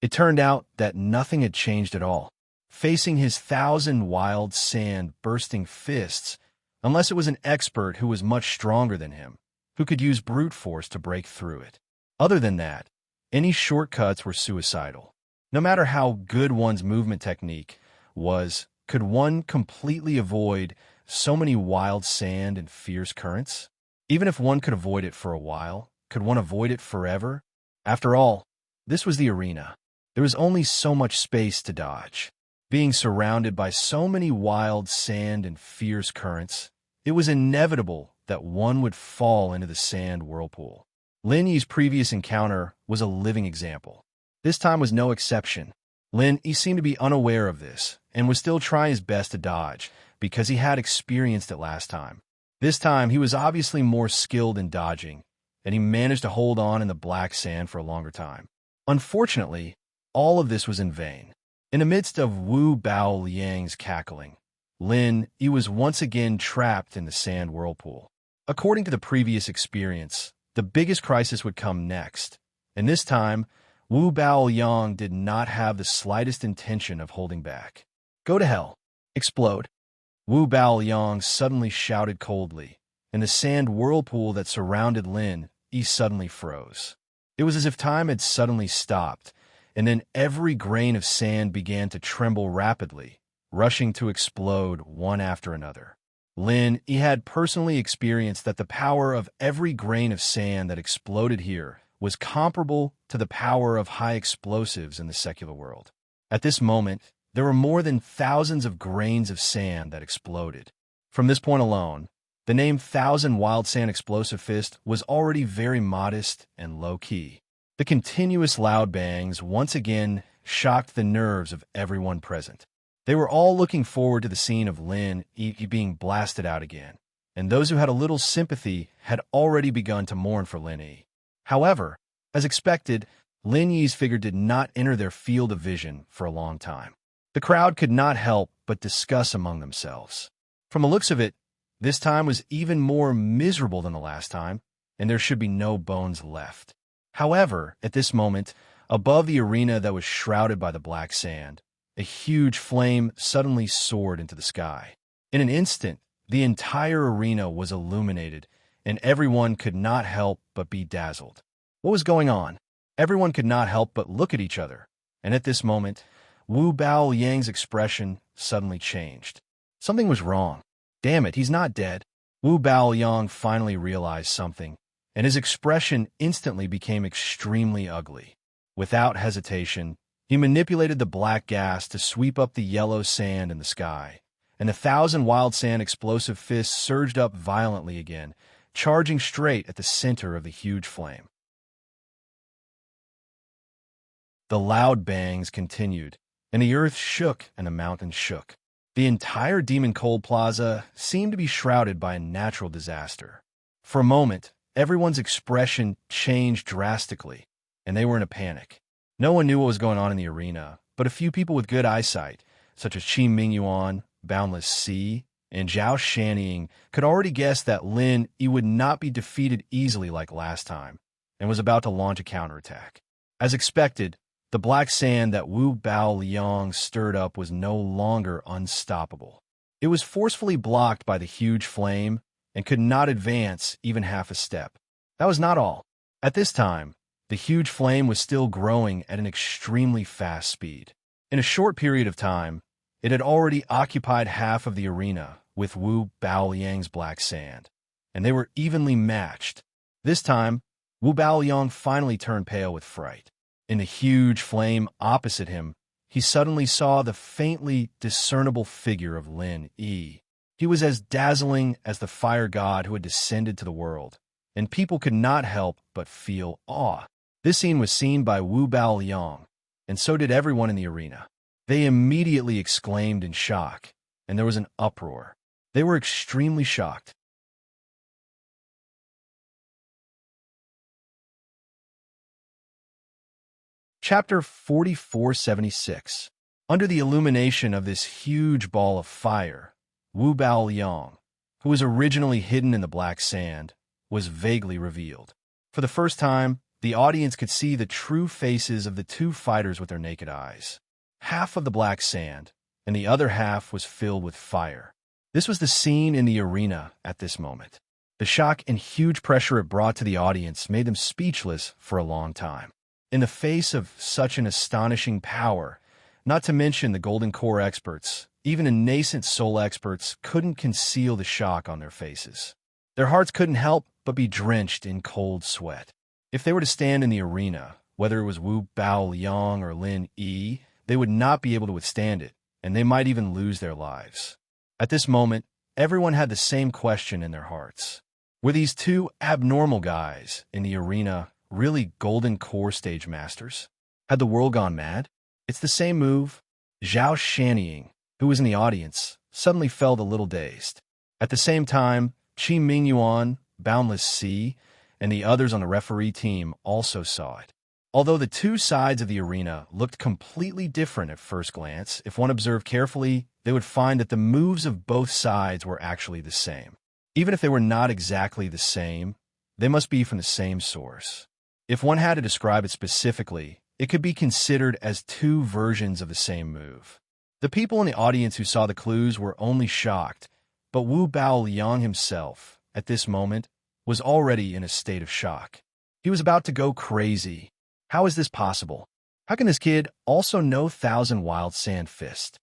It turned out that nothing had changed at all. facing his 1,000 wild sand-bursting fists, unless it was an expert who was much stronger than him, who could use brute force to break through it. Other than that, any shortcuts were suicidal. No matter how good one's movement technique was, could one completely avoid so many wild sand and fierce currents? Even if one could avoid it for a while, could one avoid it forever? After all, this was the arena. There was only so much space to dodge. Being surrounded by so many wild sand and fierce currents, it was inevitable that one would fall into the sand whirlpool. Lin Yi's previous encounter was a living example. This time was no exception. Lin Yi seemed to be unaware of this and was still trying his best to dodge because he had experienced it last time. This time, he was obviously more skilled in dodging, and he managed to hold on in the black sand for a longer time. Unfortunately, all of this was in vain. In the midst of Wu Bao Liang's cackling, Lin Yi was once again trapped in the sand whirlpool. According to the previous experience, the biggest crisis would come next, and this time, Wu Bao Liang did not have the slightest intention of holding back. "Go to hell. Explode." Wu Bao Liang suddenly shouted coldly, and the sand whirlpool that surrounded Lin Yi suddenly froze. It was as if time had suddenly stopped, and then every grain of sand began to tremble rapidly, rushing to explode one after another. Lin Yi had personally experienced that the power of every grain of sand that exploded here was comparable to the power of high explosives in the secular world. At this moment, there were more than thousands of grains of sand that exploded. From this point alone, the name 1,000 Wild Sand Explosive Fist was already very modest and low-key. The continuous loud bangs once again shocked the nerves of everyone present. They were all looking forward to the scene of Lin Yi being blasted out again, and those who had a little sympathy had already begun to mourn for Lin Yi. However, as expected, Lin Yi's figure did not enter their field of vision for a long time. The crowd could not help but discuss among themselves. From the looks of it, this time was even more miserable than the last time, and there should be no bones left. However, at this moment, above the arena that was shrouded by the black sand, a huge flame suddenly soared into the sky. In an instant, the entire arena was illuminated, and everyone could not help but be dazzled. What was going on? Everyone could not help but look at each other, and at this moment, Wu Bao Liang's expression suddenly changed. Something was wrong. Damn it, he's not dead. Wu Bao Liang finally realized something, and his expression instantly became extremely ugly. Without hesitation, he manipulated the black gas to sweep up the yellow sand in the sky, and 1,000 wild sand explosive fists surged up violently again, charging straight at the center of the huge flame. The loud bangs continued, and the earth shook and the mountains shook. The entire Demon Cold Plaza seemed to be shrouded by a natural disaster. For a moment, everyone's expression changed drastically, and they were in a panic. No one knew what was going on in the arena, but a few people with good eyesight, such as Qi Mingyuan, Boundless Sea, and Zhao Shanying, could already guess that Lin Yi would not be defeated easily like last time, and was about to launch a counterattack. As expected, the black sand that Wu Bao Liang stirred up was no longer unstoppable. It was forcefully blocked by the huge flame and could not advance even half a step. That was not all. At this time, the huge flame was still growing at an extremely fast speed. In a short period of time, it had already occupied half of the arena with Wu Bao Liang's black sand, and they were evenly matched. This time, Wu Bao Liang finally turned pale with fright. In the huge flame opposite him, he suddenly saw the faintly discernible figure of Lin Yi. He was as dazzling as the fire god who had descended to the world, and people could not help but feel awe. This scene was seen by Wu Bao Liang, and so did everyone in the arena. They immediately exclaimed in shock, and there was an uproar. They were extremely shocked. Chapter 4476. Under the illumination of this huge ball of fire, Wu Bao Liang, who was originally hidden in the black sand, was vaguely revealed. For the first time, the audience could see the true faces of the two fighters with their naked eyes. Half of the black sand, and the other half was filled with fire. This was the scene in the arena at this moment. The shock and huge pressure it brought to the audience made them speechless for a long time. In the face of such an astonishing power, not to mention the Golden Core experts, even the nascent soul experts couldn't conceal the shock on their faces. Their hearts couldn't help but be drenched in cold sweat. If they were to stand in the arena, whether it was Wu Bao Liang or Lin Yi, they would not be able to withstand it, and they might even lose their lives. At this moment, everyone had the same question in their hearts. Were these two abnormal guys in the arena really Golden Core stage masters? Had the world gone mad? It's the same move. Zhao Shanying, who was in the audience, suddenly felt a little dazed. At the same time, Qi Mingyuan, Boundless Sea, and the others on the referee team also saw it. Although the two sides of the arena looked completely different at first glance, if one observed carefully, they would find that the moves of both sides were actually the same. Even if they were not exactly the same, they must be from the same source. If one had to describe it specifically, it could be considered as two versions of the same move. The people in the audience who saw the clues were only shocked, but Wu Bao Liang himself, at this moment, was already in a state of shock. He was about to go crazy. How is this possible? How can this kid also know Thousand Wild Sand Fist?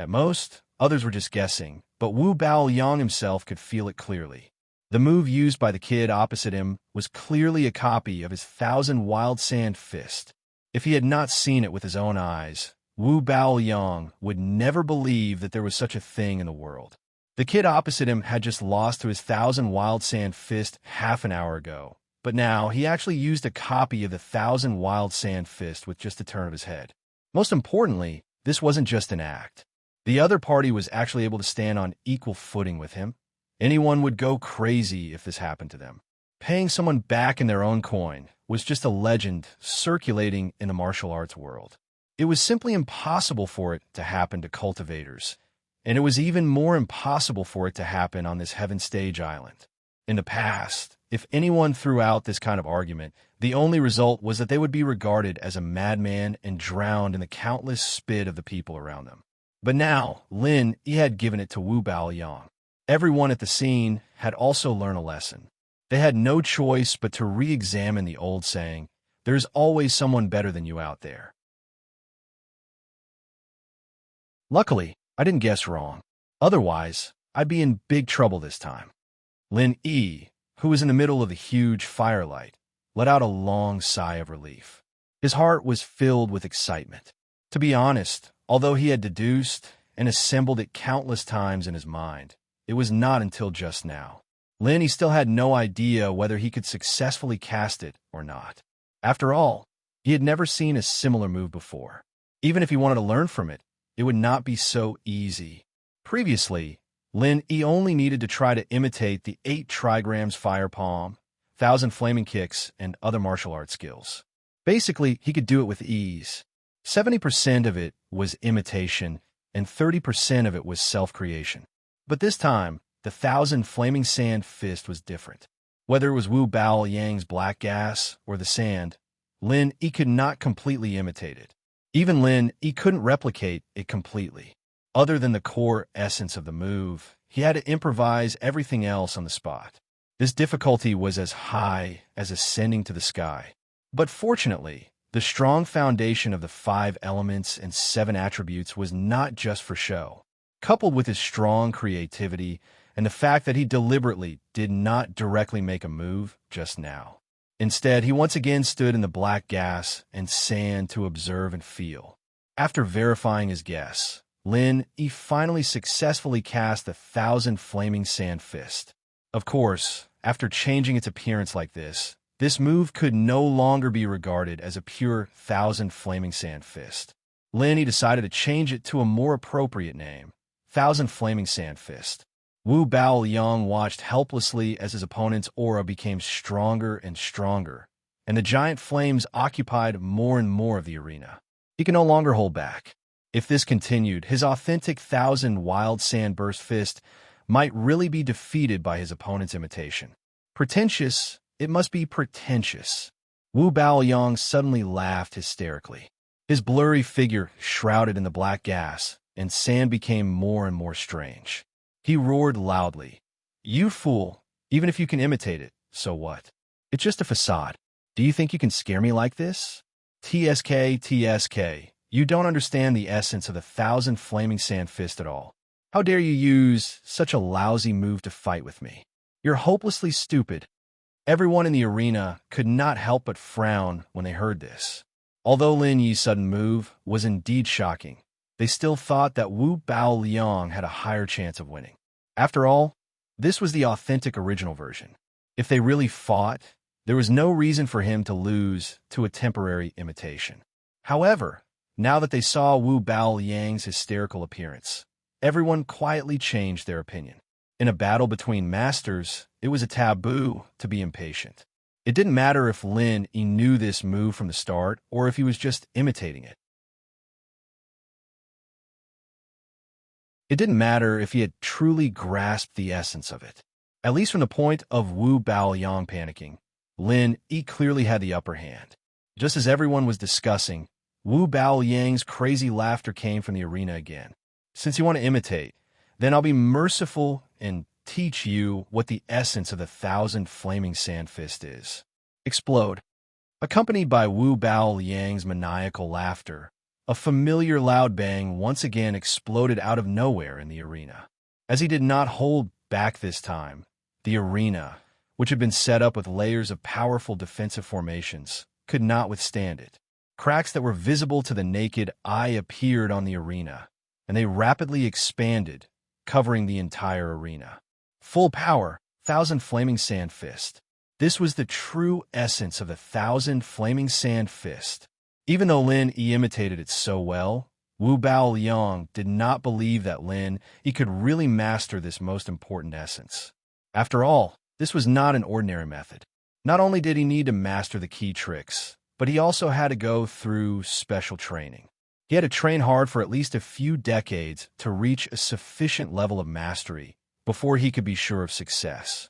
At most, others were just guessing, but Wu Bao Liang himself could feel it clearly. The move used by the kid opposite him was clearly a copy of his Thousand Wild Sand Fist. If he had not seen it with his own eyes, Wu Bao Liang would never believe that there was such a thing in the world. The kid opposite him had just lost to his Thousand Wild Sand Fist half an hour ago. But now, he actually used a copy of the Thousand Wild Sand Fist with just a turn of his head. Most importantly, this wasn't just an act. The other party was actually able to stand on equal footing with him. Anyone would go crazy if this happened to them. Paying someone back in their own coin was just a legend circulating in the martial arts world. It was simply impossible for it to happen to cultivators, and it was even more impossible for it to happen on this Heaven Stage Island. In the past, if anyone threw out this kind of argument, the only result was that they would be regarded as a madman and drowned in the countless spit of the people around them. But now, Lin Yi had given it to Wu Bao Liang. Everyone at the scene had also learned a lesson. They had no choice but to re-examine the old saying, "There's always someone better than you out there." Luckily, I didn't guess wrong. Otherwise, I'd be in big trouble this time. Lin Yi, who was in the middle of the huge firelight, let out a long sigh of relief. His heart was filled with excitement. To be honest, although he had deduced and assembled it countless times in his mind, it was not until just now. Lin Yi still had no idea whether he could successfully cast it or not. After all, he had never seen a similar move before. Even if he wanted to learn from it, it would not be so easy. Previously, Lin Yi only needed to try to imitate the 8 trigrams fire palm, 1,000 flaming kicks, and other martial arts skills. Basically, he could do it with ease. 70% of it was imitation, and 30% of it was self-creation. But this time, the 1,000 flaming sand fist was different. Whether it was Wu Bao Liang's black gas or the sand, Lin Yi could not completely imitate it. Even Lin Yi couldn't replicate it completely. Other than the core essence of the move, he had to improvise everything else on the spot. This difficulty was as high as ascending to the sky. But fortunately, the strong foundation of the 5 elements and 7 attributes was not just for show. Coupled with his strong creativity and the fact that he deliberately did not directly make a move just now. Instead, he once again stood in the black gas and sand to observe and feel. After verifying his guess, Lin Yi finally successfully cast the 1,000 flaming sand fist. Of course, after changing its appearance like this move could no longer be regarded as a pure 1,000 flaming sand fist. Lin Yi decided to change it to a more appropriate name, 1,000 flaming sand fist. Wu Bao Liang watched helplessly as his opponent's aura became stronger and stronger, and the giant flames occupied more and more of the arena. He could no longer hold back. If this continued, his authentic 1,000 wild sand burst fist might really be defeated by his opponent's imitation. Pretentious, it must be pretentious. Wu Bao Liang suddenly laughed hysterically. His blurry figure, shrouded in the black gas, and sand became more and more strange. He roared loudly, "You fool! Even if you can imitate it, so what? It's just a facade. Do you think you can scare me like this? TSK, TSK, you don't understand the essence of the 1,000 flaming sand fist at all. How dare you use such a lousy move to fight with me? You're hopelessly stupid." Everyone in the arena could not help but frown when they heard this. Although Lin Yi's sudden move was indeed shocking, they still thought that Wu Bao Liang had a higher chance of winning. After all, this was the authentic original version. If they really fought, there was no reason for him to lose to a temporary imitation. However, now that they saw Wu Bao Liang's hysterical appearance, everyone quietly changed their opinion. In a battle between masters, it was a taboo to be impatient. It didn't matter if Lin Yi knew this move from the start or if he was just imitating it. It didn't matter if he had truly grasped the essence of it. At least from the point of Wu Bao Liang panicking, Lin Yi clearly had the upper hand. Just as everyone was discussing, Wu Bao Liang's crazy laughter came from the arena again. "Since you want to imitate, then I'll be merciful and teach you what the essence of the 1,000 flaming sand fist is." Explode. Accompanied by Wu Bao Liang's maniacal laughter, a familiar loud bang once again exploded out of nowhere in the arena. As he did not hold back this time, the arena, which had been set up with layers of powerful defensive formations, could not withstand it. Cracks that were visible to the naked eye appeared on the arena, and they rapidly expanded, covering the entire arena. Full power, 1,000 flaming sand fist. This was the true essence of the 1,000 flaming sand fist. Even though Lin Yi imitated it so well, Wu Bao Liang did not believe that Lin Yi could really master this most important essence. After all, this was not an ordinary method. Not only did he need to master the key tricks, but he also had to go through special training. He had to train hard for at least a few decades to reach a sufficient level of mastery before he could be sure of success.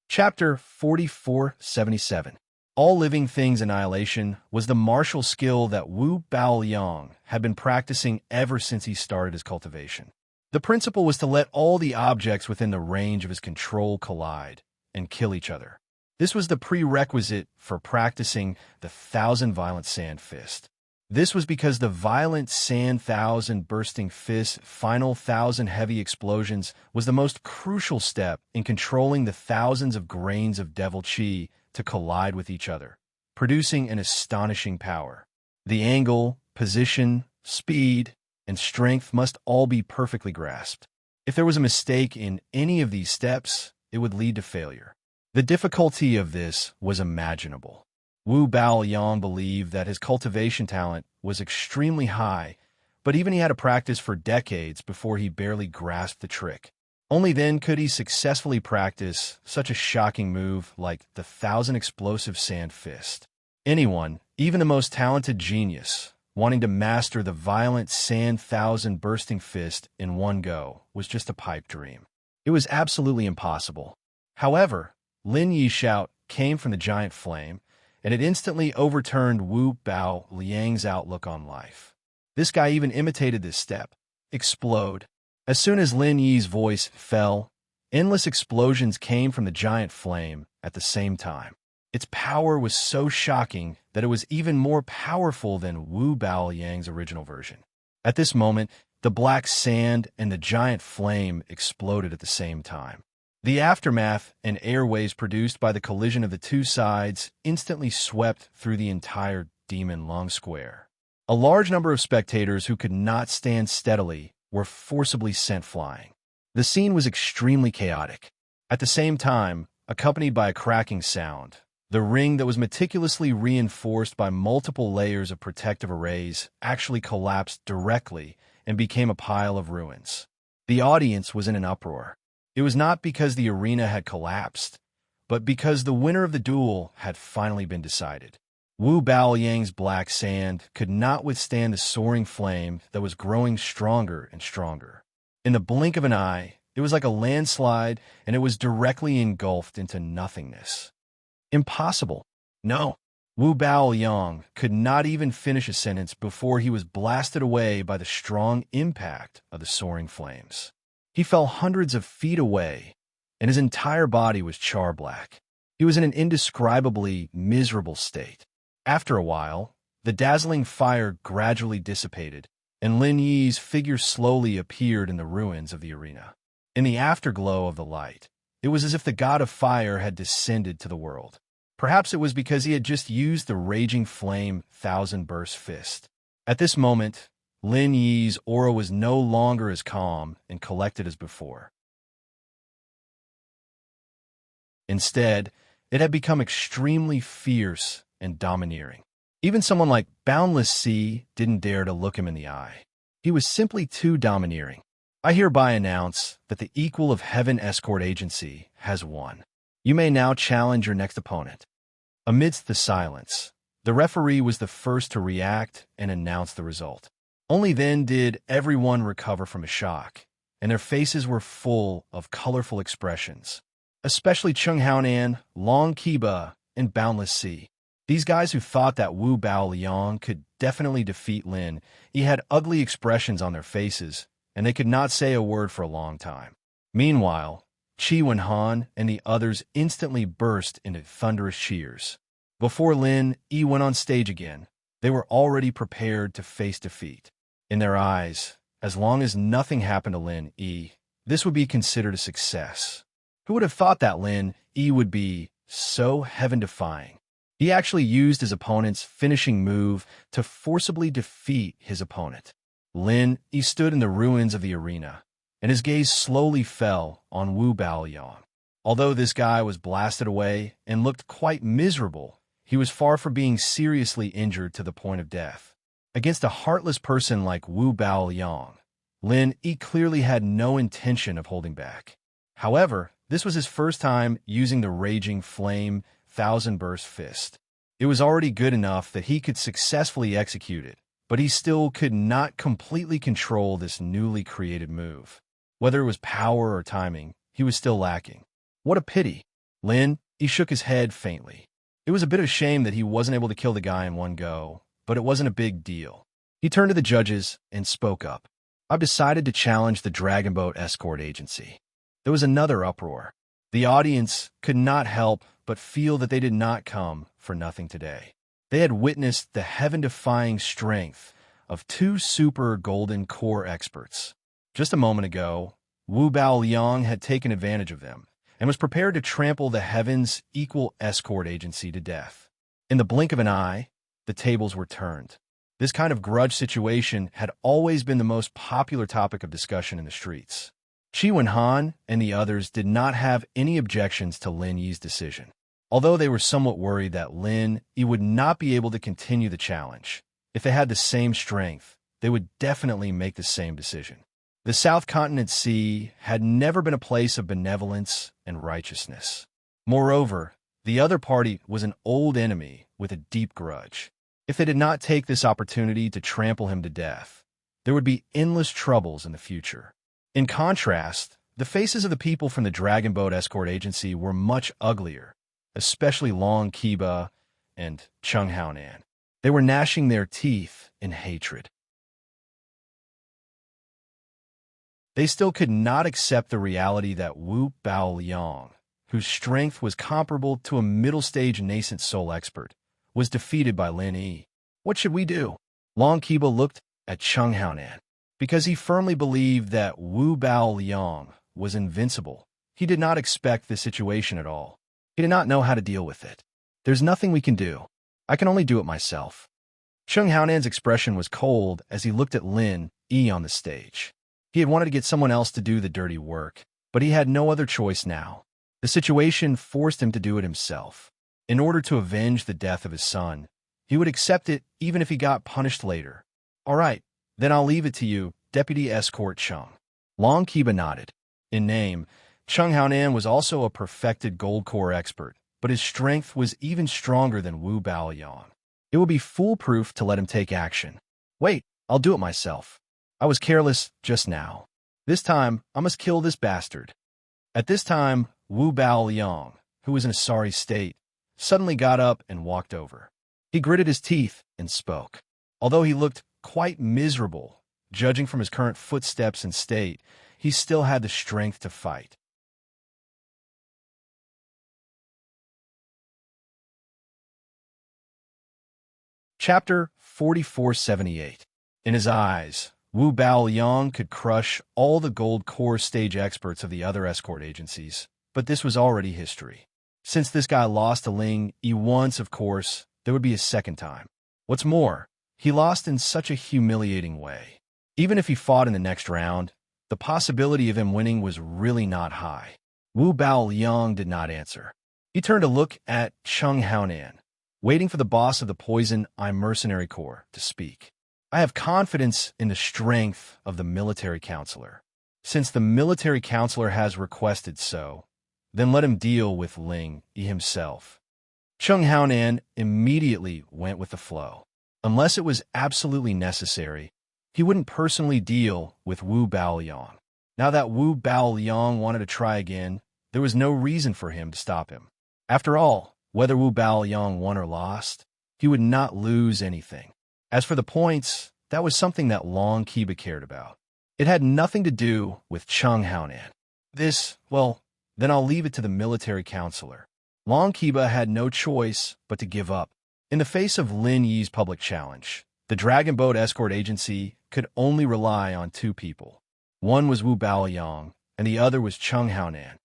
Chapter 4477. All living things annihilation was the martial skill that Wu Bao Liang had been practicing ever since he started his cultivation. The principle was to let all the objects within the range of his control collide and kill each other. This was the prerequisite for practicing the 1,000 violent sand fist. This was because the violent sand 1,000 bursting fist final 1,000 heavy explosions was the most crucial step in controlling the thousands of grains of devil chi to collide with each other, producing an astonishing power. The angle, position, speed, and strength must all be perfectly grasped. If there was a mistake in any of these steps, it would lead to failure. The difficulty of this was imaginable. Wu Bao Liang believed that his cultivation talent was extremely high, but even he had to practice for decades before he barely grasped the trick. Only then could he successfully practice such a shocking move like the 1,000 explosive sand fist. Anyone, even the most talented genius, wanting to master the violent sand 1,000 bursting fist in one go was just a pipe dream. It was absolutely impossible. However, Lin Yi's shout came from the giant flame, and it instantly overturned Wu Bao Liang's outlook on life. This guy even imitated this step. Explode. As soon as Lin Yi's voice fell, endless explosions came from the giant flame at the same time. Its power was so shocking that it was even more powerful than Wu Bao Liang's original version. At this moment, the black sand and the giant flame exploded at the same time. The aftermath and air waves produced by the collision of the two sides instantly swept through the entire Demon Long Square. A large number of spectators who could not stand steadily were forcibly sent flying. The scene was extremely chaotic. At the same time, accompanied by a cracking sound, the ring that was meticulously reinforced by multiple layers of protective arrays actually collapsed directly and became a pile of ruins. The audience was in an uproar. It was not because the arena had collapsed, but because the winner of the duel had finally been decided. Wu Bao Liang's black sand could not withstand the soaring flame that was growing stronger and stronger. In the blink of an eye, it was like a landslide, and it was directly engulfed into nothingness. Impossible. No. Wu Bao-liang could not even finish a sentence before he was blasted away by the strong impact of the soaring flames. He fell hundreds of feet away, and his entire body was char-black. He was in an indescribably miserable state. After a while, the dazzling fire gradually dissipated, and Lin Yi's figure slowly appeared in the ruins of the arena. In the afterglow of the light, it was as if the god of fire had descended to the world. Perhaps it was because he had just used the raging flame thousand-burst fist. At this moment, Lin Yi's aura was no longer as calm and collected as before. Instead, it had become extremely fierce and domineering. Even someone like Boundless Sea didn't dare to look him in the eye. He was simply too domineering. I hereby announce that the equal of Heaven Escort Agency has won. You may now challenge your next opponent. Amidst the silence, the referee was the first to react and announce the result. Only then did everyone recover from a shock, and their faces were full of colorful expressions, especially Chung Haonan, Long Kiba, and Boundless Sea. These guys who thought that Wu Bao-liang could definitely defeat Lin Yi had ugly expressions on their faces, and they could not say a word for a long time. Meanwhile, Qi Wenhan and the others instantly burst into thunderous cheers. Before Lin Yi went on stage again, they were already prepared to face defeat. In their eyes, as long as nothing happened to Lin Yi, this would be considered a success. Who would have thought that Lin Yi would be so heaven-defying? He actually used his opponent's finishing move to forcibly defeat his opponent. Lin Yi stood in the ruins of the arena, and his gaze slowly fell on Wu Bao-liang. Although this guy was blasted away and looked quite miserable, he was far from being seriously injured to the point of death. Against a heartless person like Wu Bao-liang, Lin Yi clearly had no intention of holding back. However, this was his first time using the raging flame thousand-burst fist. It was already good enough that he could successfully execute it, but he still could not completely control this newly created move. Whether it was power or timing, he was still lacking. What a pity. Lin Yi shook his head faintly. It was a bit of a shame that he wasn't able to kill the guy in one go, but it wasn't a big deal. He turned to the judges and spoke up. I've decided to challenge the Dragon Boat Escort Agency. There was another uproar. The audience could not help but feel that they did not come for nothing today. They had witnessed the heaven-defying strength of two super golden core experts. Just a moment ago, Wu Bao-liang had taken advantage of them and was prepared to trample the Heaven's equal escort agency to death. In the blink of an eye, the tables were turned. This kind of grudge situation had always been the most popular topic of discussion in the streets. Qi Wenhan and the others did not have any objections to Lin Yi's decision, although they were somewhat worried that Lin Yi would not be able to continue the challenge. If they had the same strength, they would definitely make the same decision. The South Continent Sea had never been a place of benevolence and righteousness. Moreover, the other party was an old enemy with a deep grudge. If they did not take this opportunity to trample him to death, there would be endless troubles in the future. In contrast, the faces of the people from the Dragon Boat Escort Agency were much uglier, especially Long Kiba and Chung Haonan. They were gnashing their teeth in hatred. They still could not accept the reality that Wu Bao-liang, whose strength was comparable to a middle-stage nascent soul expert, was defeated by Lin Yi. What should we do? Long Kiba looked at Chung Haonan. Because he firmly believed that Wu Bao-liang was invincible, he did not expect this situation at all. He did not know how to deal with it. There's nothing we can do. I can only do it myself. Chung Haonan's expression was cold as he looked at Lin Yi on the stage. He had wanted to get someone else to do the dirty work, but he had no other choice now. The situation forced him to do it himself. In order to avenge the death of his son, he would accept it even if he got punished later. All right, then I'll leave it to you, Deputy Escort Chung. Long Kiba nodded. In name, Chung Haonan was also a perfected gold core expert, but his strength was even stronger than Wu Bao-liang. It would be foolproof to let him take action. Wait, I'll do it myself. I was careless just now. This time, I must kill this bastard. At this time, Wu Bao-liang, who was in a sorry state, suddenly got up and walked over. He gritted his teeth and spoke. Although he looked quite miserable, judging from his current footsteps and state, he still had the strength to fight. Chapter 4478. In his eyes, Wu Baoyang could crush all the gold core stage experts of the other escort agencies, but this was already history. Since this guy lost to Ling Yi once, of course, there would be a second time. What's more, he lost in such a humiliating way. Even if he fought in the next round, the possibility of him winning was really not high. Wu Baoyang did not answer. He turned to look at Chung Haonan, waiting for the boss of the Poison Eye Mercenary Corps to speak. I have confidence in the strength of the military counselor. Since the military counselor has requested so, then let him deal with Ling Yi himself. Chung Haonan immediately went with the flow. Unless it was absolutely necessary, he wouldn't personally deal with Wu Baoyang. Now that Wu Baoyang wanted to try again, there was no reason for him to stop him. After all, whether Wu Baoyang won or lost, he would not lose anything. As for the points, that was something that Long Kiba cared about. It had nothing to do with Chung Haonan. Then I'll leave it to the military counselor. Long Kiba had no choice but to give up. In the face of Lin Yi's public challenge, the Dragon Boat Escort Agency could only rely on two people. One was Wu Baoyang, and the other was Chung Haonan.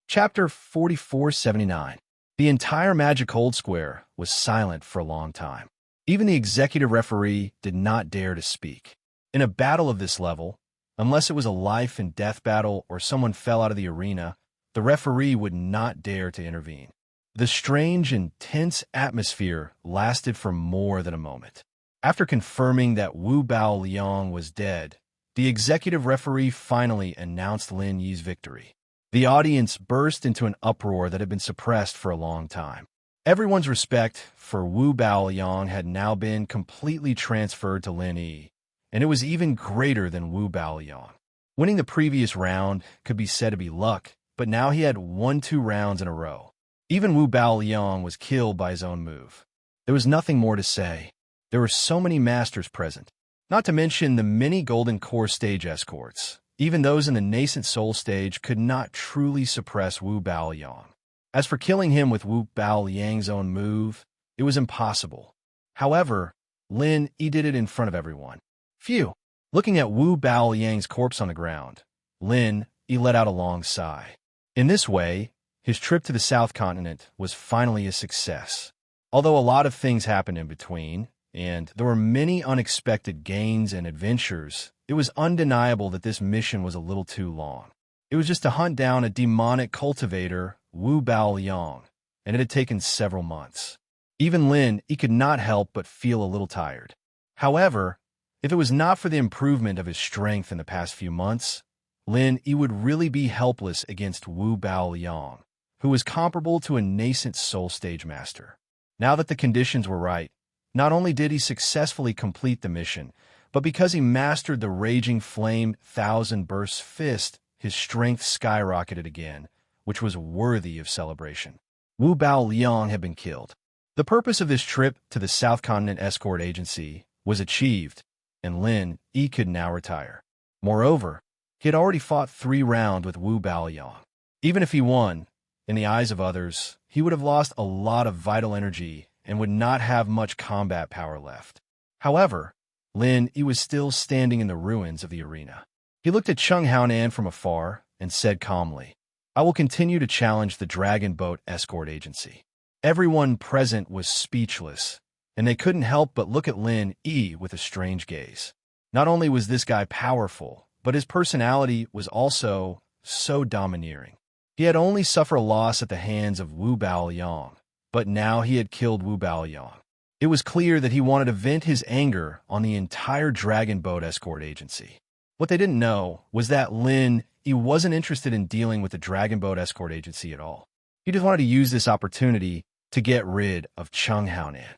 Chapter 4479. The entire Magic Hold Square was silent for a long time. Even the executive referee did not dare to speak. In a battle of this level, unless it was a life-and-death battle or someone fell out of the arena, the referee would not dare to intervene. The strange and tense atmosphere lasted for more than a moment. After confirming that Wu Baoyang was dead, the executive referee finally announced Lin Yi's victory. The audience burst into an uproar that had been suppressed for a long time. Everyone's respect for Wu Baoyang had now been completely transferred to Lin Yi, and it was even greater than Wu Baoyang. Winning the previous round could be said to be luck, but now he had won 2 rounds in a row. Even Wu Baoyang was killed by his own move. There was nothing more to say. There were so many masters present, not to mention the many Golden Core stage escorts. Even those in the nascent Soul stage could not truly suppress Wu Baoyang. As for killing him with Wu Baoyang's own move, it was impossible. However, Lin Yi did it in front of everyone. Phew! Looking at Wu Baoyang's corpse on the ground, Lin Yi let out a long sigh. In this way, his trip to the South Continent was finally a success. Although a lot of things happened in between, and there were many unexpected gains and adventures, it was undeniable that this mission was a little too long. It was just to hunt down a demonic cultivator, Wu Baoyang, and it had taken several months. Even Lin Yi could not help but feel a little tired. However, if it was not for the improvement of his strength in the past few months, Lin Yi would really be helpless against Wu Baoyang, who was comparable to a nascent Soul Stage master. Now that the conditions were right, not only did he successfully complete the mission, but because he mastered the Raging Flame Thousand Burst Fist, his strength skyrocketed again, which was worthy of celebration. Wu Baoyang had been killed. The purpose of this trip to the South Continent Escort Agency was achieved, and Lin Yi could now retire. Moreover, he had already fought 3 rounds with Wu Baoyang. Even if he won, in the eyes of others, he would have lost a lot of vital energy and would not have much combat power left. However, Lin Yi was still standing in the ruins of the arena. He looked at Chung Haonan from afar and said calmly, "I will continue to challenge the Dragon Boat Escort Agency." Everyone present was speechless, and they couldn't help but look at Lin Yi with a strange gaze. Not only was this guy powerful, but his personality was also so domineering. He had only suffered a loss at the hands of Wu Baoyang, but now he had killed Wu Baoyang. It was clear that he wanted to vent his anger on the entire Dragon Boat Escort Agency. What they didn't know was that Lin Yi wasn't interested in dealing with the Dragon Boat Escort Agency at all. He just wanted to use this opportunity to get rid of Chung Haonan.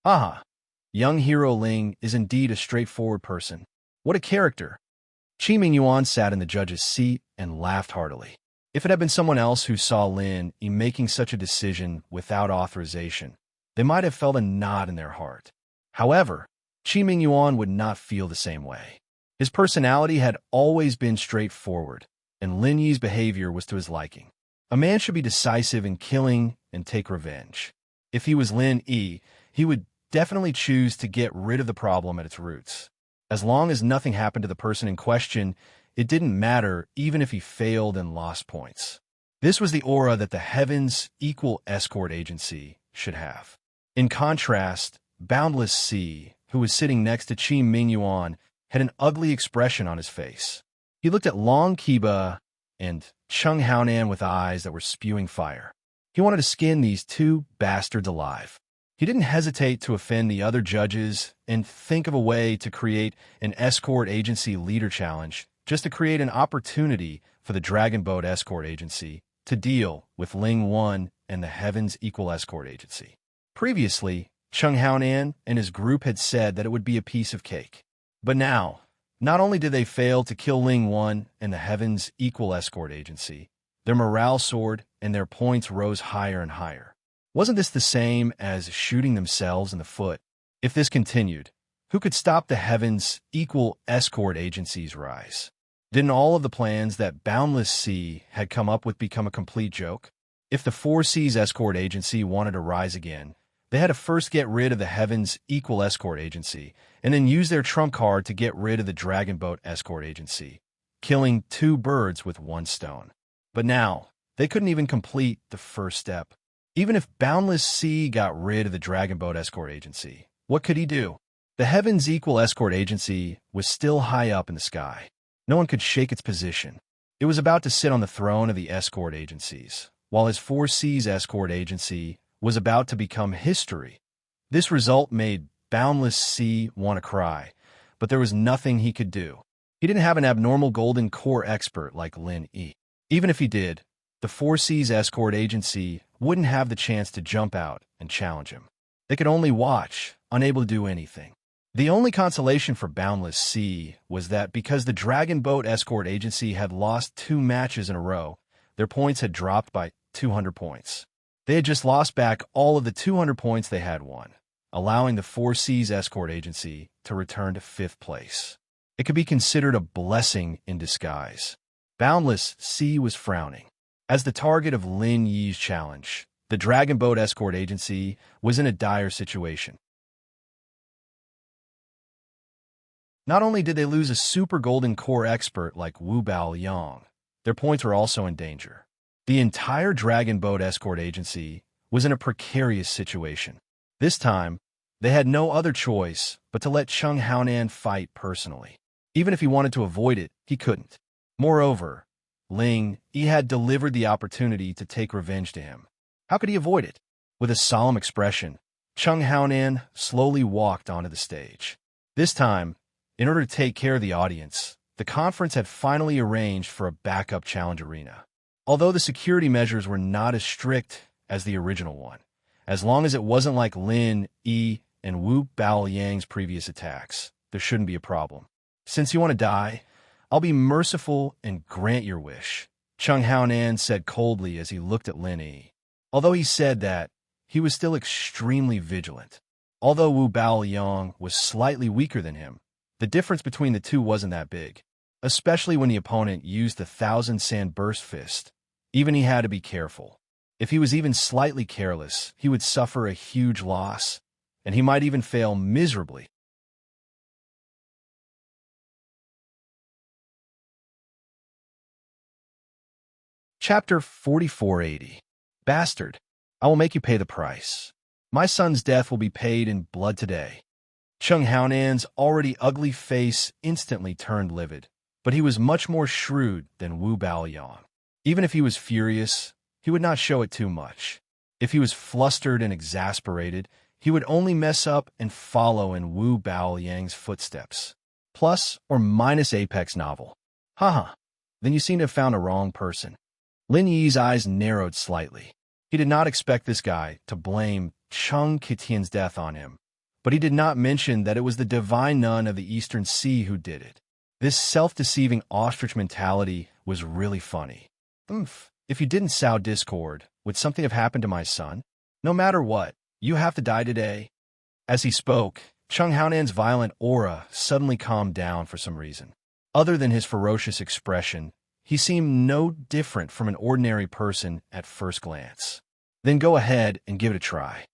Aha! Young hero Ling is indeed a straightforward person. What a character! Qi Mingyuan sat in the judge's seat and laughed heartily. If it had been someone else who saw Lin Yi making such a decision without authorization, they might have felt a knot in their heart. However, Qi Mingyuan would not feel the same way. His personality had always been straightforward, and Lin Yi's behavior was to his liking. A man should be decisive in killing and take revenge. If he was Lin Yi, he would definitely choose to get rid of the problem at its roots. As long as nothing happened to the person in question, it didn't matter even if he failed and lost points. This was the aura that the Heavens Equal Escort Agency should have. In contrast, Boundless Sea, who was sitting next to Qi Mingyuan, had an ugly expression on his face. He looked at Long Kiba and Chung Haonan with eyes that were spewing fire. He wanted to skin these two bastards alive. He didn't hesitate to offend the other judges and think of a way to create an escort agency leader challenge, just to create an opportunity for the Dragon Boat Escort Agency to deal with Ling 1 and the Heavens Equal Escort Agency. Previously, Chung Haonan and his group had said that it would be a piece of cake. But now, not only did they fail to kill Ling 1 and the Heavens Equal Escort Agency, their morale soared and their points rose higher and higher. Wasn't this the same as shooting themselves in the foot? If this continued, who could stop the Heavens Equal Escort Agency's rise? Didn't all of the plans that Boundless Sea had come up with become a complete joke? If the Four Seas Escort Agency wanted to rise again, they had to first get rid of the Heavens Equal Escort Agency and then use their trump card to get rid of the Dragon Boat Escort Agency, killing two birds with one stone. But now, they couldn't even complete the first step. Even if Boundless Sea got rid of the Dragon Boat Escort Agency, what could he do? The Heavens Equal Escort Agency was still high up in the sky. No one could shake its position. It was about to sit on the throne of the escort agencies, while his Four Seas Escort Agency was about to become history. This result made Boundless Sea want to cry, but there was nothing he could do. He didn't have an abnormal golden core expert like Lin Yi. Even if he did, the Four Seas Escort Agency wouldn't have the chance to jump out and challenge him. They could only watch, unable to do anything. The only consolation for Boundless Sea was that because the Dragon Boat Escort Agency had lost 2 matches in a row, their points had dropped by 200 points. They had just lost back all of the 200 points they had won, allowing the Four Seas Escort Agency to return to 5th place. It could be considered a blessing in disguise. Boundless Sea was frowning. As the target of Lin Yi's challenge, the Dragon Boat Escort Agency was in a dire situation. Not only did they lose a super golden core expert like Wu Baoyang, their points were also in danger. The entire Dragon Boat Escort Agency was in a precarious situation. This time, they had no other choice but to let Chung Haonan fight personally. Even if he wanted to avoid it, he couldn't. Moreover, Ling Yi had delivered the opportunity to take revenge to him. How could he avoid it? With a solemn expression, Chung Haonan slowly walked onto the stage. This time, in order to take care of the audience, the conference had finally arranged for a backup challenge arena. Although the security measures were not as strict as the original one, as long as it wasn't like Lin Yi and Wu Baoyang's previous attacks, there shouldn't be a problem. Since you want to die, I'll be merciful and grant your wish, Chung Haonan said coldly as he looked at Lin Yi. Although he said that, he was still extremely vigilant. Although Wu Baoyang was slightly weaker than him, the difference between the two wasn't that big, especially when the opponent used the 1,000 Sand Burst Fist. Even he had to be careful. If he was even slightly careless, he would suffer a huge loss, and he might even fail miserably. Chapter 4480. Bastard, I will make you pay the price. My son's death will be paid in blood today. Chung Haonan's already ugly face instantly turned livid, but he was much more shrewd than Wu Baoyang. Even if he was furious, he would not show it too much. If he was flustered and exasperated, he would only mess up and follow in Wu Baoyang's footsteps. Plus or minus Apex novel. Haha, then you seem to have found a wrong person. Lin Yi's eyes narrowed slightly. He did not expect this guy to blame Chung Qitian's death on him, but he did not mention that it was the divine nun of the Eastern Sea who did it. This self-deceiving ostrich mentality was really funny. If you didn't sow discord, would something have happened to my son? No matter what, you have to die today. As he spoke, Chung Haonan's violent aura suddenly calmed down for some reason. Other than his ferocious expression, he seemed no different from an ordinary person at first glance. Then go ahead and give it a try.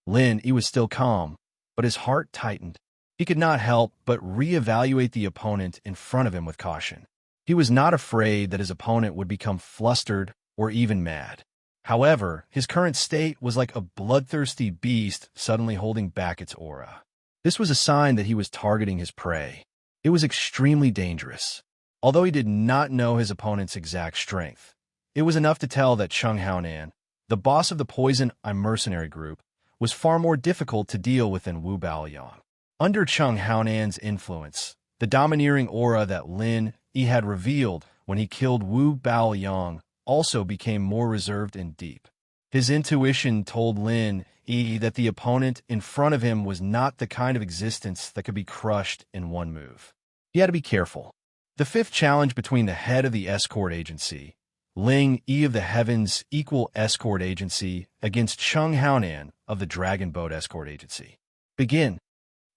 Lin, he was still calm, but his heart tightened. He could not help but reevaluate the opponent in front of him with caution. He was not afraid that his opponent would become flustered or even mad. However, his current state was like a bloodthirsty beast suddenly holding back its aura. This was a sign that he was targeting his prey. It was extremely dangerous. Although he did not know his opponent's exact strength, it was enough to tell that Chung Haonan, the boss of the Poison mercenary group, was far more difficult to deal with than Wu Baoyang. Under Chung Haonan's influence, the domineering aura that Lin Yi had revealed when he killed Wu Baoyang also became more reserved and deep. His intuition told Lin Yi that the opponent in front of him was not the kind of existence that could be crushed in one move. He had to be careful. The fifth challenge between the head of the escort agency, Ling Yi of the Heavens Equal Escort Agency, against Chung Haonan of the Dragon Boat Escort Agency. Begin.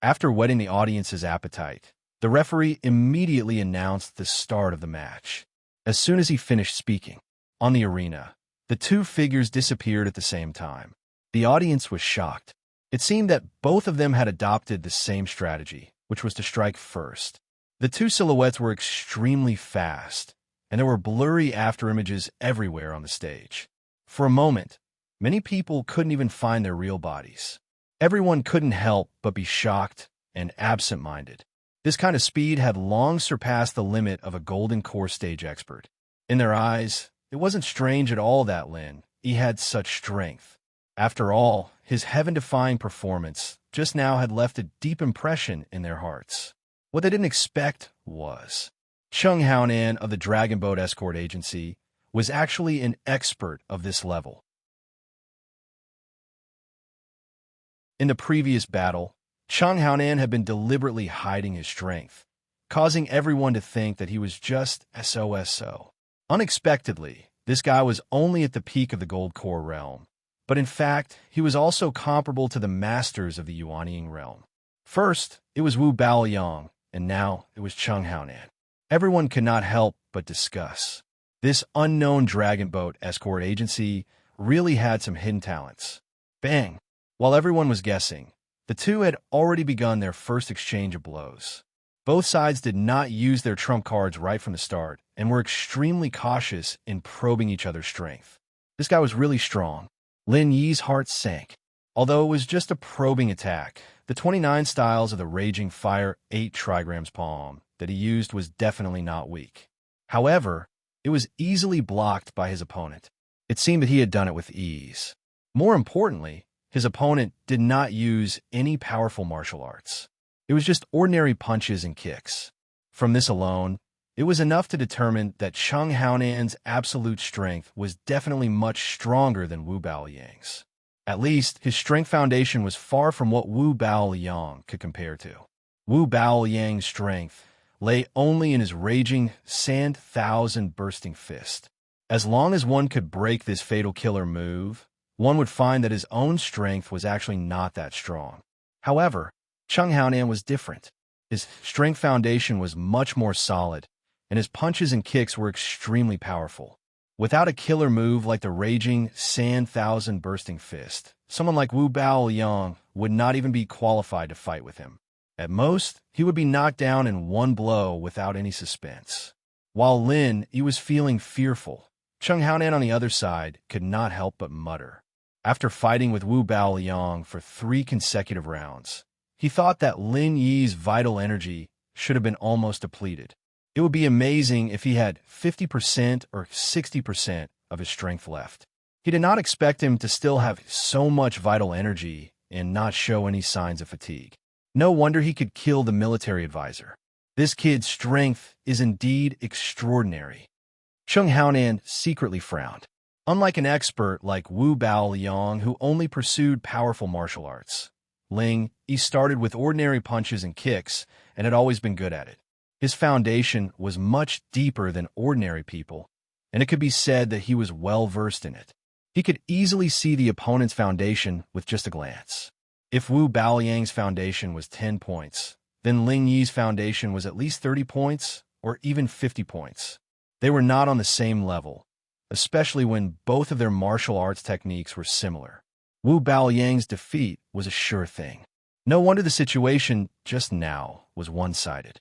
After whetting the audience's appetite, the referee immediately announced the start of the match. As soon as he finished speaking, on the arena, the two figures disappeared at the same time. The audience was shocked. It seemed that both of them had adopted the same strategy, which was to strike first. The two silhouettes were extremely fast, and there were blurry afterimages everywhere on the stage. For a moment, many people couldn't even find their real bodies. Everyone couldn't help but be shocked and absent-minded. This kind of speed had long surpassed the limit of a golden core stage expert. In their eyes, it wasn't strange at all that Lin Yi had such strength. After all, his heaven-defying performance just now had left a deep impression in their hearts. What they didn't expect was Chung Haonan of the Dragon Boat Escort Agency was actually an expert of this level. In the previous battle, Chung Haonan had been deliberately hiding his strength, causing everyone to think that he was just SOSO. Unexpectedly, this guy was only at the peak of the Gold Core realm, but in fact, he was also comparable to the masters of the Yuanying realm. First, it was Wu Baoyang, and now it was Chung Haonan. Everyone could not help but discuss. This unknown Dragon Boat Escort Agency really had some hidden talents. Bang! While everyone was guessing, the two had already begun their first exchange of blows. Both sides did not use their trump cards right from the start and were extremely cautious in probing each other's strength. This guy was really strong. Lin Yi's heart sank. Although it was just a probing attack, the 29 styles of the Raging Fire 8 trigrams palm that he used was definitely not weak. However, it was easily blocked by his opponent. It seemed that he had done it with ease. More importantly, his opponent did not use any powerful martial arts. It was just ordinary punches and kicks. From this alone, it was enough to determine that Chung Haonan's absolute strength was definitely much stronger than Wu Baoyang's. At least, his strength foundation was far from what Wu Baoyang could compare to. Wu Baoyang's strength lay only in his raging, sand-thousand bursting fist. As long as one could break this fatal killer move, one would find that his own strength was actually not that strong. However, Chung Haonan was different. His strength foundation was much more solid, and his punches and kicks were extremely powerful. Without a killer move like the raging, sand-thousand bursting fist, someone like Wu Baoyang would not even be qualified to fight with him. At most, he would be knocked down in one blow without any suspense. While Lin Yi was feeling fearful, Chung Haonan on the other side could not help but mutter. After fighting with Wu Baoyang for 3 consecutive rounds, he thought that Lin Yi's vital energy should have been almost depleted. It would be amazing if he had 50% or 60% of his strength left. He did not expect him to still have so much vital energy and not show any signs of fatigue. No wonder he could kill the military advisor. This kid's strength is indeed extraordinary. Chung Haonan secretly frowned. Unlike an expert like Wu Baoyang, who only pursued powerful martial arts, Ling Yi started with ordinary punches and kicks and had always been good at it. His foundation was much deeper than ordinary people, and it could be said that he was well-versed in it. He could easily see the opponent's foundation with just a glance. If Wu Baoyang's foundation was 10 points, then Ling Yi's foundation was at least 30 points or even 50 points. They were not on the same level, especially when both of their martial arts techniques were similar. Wu Baoyang's defeat was a sure thing. No wonder the situation just now was one-sided.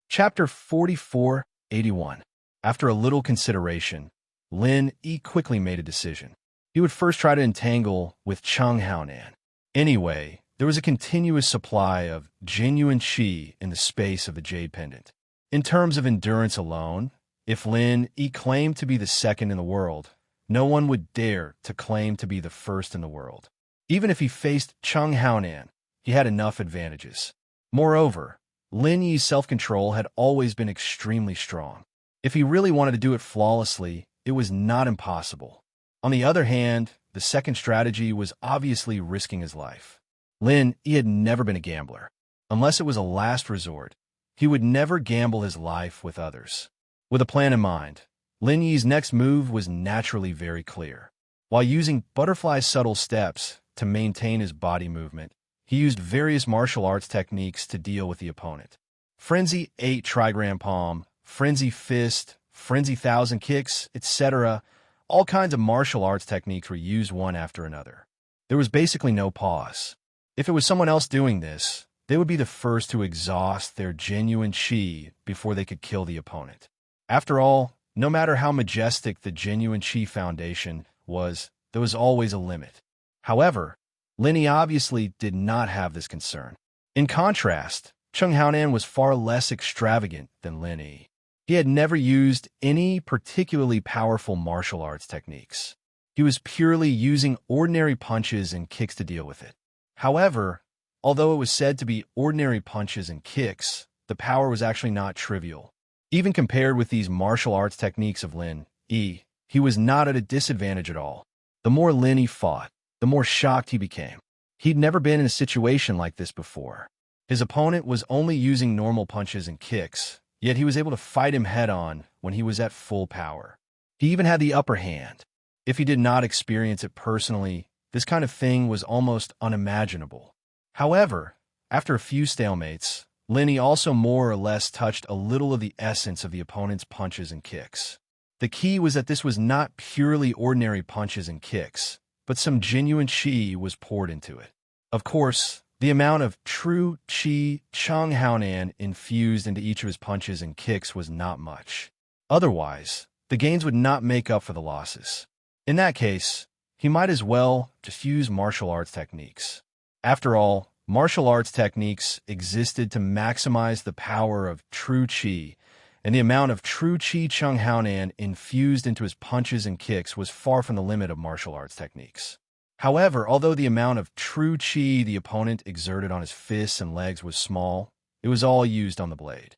Chapter 4481. After a little consideration, Lin Yi quickly made a decision. He would first try to entangle with Cheng Haonan. Anyway, there was a continuous supply of genuine qi in the space of the Jade Pendant. In terms of endurance alone, if Lin Yi claimed to be the second in the world, no one would dare to claim to be the first in the world. Even if he faced Cheng Haonan, he had enough advantages. Moreover, Lin Yi's self-control had always been extremely strong. If he really wanted to do it flawlessly, it was not impossible. On the other hand, the second strategy was obviously risking his life. Lin Yi had never been a gambler. Unless it was a last resort, he would never gamble his life with others. With a plan in mind, Lin Yi's next move was naturally very clear. While using butterfly subtle steps to maintain his body movement, he used various martial arts techniques to deal with the opponent. Frenzy 8 trigram palm, frenzy fist, frenzy 1,000 kicks, etc. All kinds of martial arts techniques were used one after another. There was basically no pause. If it was someone else doing this, they would be the first to exhaust their genuine qi before they could kill the opponent. After all, no matter how majestic the genuine qi foundation was, there was always a limit. However, Lin Yi obviously did not have this concern. In contrast, Cheng Haonan was far less extravagant than Lin Yi. He had never used any particularly powerful martial arts techniques. He was purely using ordinary punches and kicks to deal with it. However, although it was said to be ordinary punches and kicks, the power was actually not trivial. Even compared with these martial arts techniques of Lin Yi, he was not at a disadvantage at all. The more Lin Yi fought, the more shocked he became. He'd never been in a situation like this before. His opponent was only using normal punches and kicks, yet he was able to fight him head-on when he was at full power. He even had the upper hand. If he did not experience it personally, this kind of thing was almost unimaginable. However, after a few stalemates, Lin Yi also more or less touched a little of the essence of the opponent's punches and kicks. The key was that this was not purely ordinary punches and kicks, but some genuine qi was poured into it. Of course, the amount of true qi Cheng Haonan infused into each of his punches and kicks was not much. Otherwise, the gains would not make up for the losses. In that case, he might as well just use martial arts techniques. After all, martial arts techniques existed to maximize the power of true qi, and the amount of true qi Cheng Haonan infused into his punches and kicks was far from the limit of martial arts techniques. However, although the amount of true qi the opponent exerted on his fists and legs was small, it was all used on the blade.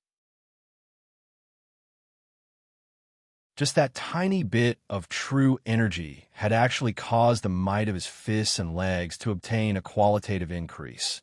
Just that tiny bit of true energy had actually caused the might of his fists and legs to obtain a qualitative increase.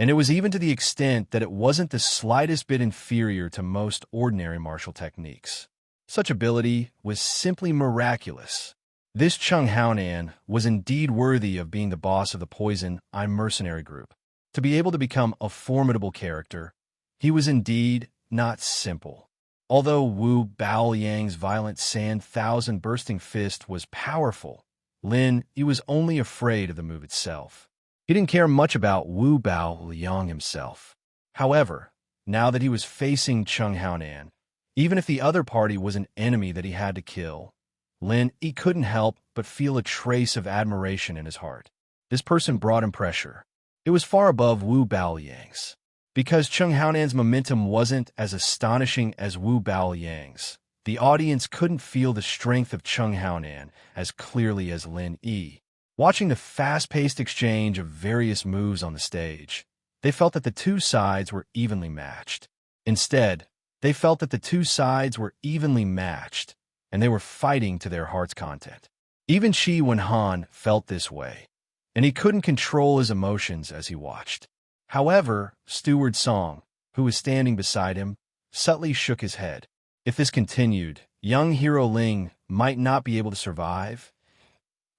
And it was even to the extent that it wasn't the slightest bit inferior to most ordinary martial techniques. Such ability was simply miraculous. This Cheng Haonan was indeed worthy of being the boss of the Poison Eye mercenary group. To be able to become a formidable character, he was indeed not simple. Although Wu Baoyang's violent sand thousand bursting fist was powerful, Lin Yi was only afraid of the move itself. He didn't care much about Wu Baoyang himself. However, now that he was facing Cheng Haonan, even if the other party was an enemy that he had to kill, Lin Yi couldn't help but feel a trace of admiration in his heart. This person brought him pressure. It was far above Wu Baoyang's. Because Cheng Haonan's momentum wasn't as astonishing as Wu Baoyang's, the audience couldn't feel the strength of Cheng Haonan as clearly as Lin Yi. Watching the fast-paced exchange of various moves on the stage, they felt that the two sides were evenly matched. Instead, they felt that the two sides were evenly matched, and they were fighting to their heart's content. Even Chi Wen-han felt this way, and he couldn't control his emotions as he watched. However, Steward Song, who was standing beside him, subtly shook his head. If this continued, young hero Ling might not be able to survive.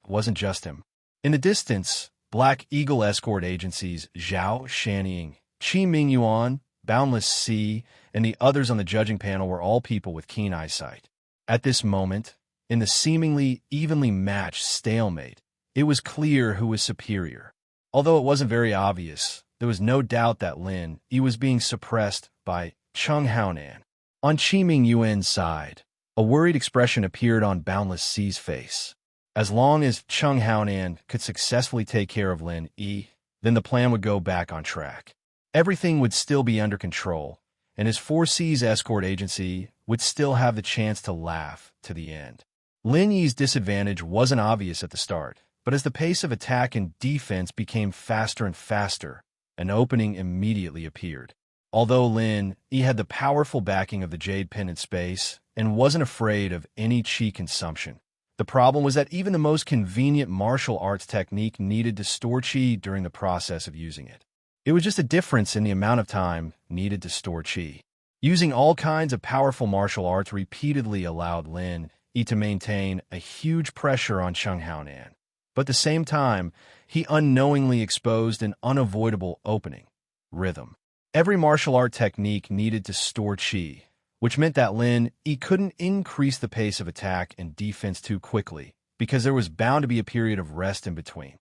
It wasn't just him. In the distance, Black Eagle escort agencies Zhao Shanying, Chi Mingyuan, Boundless Sea, and the others on the judging panel were all people with keen eyesight. At this moment, in the seemingly evenly matched stalemate, it was clear who was superior. Although it wasn't very obvious, there was no doubt that Lin Yi was being suppressed by Chung Haonan. On Chi Mingyuan's side, a worried expression appeared on Boundless Sea's face. As long as Chung Haonan could successfully take care of Lin Yi, then the plan would go back on track. Everything would still be under control, and his 4C's escort agency would still have the chance to laugh to the end. Lin Yi's disadvantage wasn't obvious at the start, but as the pace of attack and defense became faster and faster, an opening immediately appeared. Although Lin Yi had the powerful backing of the Jade Pendant Space and wasn't afraid of any chi consumption, the problem was that even the most convenient martial arts technique needed to store chi during the process of using it. It was just a difference in the amount of time needed to store chi. Using all kinds of powerful martial arts repeatedly allowed Lin Yi to maintain a huge pressure on Chung Haonan. But at the same time, he unknowingly exposed an unavoidable opening: rhythm. Every martial art technique needed to store chi, which meant that Lin Yi couldn't increase the pace of attack and defense too quickly, because there was bound to be a period of rest in between.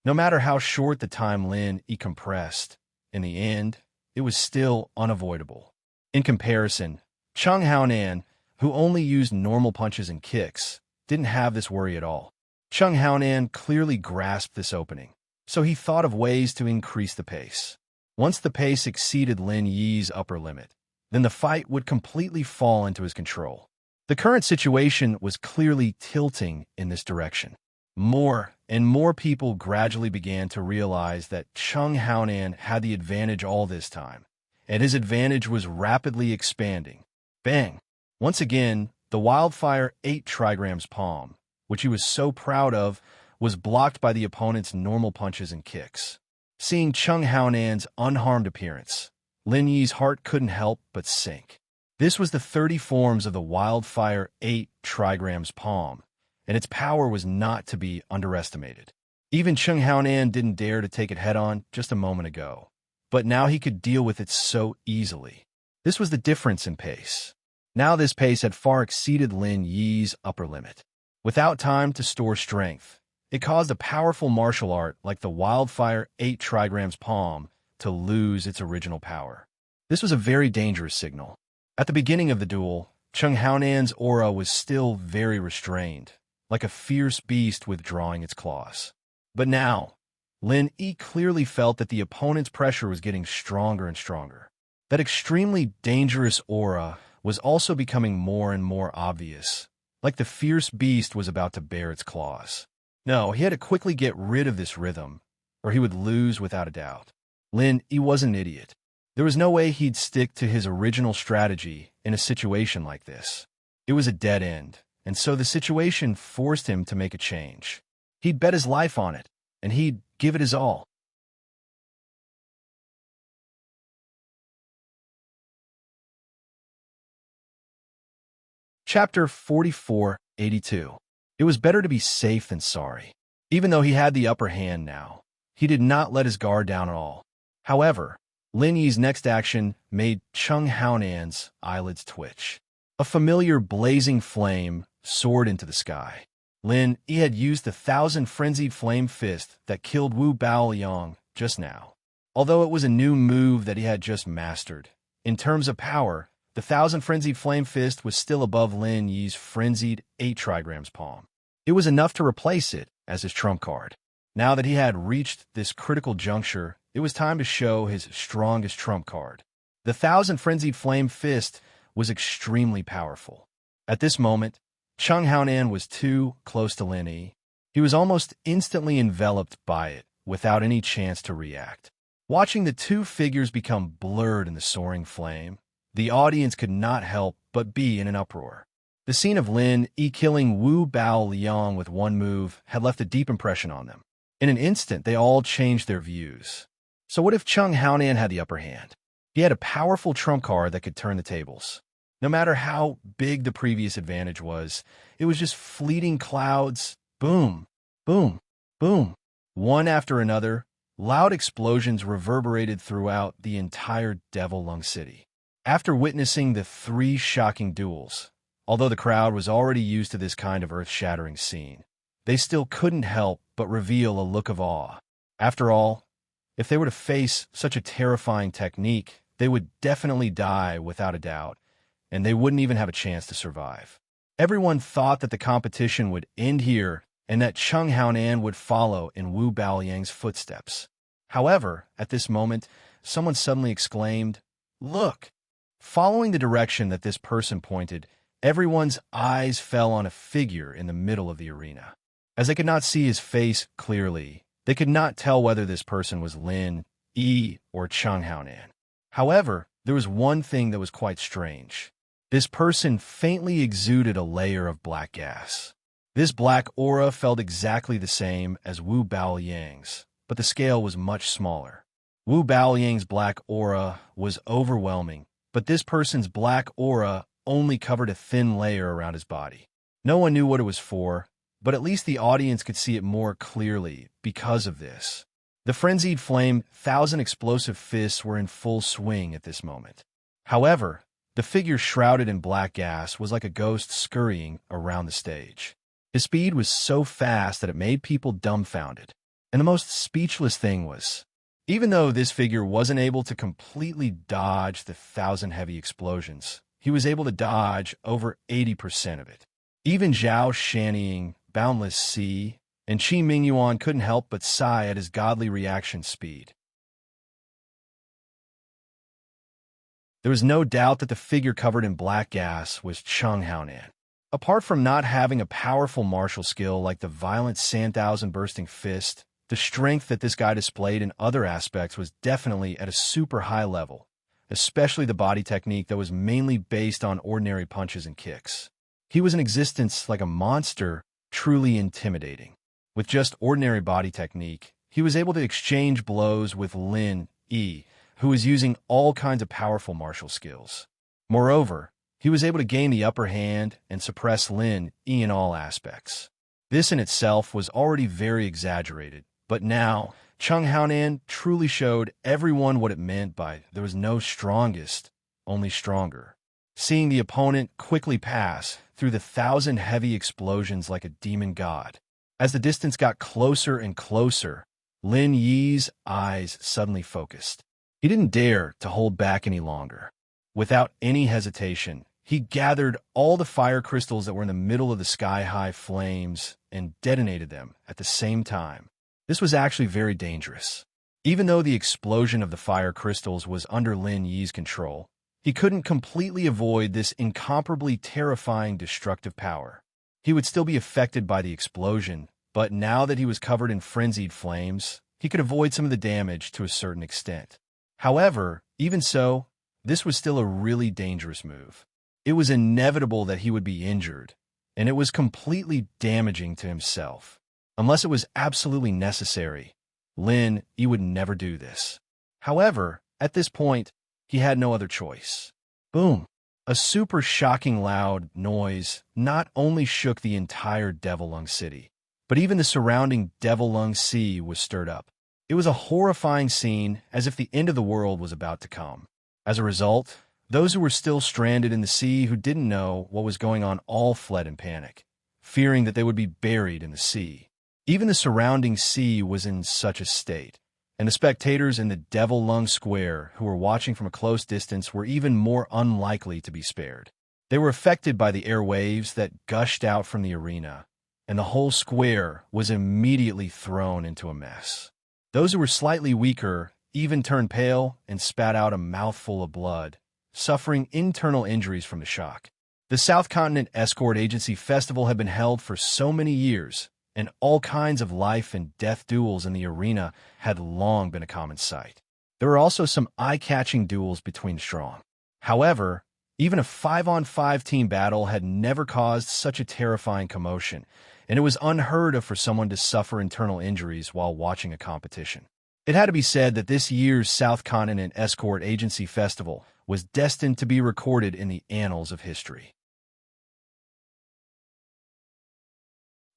No matter how short the time Lin Yi compressed, in the end, it was still unavoidable. In comparison, Chung Haonan, who only used normal punches and kicks, didn't have this worry at all. Chung Haonan clearly grasped this opening, so he thought of ways to increase the pace. Once the pace exceeded Lin Yi's upper limit, then the fight would completely fall into his control. The current situation was clearly tilting in this direction. More and more people gradually began to realize that Chung Haonan had the advantage all this time, and his advantage was rapidly expanding. Bang! Once again, the Wildfire 8 trigrams palm, which he was so proud of, was blocked by the opponent's normal punches and kicks. Seeing Chung Haonan's unharmed appearance, Lin Yi's heart couldn't help but sink. This was the 30 forms of the Wildfire 8 trigrams palm, and its power was not to be underestimated. Even Chung Haonan didn't dare to take it head-on just a moment ago, but now he could deal with it so easily. This was the difference in pace. Now this pace had far exceeded Lin Yi's upper limit. Without time to store strength, it caused a powerful martial art like the Wildfire 8 trigrams palm to lose its original power. This was a very dangerous signal. At the beginning of the duel, Chung Haonan's aura was still very restrained, like a fierce beast withdrawing its claws. But now, Lin Yi clearly felt that the opponent's pressure was getting stronger and stronger. That extremely dangerous aura was also becoming more and more obvious, like the fierce beast was about to bare its claws. No, he had to quickly get rid of this rhythm, or he would lose without a doubt. Lin Yi was an idiot. There was no way he'd stick to his original strategy in a situation like this. It was a dead end, and so the situation forced him to make a change. He'd bet his life on it, and he'd give it his all. Chapter 4482. It was better to be safe than sorry. Even though he had the upper hand now, he did not let his guard down at all. However, Lin Yi's next action made Chung Haonan's eyelids twitch. A familiar blazing flame soared into the sky. Lin Yi had used the 1,000 frenzied flame fist that killed Wu Baoyong just now. Although it was a new move that he had just mastered, in terms of power, the 1,000 frenzied flame fist was still above Lin Yi's frenzied 8 trigrams palm. It was enough to replace it as his trump card. Now that he had reached this critical juncture, it was time to show his strongest trump card. The 1,000 frenzied flame fist was extremely powerful. At this moment, Chung Haonan was too close to Lin Yi. He was almost instantly enveloped by it, without any chance to react. Watching the two figures become blurred in the soaring flame, the audience could not help but be in an uproar. The scene of Lin Yi killing Wu Bao Liang with one move had left a deep impression on them. In an instant, they all changed their views. So what if Chung Haonan had the upper hand? He had a powerful trump card that could turn the tables. No matter how big the previous advantage was, it was just fleeting clouds. Boom, boom, boom. One after another, loud explosions reverberated throughout the entire Devil Lung City. After witnessing the three shocking duels, although the crowd was already used to this kind of earth-shattering scene, they still couldn't help but reveal a look of awe. After all, if they were to face such a terrifying technique, they would definitely die without a doubt, and they wouldn't even have a chance to survive. Everyone thought that the competition would end here and that Chung Haonan would follow in Wu Baoliang's footsteps. However, at this moment, someone suddenly exclaimed, "Look!" Following the direction that this person pointed, everyone's eyes fell on a figure in the middle of the arena. As they could not see his face clearly, they could not tell whether this person was Lin Yi or Chung Haonan. However, there was one thing that was quite strange. This person faintly exuded a layer of black gas. This black aura felt exactly the same as Wu Baoliang's, but the scale was much smaller. Wu Baoliang's black aura was overwhelming, but this person's black aura only covered a thin layer around his body. No one knew what it was for, but at least the audience could see it more clearly because of this. The frenzied flame, thousand explosive fists were in full swing at this moment. However, the figure shrouded in black gas was like a ghost scurrying around the stage. His speed was so fast that it made people dumbfounded. And the most speechless thing was, even though this figure wasn't able to completely dodge the 1,000 heavy explosions, he was able to dodge over 80% of it. Even Zhao Shannying, Boundless Sea, and Qi Mingyuan couldn't help but sigh at his godly reaction speed. There was no doubt that the figure covered in black gas was Chung Haonan. Apart from not having a powerful martial skill like the violent Sand-Thousand Bursting Fist, the strength that this guy displayed in other aspects was definitely at a super high level, especially the body technique that was mainly based on ordinary punches and kicks. He was in existence like a monster, truly intimidating. With just ordinary body technique, he was able to exchange blows with Lin Yi, who was using all kinds of powerful martial skills. Moreover, he was able to gain the upper hand and suppress Lin Yi in all aspects. This in itself was already very exaggerated, but now Chung Haonan truly showed everyone what it meant by there was no strongest, only stronger. Seeing the opponent quickly pass through the 1,000 heavy explosions like a demon god. As the distance got closer and closer, Lin Yi's eyes suddenly focused. He didn't dare to hold back any longer. Without any hesitation, he gathered all the fire crystals that were in the middle of the sky-high flames and detonated them at the same time. This was actually very dangerous. Even though the explosion of the fire crystals was under Lin Yi's control, he couldn't completely avoid this incomparably terrifying destructive power. He would still be affected by the explosion, but now that he was covered in frenzied flames, he could avoid some of the damage to a certain extent. However, even so, this was still a really dangerous move. It was inevitable that he would be injured, and it was completely damaging to himself. Unless it was absolutely necessary, Lin Yi would never do this. However, at this point, he had no other choice. Boom! A super shocking loud noise not only shook the entire Devil Lung City, but even the surrounding Devil Lung Sea was stirred up. It was a horrifying scene, as if the end of the world was about to come. As a result, those who were still stranded in the sea who didn't know what was going on all fled in panic, fearing that they would be buried in the sea. Even the surrounding sea was in such a state, and the spectators in the Devil Lung Square who were watching from a close distance were even more unlikely to be spared. They were affected by the air waves that gushed out from the arena, and the whole square was immediately thrown into a mess. Those who were slightly weaker even turned pale and spat out a mouthful of blood, suffering internal injuries from the shock. The South Continent Escort Agency Festival had been held for so many years, and all kinds of life and death duels in the arena had long been a common sight. There were also some eye-catching duels between strong. However, even a 5-on-5 team battle had never caused such a terrifying commotion, and it was unheard of for someone to suffer internal injuries while watching a competition. It had to be said that this year's South Continent Escort Agency Festival was destined to be recorded in the annals of history.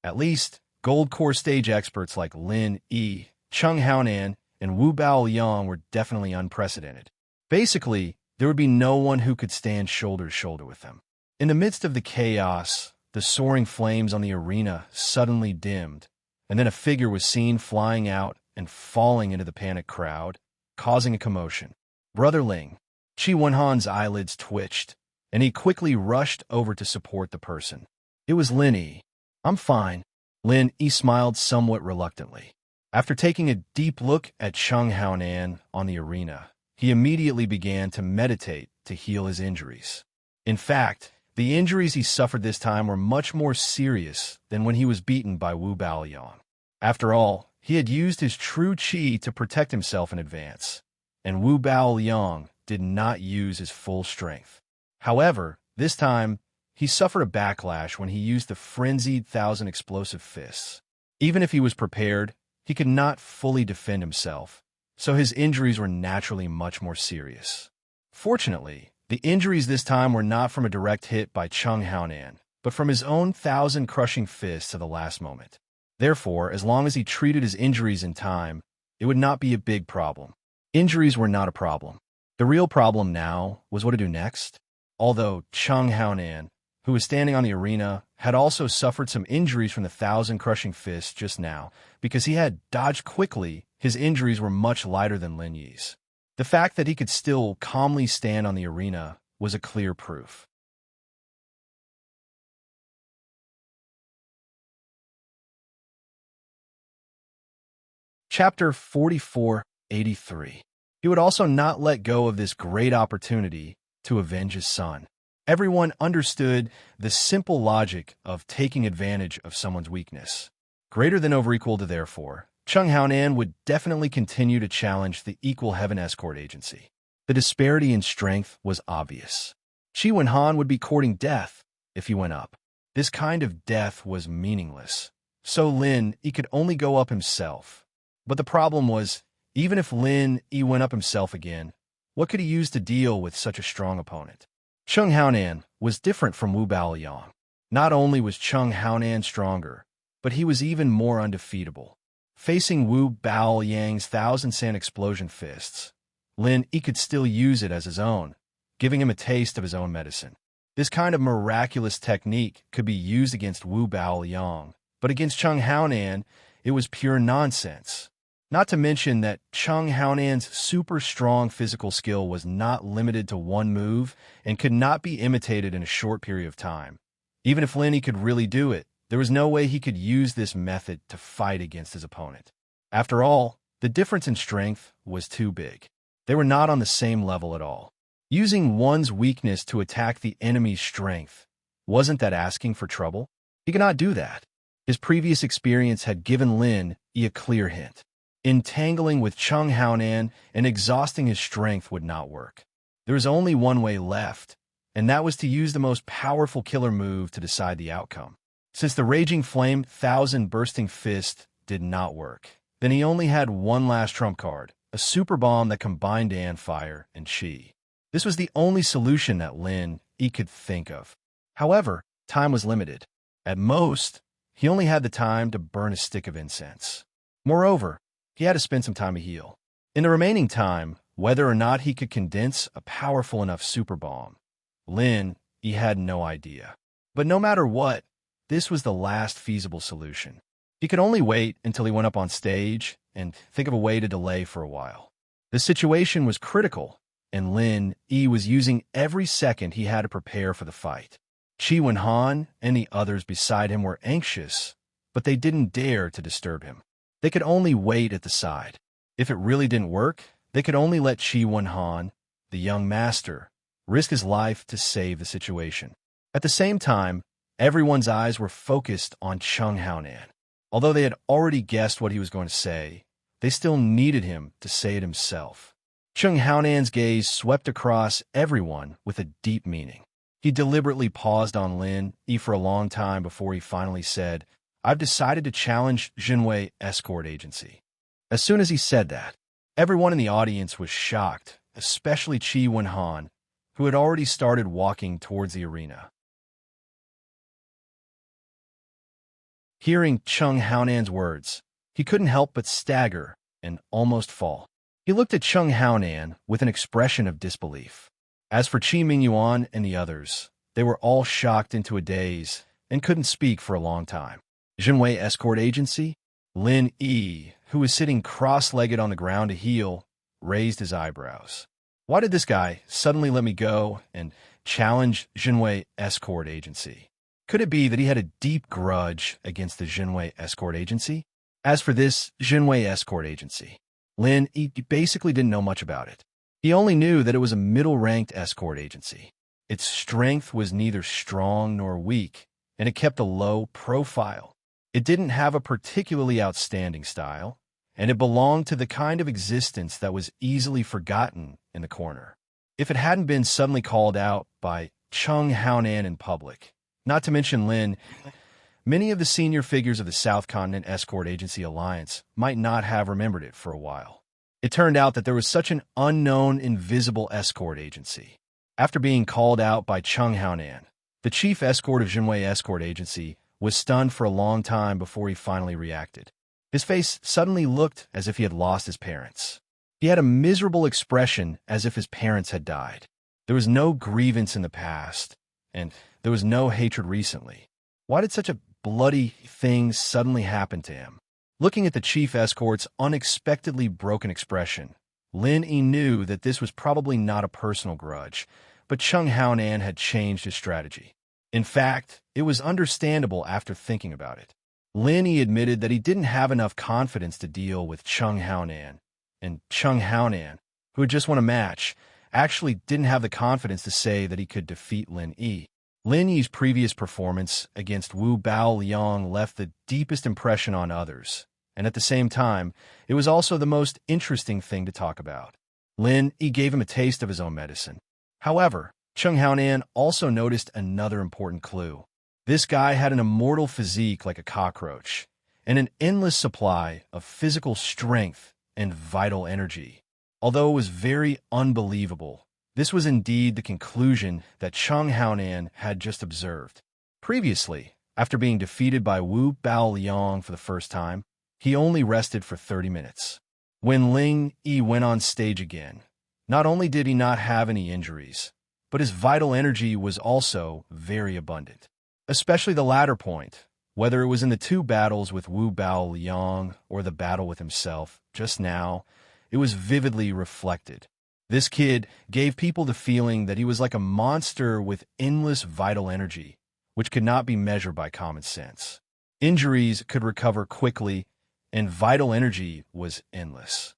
At least, Gold Core stage experts like Lin Yi, Chung Haonan, and Wu Baoliang were definitely unprecedented. Basically, there would be no one who could stand shoulder to shoulder with them. In the midst of the chaos, the soaring flames on the arena suddenly dimmed, and then a figure was seen flying out and falling into the panicked crowd, causing a commotion. Brother Ling. Qi Wenhan's eyelids twitched, and he quickly rushed over to support the person. It was Lin Yi. I'm fine. Lin Yi smiled somewhat reluctantly. After taking a deep look at Chung Haonan on the arena, he immediately began to meditate to heal his injuries. In fact, the injuries he suffered this time were much more serious than when he was beaten by Wu Baoliang. After all, he had used his true qi to protect himself in advance, and Wu Baoliang did not use his full strength. However, this time, he suffered a backlash when he used the frenzied 1,000 explosive fists. Even if he was prepared, he could not fully defend himself, so his injuries were naturally much more serious. Fortunately, the injuries this time were not from a direct hit by Chung Haonan, but from his own 1,000 crushing fists at the last moment. Therefore, as long as he treated his injuries in time, it would not be a big problem. Injuries were not a problem. The real problem now was what to do next. Although Chung Haonan, who was standing on the arena, had also suffered some injuries from the 1,000 crushing fists just now, because he had dodged quickly, his injuries were much lighter than Lin Yi's. The fact that he could still calmly stand on the arena was a clear proof. Chapter 4483. He would also not let go of this great opportunity to avenge his son. Everyone understood the simple logic of taking advantage of someone's weakness. Greater than over equal to therefore, Chung Haonan would definitely continue to challenge the Equal Heaven Escort Agency. The disparity in strength was obvious. Qi Wenhan would be courting death if he went up. This kind of death was meaningless. So Lin Yi could only go up himself. But the problem was, even if Lin Yi went up himself again, what could he use to deal with such a strong opponent? Chung Haonan was different from Wu Baoliang. Not only was Chung Haonan stronger, but he was even more undefeatable. Facing Wu Baoliang's 1,000 sand explosion fists, Lin Yi could still use it as his own, giving him a taste of his own medicine. This kind of miraculous technique could be used against Wu Baoliang, but against Chung Haonan, it was pure nonsense. Not to mention that Chung Haonan's super strong physical skill was not limited to one move and could not be imitated in a short period of time. Even if Lin Yi could really do it, there was no way he could use this method to fight against his opponent. After all, the difference in strength was too big. They were not on the same level at all. Using one's weakness to attack the enemy's strength, wasn't that asking for trouble? He could not do that. His previous experience had given Lin Yi a clear hint. Entangling with Chung Haonan and exhausting his strength would not work. There was only one way left, and that was to use the most powerful killer move to decide the outcome. Since the Raging Flame 1,000 Bursting Fist did not work, then he only had one last trump card, a super bomb that combined Dan Fire and Qi. This was the only solution that Lin Yi could think of. However, time was limited. At most, he only had the time to burn a stick of incense. Moreover, he had to spend some time to heal. In the remaining time, whether or not he could condense a powerful enough super bomb, Lin Yi had no idea. But no matter what, this was the last feasible solution. He could only wait until he went up on stage and think of a way to delay for a while. The situation was critical, and Lin Yi was using every second he had to prepare for the fight. Qi Wenhan and the others beside him were anxious, but they didn't dare to disturb him. They could only wait at the side. If it really didn't work, they could only let Qi Wenhan, the young master, risk his life to save the situation. At the same time, everyone's eyes were focused on Chung Haonan. Although they had already guessed what he was going to say, they still needed him to say it himself. Chung Haonan's gaze swept across everyone with a deep meaning. He deliberately paused on Lin Yi for a long time before he finally said, "I've decided to challenge Jinwei Escort Agency." As soon as he said that, everyone in the audience was shocked, especially Qi Wenhan, who had already started walking towards the arena. Hearing Chung Haonan's words, he couldn't help but stagger and almost fall. He looked at Chung Haonan with an expression of disbelief. As for Qi Mingyuan and the others, they were all shocked into a daze and couldn't speak for a long time. Jinwei Escort Agency? Lin Yi, who was sitting cross-legged on the ground to heal, raised his eyebrows. Why did this guy suddenly let me go and challenge Jinwei Escort Agency? Could it be that he had a deep grudge against the Jinwei Escort Agency? As for this Jinwei Escort Agency, Lin Yi basically didn't know much about it. He only knew that it was a middle-ranked escort agency. Its strength was neither strong nor weak, and it kept a low profile. It didn't have a particularly outstanding style, and it belonged to the kind of existence that was easily forgotten in the corner. If it hadn't been suddenly called out by Chung Haonan in public, not to mention Lin, many of the senior figures of the South Continent Escort Agency Alliance might not have remembered it for a while. It turned out that there was such an unknown, invisible escort agency. After being called out by Chung Haonan, the chief escort of Jinwei Escort Agency was stunned for a long time before he finally reacted. His face suddenly looked as if he had lost his parents. He had a miserable expression as if his parents had died. There was no grievance in the past, and there was no hatred recently. Why did such a bloody thing suddenly happen to him? Looking at the chief escort's unexpectedly broken expression, Lin Yi knew that this was probably not a personal grudge, but Chung Haonan had changed his strategy. In fact, it was understandable after thinking about it. Lin Yi admitted that he didn't have enough confidence to deal with Chung Haonan, and Chung Haonan, who had just won a match, actually didn't have the confidence to say that he could defeat Lin Yi. Lin Yi's previous performance against Wu Baoliang left the deepest impression on others, and at the same time, it was also the most interesting thing to talk about. Lin Yi gave him a taste of his own medicine. However, Chung Haonan also noticed another important clue. This guy had an immortal physique like a cockroach, and an endless supply of physical strength and vital energy. Although it was very unbelievable, this was indeed the conclusion that Chung Haonan had just observed. Previously, after being defeated by Wu Baoliang for the first time, he only rested for 30 minutes. When Lin Yi went on stage again, not only did he not have any injuries, but his vital energy was also very abundant. Especially the latter point, whether it was in the two battles with Wu Baoliang or the battle with himself just now, it was vividly reflected. This kid gave people the feeling that he was like a monster with endless vital energy, which could not be measured by common sense. Injuries could recover quickly, and vital energy was endless.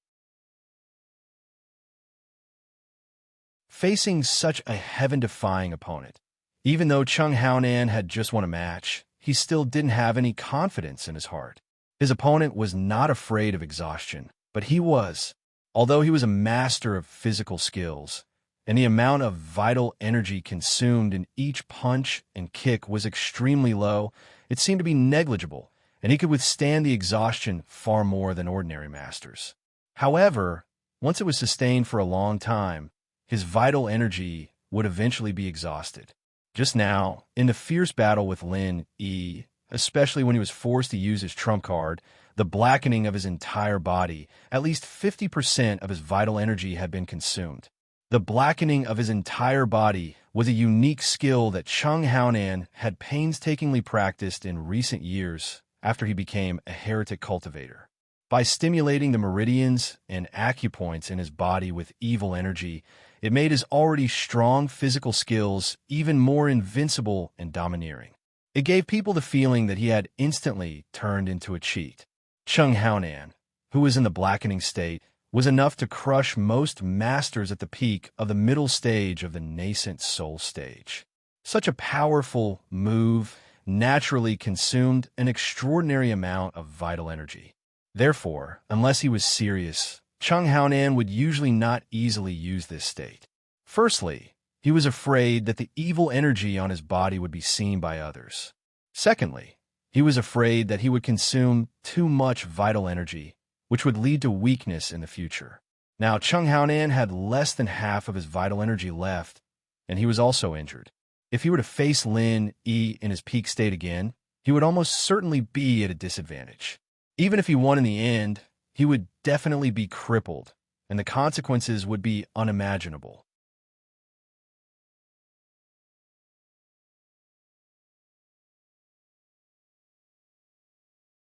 Facing such a heaven-defying opponent, even though Chung Haonan had just won a match, he still didn't have any confidence in his heart. His opponent was not afraid of exhaustion, but he was. Although he was a master of physical skills, and the amount of vital energy consumed in each punch and kick was extremely low, it seemed to be negligible, and he could withstand the exhaustion far more than ordinary masters. However, once it was sustained for a long time, his vital energy would eventually be exhausted. Just now, in the fierce battle with Lin Yi, especially when he was forced to use his trump card, the blackening of his entire body, at least 50% of his vital energy had been consumed. The blackening of his entire body was a unique skill that Chung Haonan had painstakingly practiced in recent years after he became a heretic cultivator. By stimulating the meridians and acupoints in his body with evil energy, it made his already strong physical skills even more invincible and domineering. It gave people the feeling that he had instantly turned into a cheat. Chung Haonan, who was in the blackening state, was enough to crush most masters at the peak of the middle stage of the nascent soul stage. Such a powerful move naturally consumed an extraordinary amount of vital energy. Therefore, unless he was serious, Chung Haonan would usually not easily use this state. Firstly, he was afraid that the evil energy on his body would be seen by others. Secondly, he was afraid that he would consume too much vital energy, which would lead to weakness in the future. Now, Chung Haonan had less than half of his vital energy left, and he was also injured. If he were to face Lin Yi in his peak state again, he would almost certainly be at a disadvantage. Even if he won in the end, he would definitely be crippled, and the consequences would be unimaginable.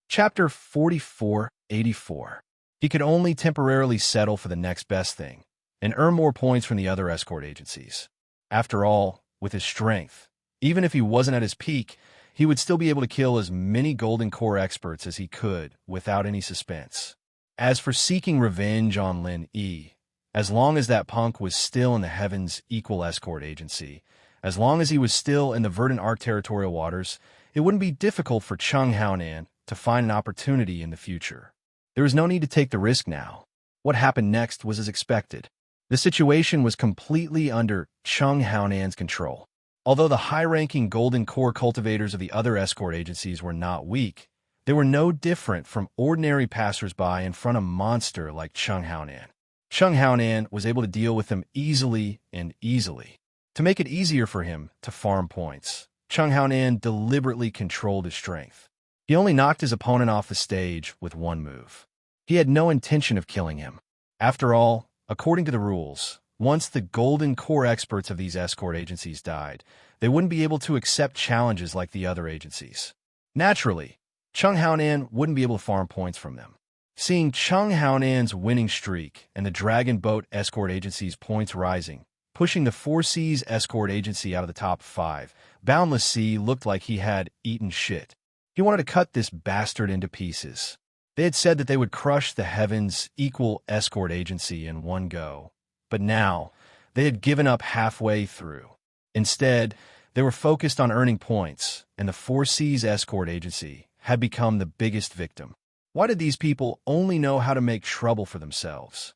Chapter 4484. He could only temporarily settle for the next best thing and earn more points from the other escort agencies. After all, with his strength, even if he wasn't at his peak, he would still be able to kill as many Golden Core experts as he could without any suspense. As for seeking revenge on Lin Yi, as long as that punk was still in the Heaven's Equal Escort Agency, as long as he was still in the Verdant Arc territorial waters, it wouldn't be difficult for Chung Haonan to find an opportunity in the future. There was no need to take the risk now. What happened next was as expected. The situation was completely under Chung Haonan's control. Although the high-ranking Golden Core cultivators of the other escort agencies were not weak, they were no different from ordinary passers-by in front of a monster like Chung Haonan. Chung Haonan was able to deal with them easily and easily. To make it easier for him to farm points, Chung Haonan deliberately controlled his strength. He only knocked his opponent off the stage with one move. He had no intention of killing him. After all, according to the rules, once the Golden Core experts of these escort agencies died, they wouldn't be able to accept challenges like the other agencies. Naturally, Chung Haonan wouldn't be able to farm points from them. Seeing Chung Haonan's winning streak and the Dragon Boat escort agency's points rising, pushing the Four Seas escort agency out of the top 5, Boundless Sea looked like he had eaten shit. He wanted to cut this bastard into pieces. They had said that they would crush the Heaven's Equal Escort Agency in one go, but now they had given up halfway through. Instead, they were focused on earning points, and the Four Seas Escort Agency had become the biggest victim. Why did these people only know how to make trouble for themselves?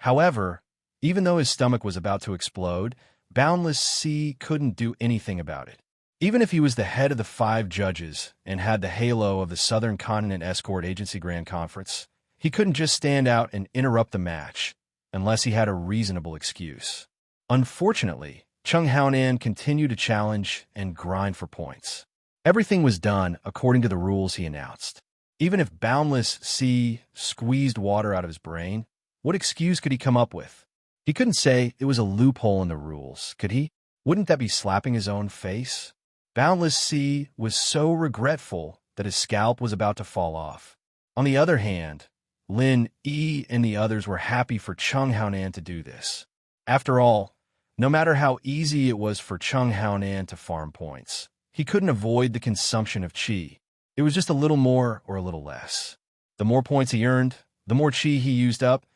However, even though his stomach was about to explode, Boundless Sea couldn't do anything about it. Even if he was the head of the 5 judges and had the halo of the Southern Continent Escort Agency Grand Conference, he couldn't just stand out and interrupt the match unless he had a reasonable excuse. Unfortunately, Chung Haonan continued to challenge and grind for points. Everything was done according to the rules he announced. Even if Boundless Sea squeezed water out of his brain, what excuse could he come up with? He couldn't say it was a loophole in the rules, could he? Wouldn't that be slapping his own face? Boundless Sea was so regretful that his scalp was about to fall off. On the other hand, Lin Yi and the others were happy for Chung Haonan to do this. After all, no matter how easy it was for Chung Haonan to farm points, he couldn't avoid the consumption of qi. It was just a little more or a little less. The more points he earned, the more qi he used up,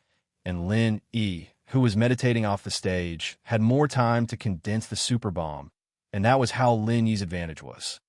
and Lin Yi, who was meditating off the stage, had more time to condense the super bomb, and that was how Lin Yi's advantage was.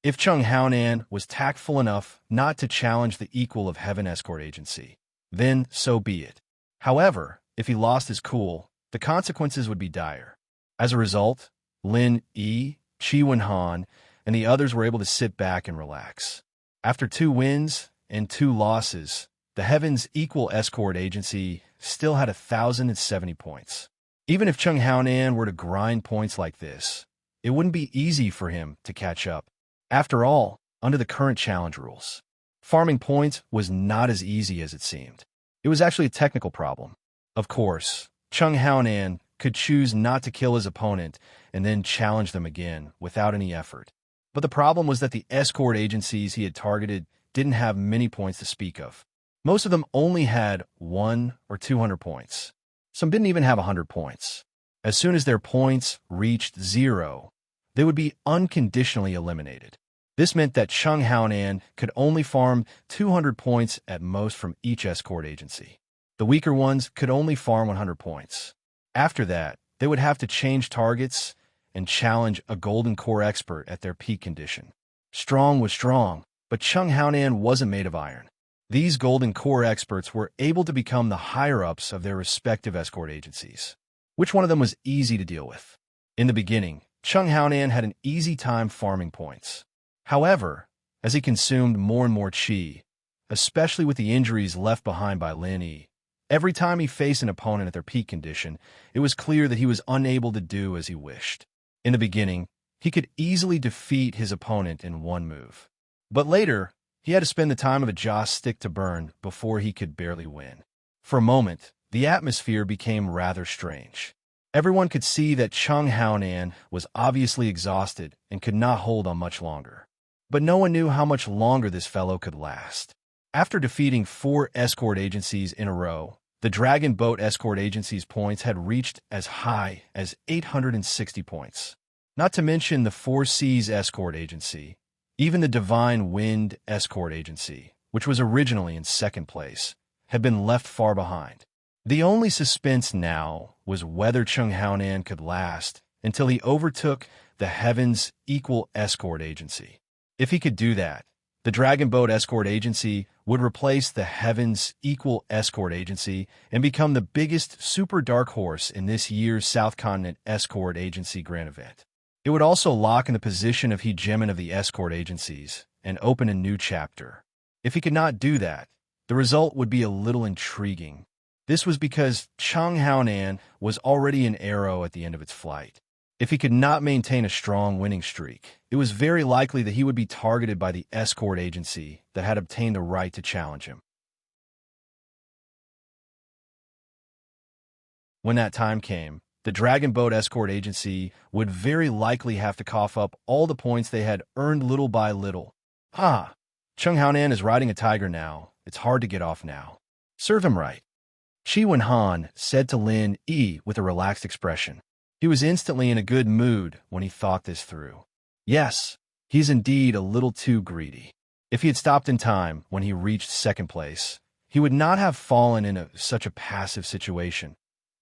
If Chung Haonan was tactful enough not to challenge the Equal of Heaven Escort Agency, then so be it. However, if he lost his cool, the consequences would be dire. As a result, Lin Yi, Qi Wenhan, and the others were able to sit back and relax. After 2 wins and 2 losses, the Heaven's Equal Escort Agency still had 1,070 points. Even if Chung Haonan were to grind points like this, it wouldn't be easy for him to catch up. After all, under the current challenge rules, farming points was not as easy as it seemed. It was actually a technical problem. Of course, Chung Haonan could choose not to kill his opponent and then challenge them again without any effort. But the problem was that the escort agencies he had targeted didn't have many points to speak of. Most of them only had 100 or 200 points. Some didn't even have 100 points. As soon as their points reached 0, they would be unconditionally eliminated. This meant that Chung Haonan could only farm 200 points at most from each escort agency. The weaker ones could only farm 100 points. After that, they would have to change targets and challenge a golden core expert at their peak condition. Strong was strong, but Chung Haonan wasn't made of iron. These golden core experts were able to become the higher-ups of their respective escort agencies. Which one of them was easy to deal with? In the beginning, Chung Haonan had an easy time farming points. However, as he consumed more and more qi, especially with the injuries left behind by Lin Yi, every time he faced an opponent at their peak condition, it was clear that he was unable to do as he wished. In the beginning, he could easily defeat his opponent in one move. But later, he had to spend the time of a joss stick to burn before he could barely win. For a moment, the atmosphere became rather strange. Everyone could see that Chung Haonan was obviously exhausted and could not hold on much longer. But no one knew how much longer this fellow could last. After defeating 4 escort agencies in a row, the Dragon Boat Escort Agency's points had reached as high as 860 points. Not to mention the 4 Seas Escort Agency, even the Divine Wind Escort Agency, which was originally in second place, had been left far behind. The only suspense now was whether Chung Haonan could last until he overtook the Heavens Equal Escort Agency. If he could do that, the Dragon Boat Escort Agency would replace the Heavens Equal Escort Agency and become the biggest super dark horse in this year's South Continent Escort Agency Grand Event. It would also lock in the position of hegemon of the escort agencies and open a new chapter. If he could not do that, the result would be a little intriguing. This was because Chung Haonan was already an arrow at the end of its flight. If he could not maintain a strong winning streak, it was very likely that he would be targeted by the escort agency that had obtained the right to challenge him. When that time came, the Dragon Boat Escort Agency would very likely have to cough up all the points they had earned little by little. Chung Haonan is riding a tiger now. It's hard to get off now. Serve him right. Qi Wenhan said to Lin Yi with a relaxed expression. He was instantly in a good mood when he thought this through. Yes, he's indeed a little too greedy. If he had stopped in time when he reached second place, he would not have fallen in such a passive situation,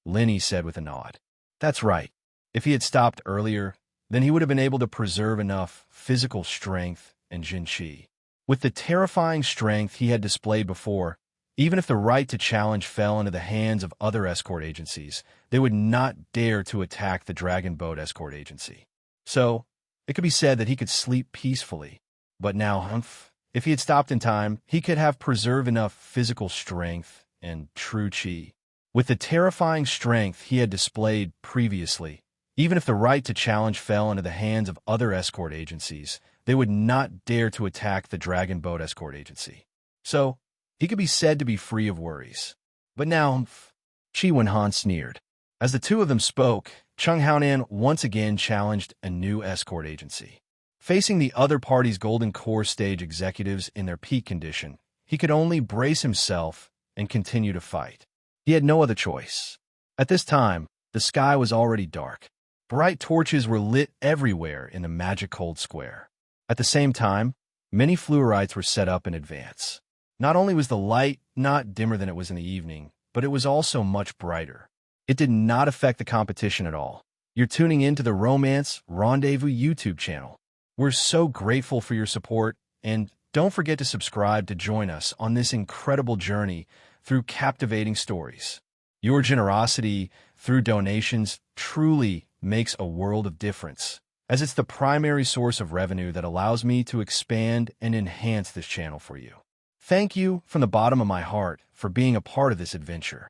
Lin Yi said with a nod. That's right. If he had stopped earlier, then he would have been able to preserve enough physical strength and Jin Qi. With the terrifying strength he had displayed before, even if the right to challenge fell into the hands of other escort agencies, they would not dare to attack the Dragon Boat Escort Agency. So, it could be said that he could sleep peacefully. But now, if he had stopped in time, he could have preserved enough physical strength and true qi. With the terrifying strength he had displayed previously, even if the right to challenge fell into the hands of other escort agencies, they would not dare to attack the Dragon Boat Escort Agency. So, he could be said to be free of worries. But now, Qi Wenhan sneered. As the two of them spoke, Chung Haonan once again challenged a new escort agency. Facing the other party's Golden Core stage executives in their peak condition, he could only brace himself and continue to fight. He had no other choice. At this time, the sky was already dark. Bright torches were lit everywhere in the magic cold square. At the same time, many fluorites were set up in advance. Not only was the light not dimmer than it was in the evening, but it was also much brighter. It did not affect the competition at all. You're tuning into the Romance Rendezvous YouTube channel. We're so grateful for your support, and don't forget to subscribe to join us on this incredible journey through captivating stories. Your generosity through donations truly makes a world of difference, as it's the primary source of revenue that allows me to expand and enhance this channel for you. Thank you from the bottom of my heart for being a part of this adventure.